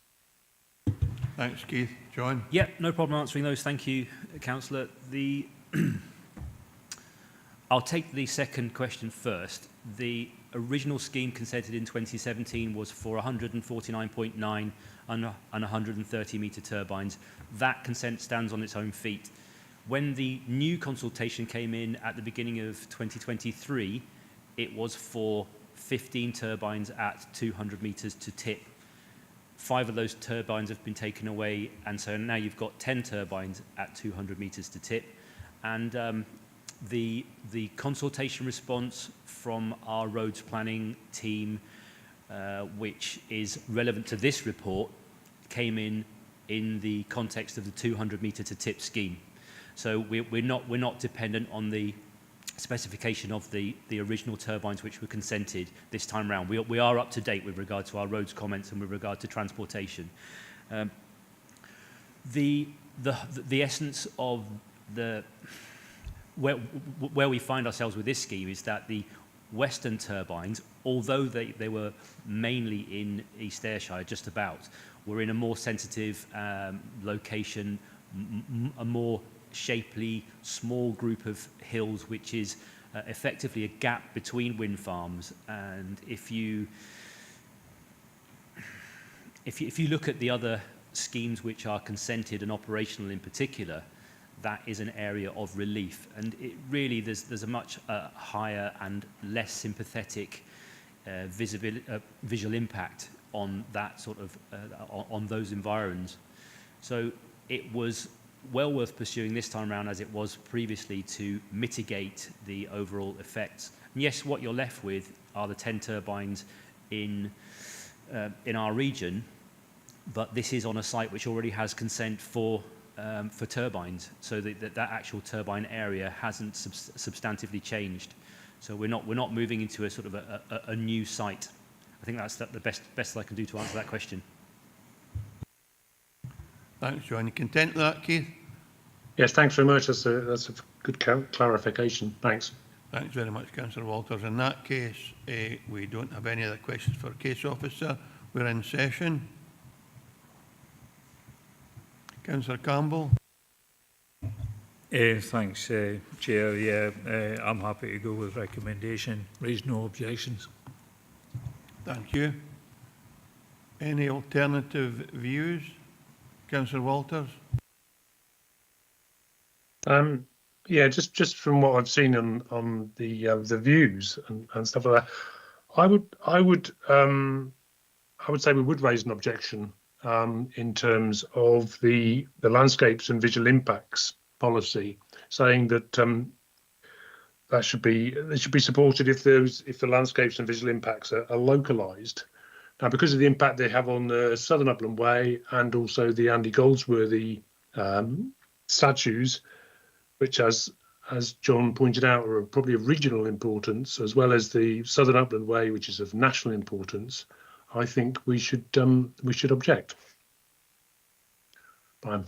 Thanks, Keith. John? Yeah, no problem answering those. Thank you, Councillor. I'll take the second question first. The original scheme consented in 2017 was for 149.9 and 130 metre turbines. That consent stands on its own feet. When the new consultation came in at the beginning of 2023, it was for 15 turbines at 200 metres to tip. 5 of those turbines have been taken away, and so now you've got 10 turbines at 200 metres to tip. And the consultation response from our roads planning team, which is relevant to this report, came in the context of the 200 metre to tip scheme. So we're not dependent on the specification of the original turbines which were consented this time round. We are up to date with regard to our roads comments and with regard to transportation. The essence of where we find ourselves with this scheme is that the western turbines, although they were mainly in East Ayrshire, just about, were in a more sensitive location, a more shapely, small group of hills, which is effectively a gap between wind farms. And if you look at the other schemes which are consented and operational in particular, that is an area of relief. And it really, there's a much higher and less sympathetic visual impact on that sort of, on those environs. So it was well worth pursuing this time around as it was previously to mitigate the overall effects. And yes, what you're left with are the 10 turbines in our region, but this is on a site which already has consent for turbines, so that actual turbine area hasn't substantively changed. So we're not moving into a sort of a new site. I think that's the best I can do to answer that question. Thanks, John. You content with that, Keith? Yes, thanks very much. That's a good clarification. Thanks. Thanks very much, Councillor Walters. In that case, we don't have any other questions for case officer. We're in session. Councillor Campbell. Thanks, Chair. Yeah, I'm happy to go with recommendation. Raise no objections. Thank you. Any alternative views? Councillor Walters. Yeah, just from what I've seen on the views and stuff like that, I would say we would raise an objection in terms of the landscapes and visual impacts policy, saying that they should be supported if the landscapes and visual impacts are localised. Now, because of the impact they have on the Southern Upland Way and also the Andy Goldsworthy statues, which, as John pointed out, are probably of regional importance, as well as the Southern Upland Way, which is of national importance, I think we should object. But I'm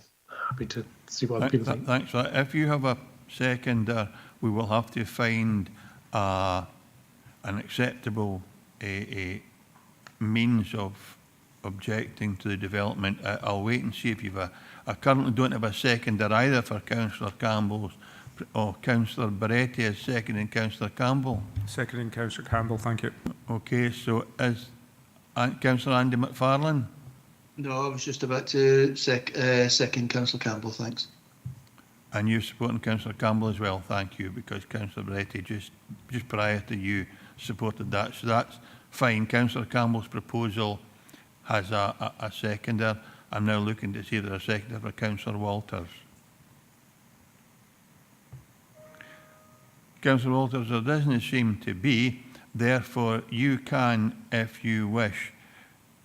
happy to see what people think. Thanks for that. If you have a seconder, we will have to find an acceptable means of objecting to the development. I'll wait and see if you've I currently don't have a seconder either for Councillor Campbell's, or Councillor Baretti is seconding Councillor Campbell. Seconding Councillor Campbell, thank you. Okay, so is Councillor Andy McFarlane? No, I was just about to second Councillor Campbell, thanks. And you supporting Councillor Campbell as well, thank you, because Councillor Baretti just prior to you supported that. So that's fine. Councillor Campbell's proposal has a seconder. I'm now looking to see if there's a seconder for Councillor Walters. Councillor Walters, there doesn't seem to be. Therefore, you can, if you wish,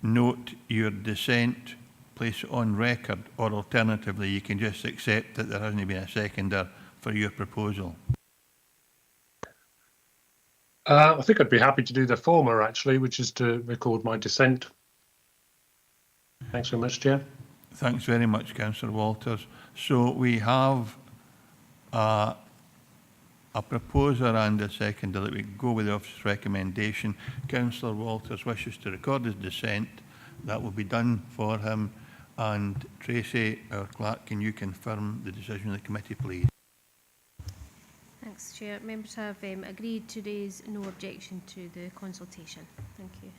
note your dissent, place it on record, or alternatively, you can just accept that there hasn't been a seconder for your proposal. I think I'd be happy to do the former, actually, which is to record my dissent. Thanks very much, Chair. Thanks very much, Councillor Walters. So we have a proposer and a seconder that we go with the officer's recommendation. Councillor Walters wishes to record his dissent. That will be done for him. And Tracy, our clerk, can you confirm the decision of the committee, please? Thanks, Chair. Members have agreed to raise no objection to the consultation. Thank you.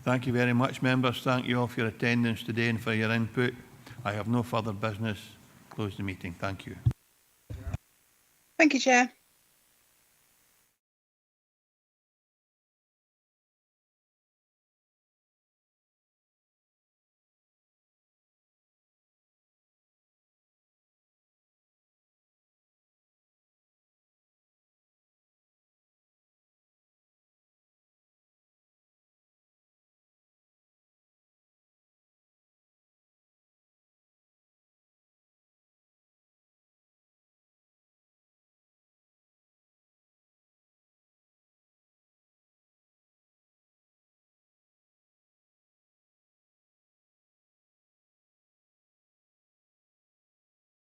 Thank you very much, members. Thank you all for your attendance today and for your input. I have no further business. Close the meeting. Thank you. Thank you, Chair.